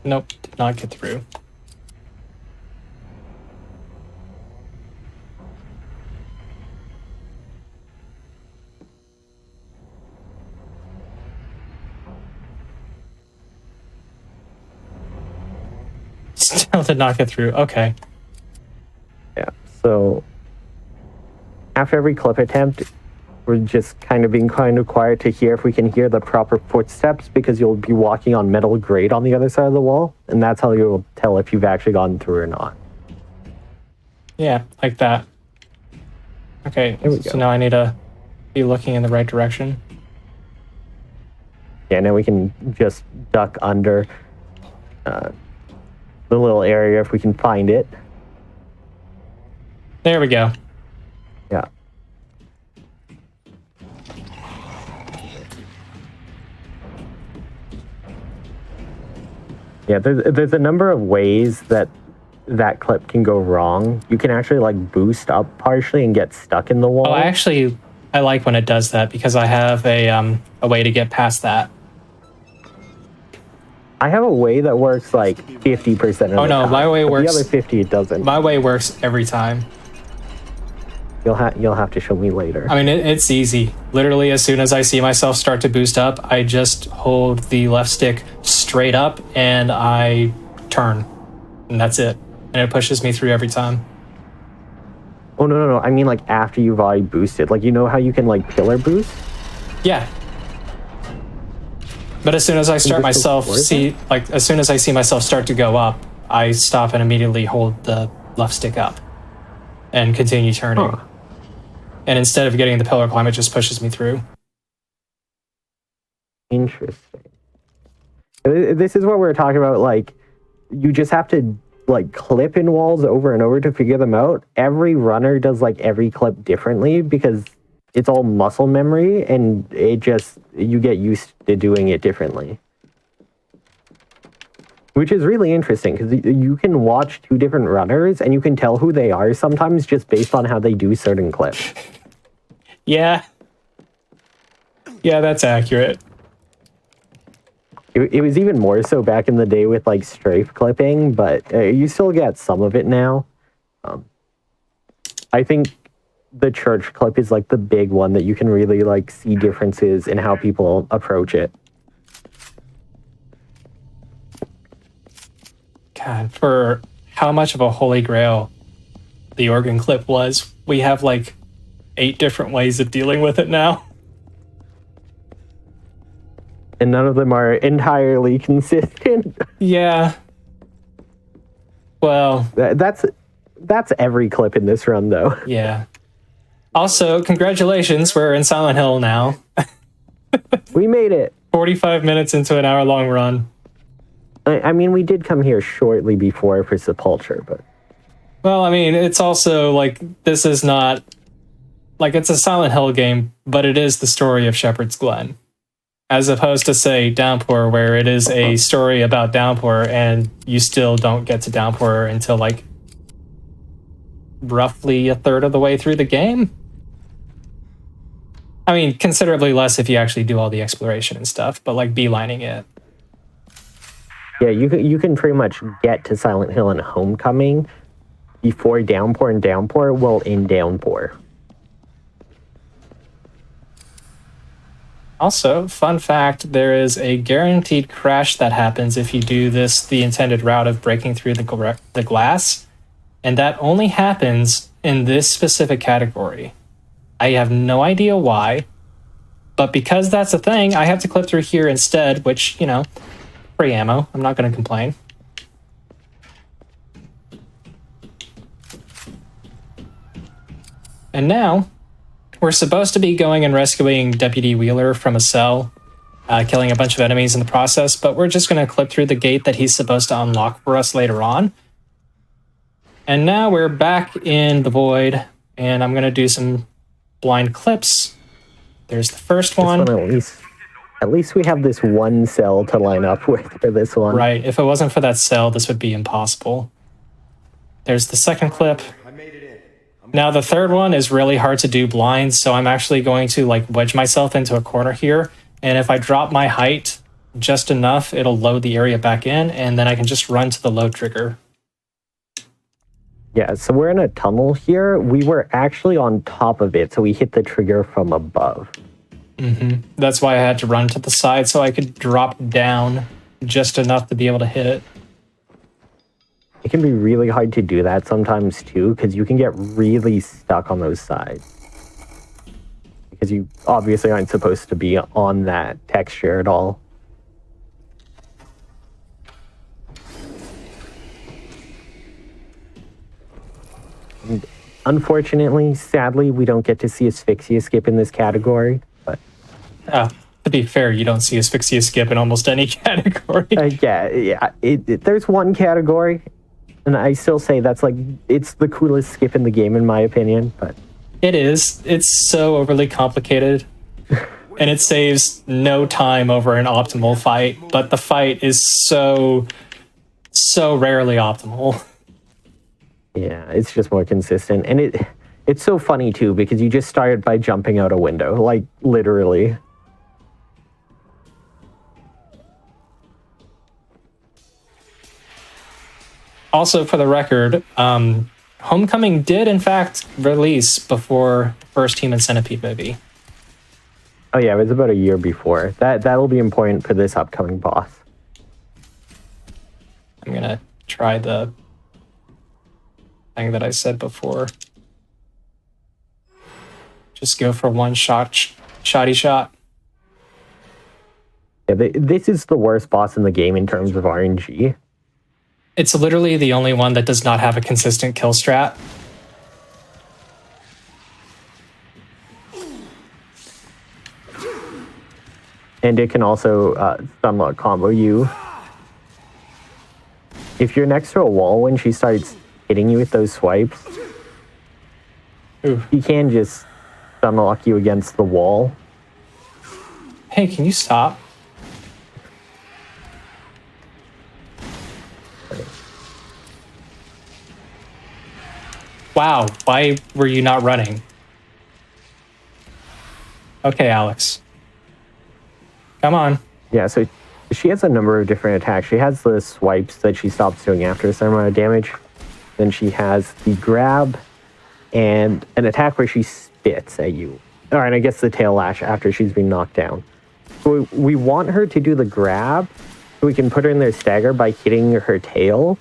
Nope, did not get through. Still did not get through. Okay. Yeah, so after every clip attempt, we're just kind of being quiet to hear if we can hear the proper footsteps, because you'll be walking on metal grate on the other side of the wall, and that's how you'll tell if you've actually gotten through or not. Yeah, like that. Okay, There we so go. now I need to be looking in the right direction. Yeah, now we can just duck under the little area if we can find it. There we go. Yeah. Yeah, there's a number of ways that clip can go wrong. You can actually like boost up partially and get stuck in the wall. Oh, I like when it does that because I have a way to get past that. I have a way that works like 50% of the time. Oh no, my way but works. The other 50 it doesn't. My way works every time. You'll have to show me later. I mean, it's easy. Literally, as soon as I see myself start to boost up, I just hold the left stick straight up and I turn, and that's it. And it pushes me through every time. Oh no! I mean like after you've already boosted. Like you know how you can like pillar boost? Yeah. But as soon as I start myself as soon as I see myself start to go up, I stop and immediately hold the left stick up and continue turning. Huh. And instead of getting the pillar climb, it just pushes me through. Interesting. This is what we're talking about. Like, you just have to like clip in walls over and over to figure them out. Every runner does like every clip differently because it's all muscle memory, and you get used to doing it differently. Which is really interesting because you can watch two different runners and you can tell who they are sometimes just based on how they do certain clips. Yeah. Yeah, that's accurate. It was even more so back in the day with like strafe clipping, but you still get some of it now. I think the church clip is like the big one that you can really like see differences in how people approach it. God, for how much of a holy grail the organ clip was, we have like 8 different ways of dealing with it now. And none of them are entirely consistent. Yeah. Well, that's every clip in this run, though. yeah. Also, congratulations, we're in Silent Hill now. We made it. 45 minutes into an hour-long run. I mean, we did come here shortly before for Sepulture, but... Well, I mean, it's also, like, this is not... Like, it's a Silent Hill game, but it is the story of Shepherd's Glen. As opposed to, say, Downpour, where it is a story about Downpour, and you still don't get to Downpour until, like, roughly a third of the way through the game. I mean, considerably less if you actually do all the exploration and stuff, but, like, beelining it. Yeah, you can pretty much get to Silent Hill and Homecoming before Downpour, and Downpour will in Downpour. Also, fun fact, there is a guaranteed crash that happens if you do this the intended route of breaking through the glass, and that only happens in this specific category. I have no idea why. But because that's a thing, I have to clip through here instead, which, you know, free ammo. I'm not going to complain. And now, we're supposed to be going and rescuing Deputy Wheeler from a cell, killing a bunch of enemies in the process, but we're just going to clip through the gate that he's supposed to unlock for us later on. And now we're back in the void, and I'm going to do some blind clips. There's the first one. At least we have this one cell to line up with for this one. Right. If it wasn't for that cell, this would be impossible. There's the second clip. Now the third one is really hard to do blind, so I'm actually going to like wedge myself into a corner here. And if I drop my height just enough, it'll load the area back in, and then I can just run to the load trigger. Yeah, so we're in a tunnel here. We were actually on top of it, so we hit the trigger from above. Mm-hmm. That's why I had to run to the side so I could drop down just enough to be able to hit it. It can be really hard to do that sometimes too, because you can get really stuck on those sides. Because you obviously aren't supposed to be on that texture at all. And unfortunately, sadly, we don't get to see asphyxia skip in this category. But to be fair, you don't see asphyxia skip in almost any category. There's one category, and I still say that's like, it's the coolest skip in the game in my opinion, but it is. It's so overly complicated, and it saves no time over an optimal fight, but the fight is so rarely optimal. Yeah, it's just more consistent, and it's so funny too, because you just started by jumping out a window, like literally. Also, for the record, Homecoming did in fact release before first Human Centipede movie. Oh yeah, it was about a year before. That'll be important for this upcoming boss. I'm gonna try the thing that I said before. Just go for one shotty shot. Yeah, this is the worst boss in the game in terms of RNG. It's literally the only one that does not have a consistent kill strat. And it can also stunlock combo you. If you're next to a wall when she starts hitting you with those swipes, he can just stunlock you against the wall. Hey, can you stop? Wow, why were you not running? Okay, Alex. Come on. Yeah, so she has a number of different attacks. She has the swipes that she stops doing after a certain amount of damage. Then she has the grab and an attack where she spits at you. All right, I guess the tail lash after she's been knocked down. So we want her to do the grab so we can put her in their stagger by hitting her tail.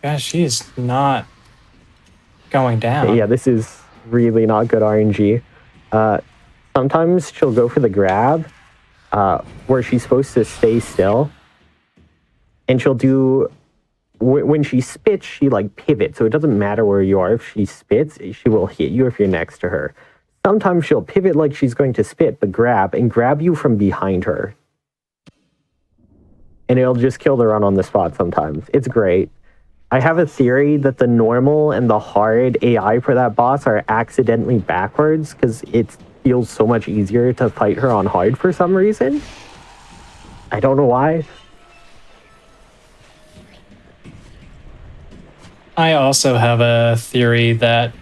Gosh, she is not going down. Yeah, this is really not good RNG. Sometimes she'll go for the grab where she's supposed to stay still. And she'll do... When she spits, she like pivots. So it doesn't matter where you are. If she spits, she will hit you if you're next to her. Sometimes she'll pivot like she's going to spit, but grab you from behind her. And it'll just kill the run on the spot sometimes. It's great. I have a theory that the normal and the hard AI for that boss are accidentally backwards because it feels so much easier to fight her on hard for some reason. I don't know why. I also have a theory that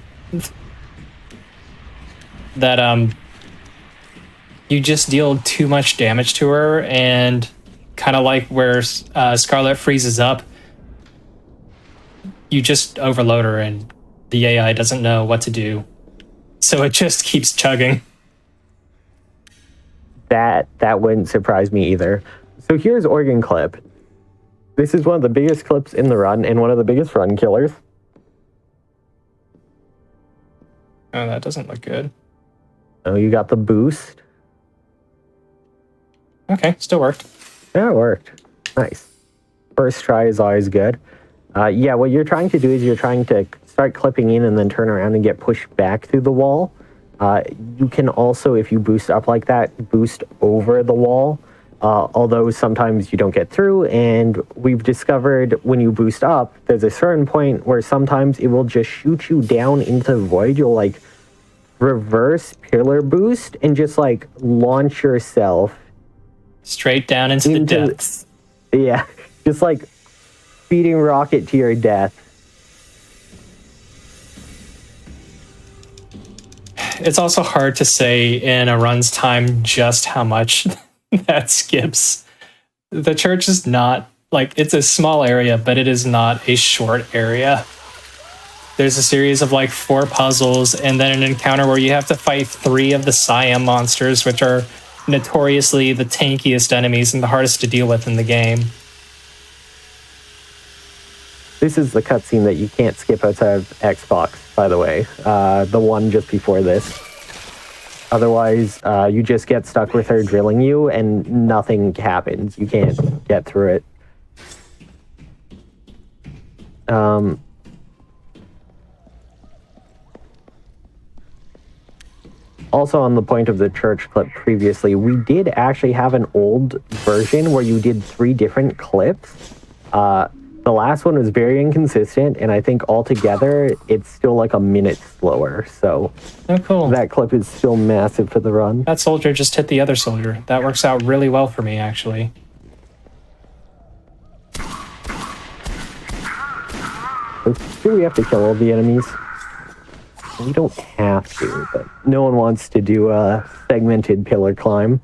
you just deal too much damage to her, and kind of like where Scarlet freezes up, you just overload her and the AI doesn't know what to do. So it just keeps chugging. That wouldn't surprise me either. So here's Organ Clip. This is one of the biggest clips in the run and one of the biggest run killers. Oh, that doesn't look good. Oh, you got the boost. Okay, still worked. Yeah, it worked. Nice. First try is always good. Yeah, what you're trying to do is you're trying to start clipping in and then turn around and get pushed back through the wall. You can also, if you boost up like that, boost over the wall. Although sometimes you don't get through, and we've discovered when you boost up, there's a certain point where sometimes it will just shoot you down into the void. You'll like reverse pillar boost and just like launch yourself Straight down into the depths. Yeah, just like speeding rocket to your death. It's also hard to say in a run's time just how much that skips. The church is not, like, it's a small area, but it is not a short area. There's a series of like 4 puzzles and then an encounter where you have to fight 3 of the Siam monsters, which are notoriously the tankiest enemies and the hardest to deal with in the game. This is the cutscene that you can't skip outside of Xbox, by the way. The one just before this. Otherwise, you just get stuck with her drilling you and nothing happens. You can't get through it. Also, on the point of the church clip previously, we did actually have an old version where you did 3 different clips. The last one was very inconsistent, and I think altogether it's still like a minute slower. So cool. That clip is still massive for the run. That soldier just hit the other soldier. That works out really well for me, actually. Do we have to kill all the enemies? We don't have to, but no one wants to do a segmented pillar climb.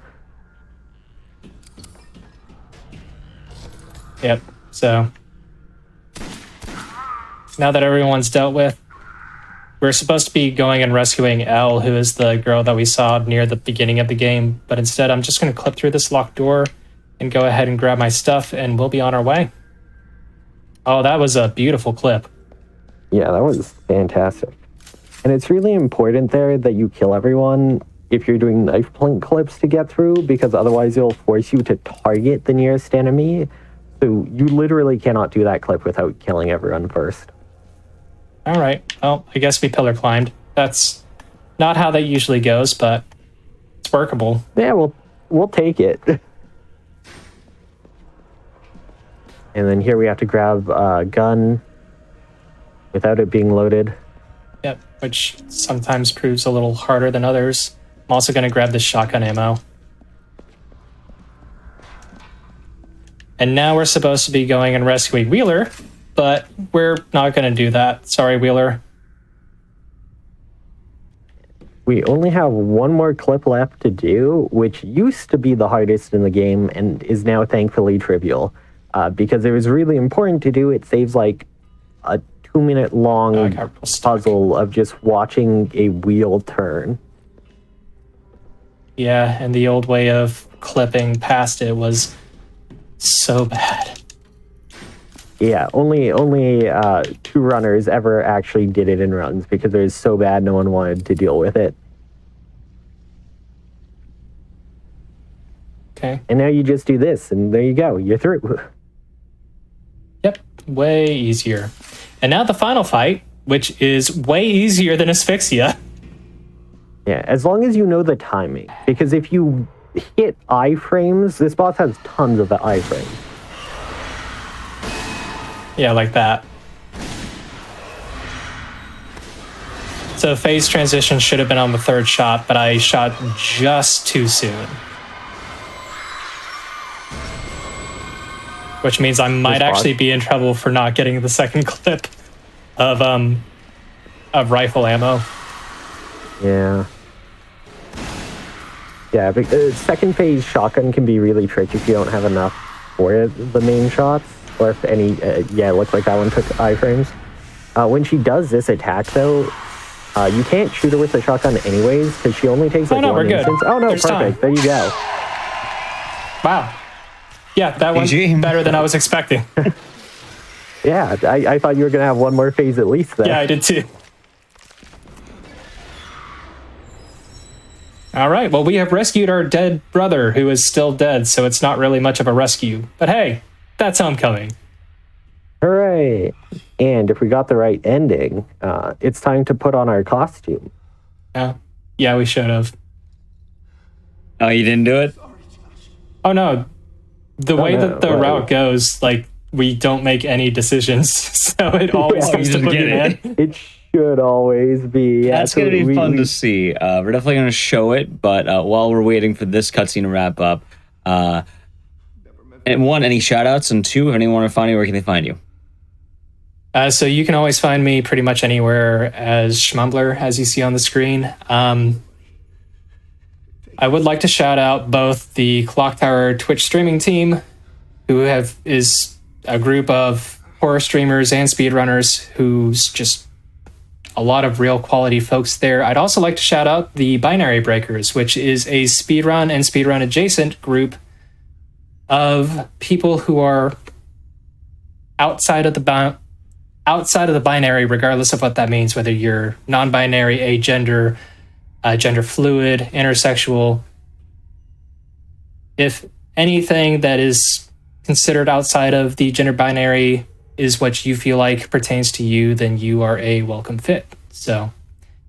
Yep, so now that everyone's dealt with, we're supposed to be going and rescuing Elle, who is the girl that we saw near the beginning of the game, but instead I'm just going to clip through this locked door and go ahead and grab my stuff, and we'll be on our way. Oh, that was a beautiful clip. Yeah, that was fantastic. And it's really important there that you kill everyone if you're doing knife point clips to get through, because otherwise it'll force you to target the nearest enemy. So you literally cannot do that clip without killing everyone first. All right. Well, I guess we pillar climbed. That's not how that usually goes, but it's workable. Yeah, we'll take it. And then here we have to grab a gun without it being loaded. Yep, which sometimes proves a little harder than others. I'm also going to grab the shotgun ammo. And now we're supposed to be going and rescuing Wheeler, but we're not going to do that. Sorry, Wheeler. We only have one more clip left to do, which used to be the hardest in the game and is now thankfully trivial. Because it was really important to do. It saves like a 2-minute long puzzle of just watching a wheel turn. Yeah, and the old way of clipping past it was so bad. Yeah, only 2 runners ever actually did it in runs because it was so bad no one wanted to deal with it. Okay. And now you just do this, and there you go. You're through. Yep, way easier. And now the final fight, which is way easier than Asphyxia. Yeah, as long as you know the timing. Because if you hit iframes, this boss has tons of iframes. Yeah, like that. So phase transition should have been on the 3rd shot, but I shot just too soon. Which means I might actually be in trouble for not getting the 2nd clip of rifle ammo. Yeah. Yeah, but second phase shotgun can be really tricky if you don't have enough for the main shots, or if any, yeah, it looks like that one took iframes. When she does this attack, though, you can't shoot her with the shotgun anyways, because she only takes like one instance. Oh, no, perfect. Time. There you go. Wow. Yeah, that one's better than I was expecting. Yeah, I thought you were going to have one more phase at least there. Yeah, I did too. All right. Well, we have rescued our dead brother, who is still dead, so it's not really much of a rescue. But hey, that's homecoming. Hooray! And if we got the right ending, it's time to put on our costume. Yeah, we should have. Oh, you didn't do it? Oh, no. The way that the route goes, like, we don't make any decisions, so it always comes to Boogeyman. It should always be. That's going to be fun to see. We're definitely going to show it, but while we're waiting for this cutscene to wrap up, and one, any shout-outs, and two, if anyone want to find you, where can they find you? So you can always find me pretty much anywhere as Schmumbler, as you see on the screen. I would like to shout out both the Clock Tower Twitch streaming team, who is a group of horror streamers and speedrunners who's just a lot of real quality folks there. I'd also like to shout out the Binary Breakers, which is a speedrun and speedrun adjacent group of people who are outside of the binary, regardless of what that means, whether you're non-binary, agender, gender fluid, intersexual. If anything that is considered outside of the gender binary is what you feel like pertains to you, then you are a welcome fit. So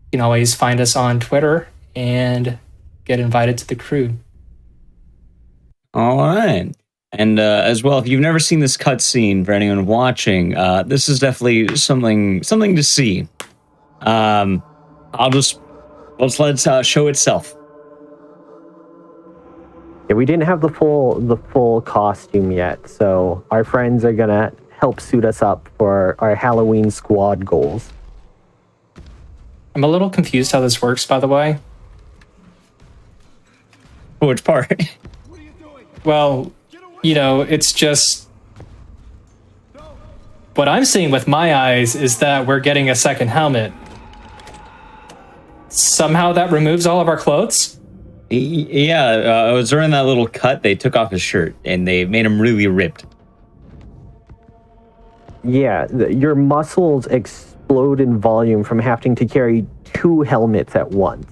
you can always find us on Twitter and get invited to the crew. All right. And as well, if you've never seen this cutscene, for anyone watching, this is definitely something to see. Let's let it show itself. Yeah, we didn't have the full costume yet, so our friends are gonna help suit us up for our Halloween squad goals. I'm a little confused how this works, by the way. Which part? Well, it's just... What I'm seeing with my eyes is that we're getting a second helmet. Somehow that removes all of our clothes? Yeah, it was during that little cut, they took off his shirt, and they made him really ripped. Yeah, your muscles explode in volume from having to carry 2 helmets at once.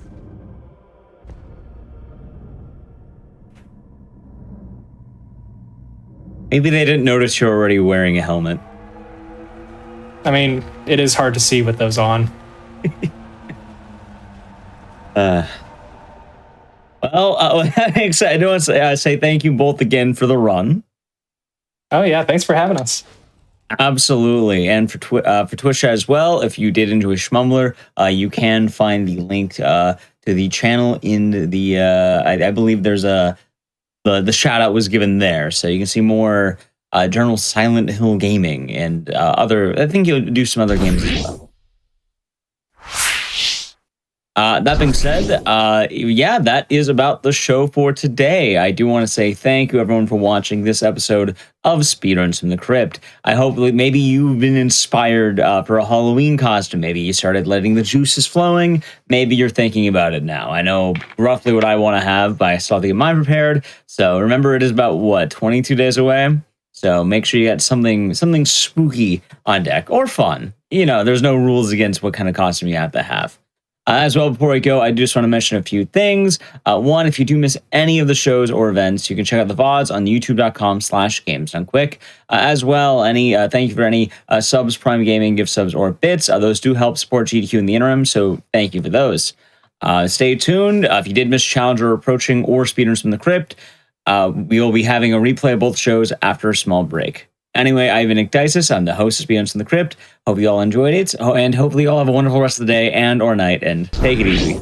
Maybe they didn't notice you're already wearing a helmet. I mean, it is hard to see with those on. I do want to say thank you both again for the run. Oh yeah, thanks for having us. Absolutely, and for Twitch as well. If you did enjoy Schmumbler, you can find the link to the channel in the. I believe there's the shout out was given there, so you can see more general Silent Hill gaming and other. I think you'll do some other games as well. That being said, that is about the show for today. I do want to say thank you, everyone, for watching this episode of Speedruns from the Crypt. I hope that maybe you've been inspired for a Halloween costume. Maybe you started letting the juices flowing. Maybe you're thinking about it now. I know roughly what I want to have, but I still have to get mine prepared. So remember, it is about, 22 days away? So make sure you got something spooky on deck, or fun. There's no rules against what kind of costume you have to have. As well, before I go, I just want to mention a few things. One, if you do miss any of the shows or events, you can check out the VODs on youtube.com/gamesdonequick. As well, thank you for any subs, Prime Gaming, gift subs, or bits. Those do help support GDQ in the interim, so thank you for those. Stay tuned. If you did miss Challenger Approaching or Speedruns from the Crypt, we will be having a replay of both shows after a small break. Anyway, I've been Nick Dices. I'm the host of Speedruns from the Crypt. Hope you all enjoyed it, and hopefully you all have a wonderful rest of the day and or night, and take it easy.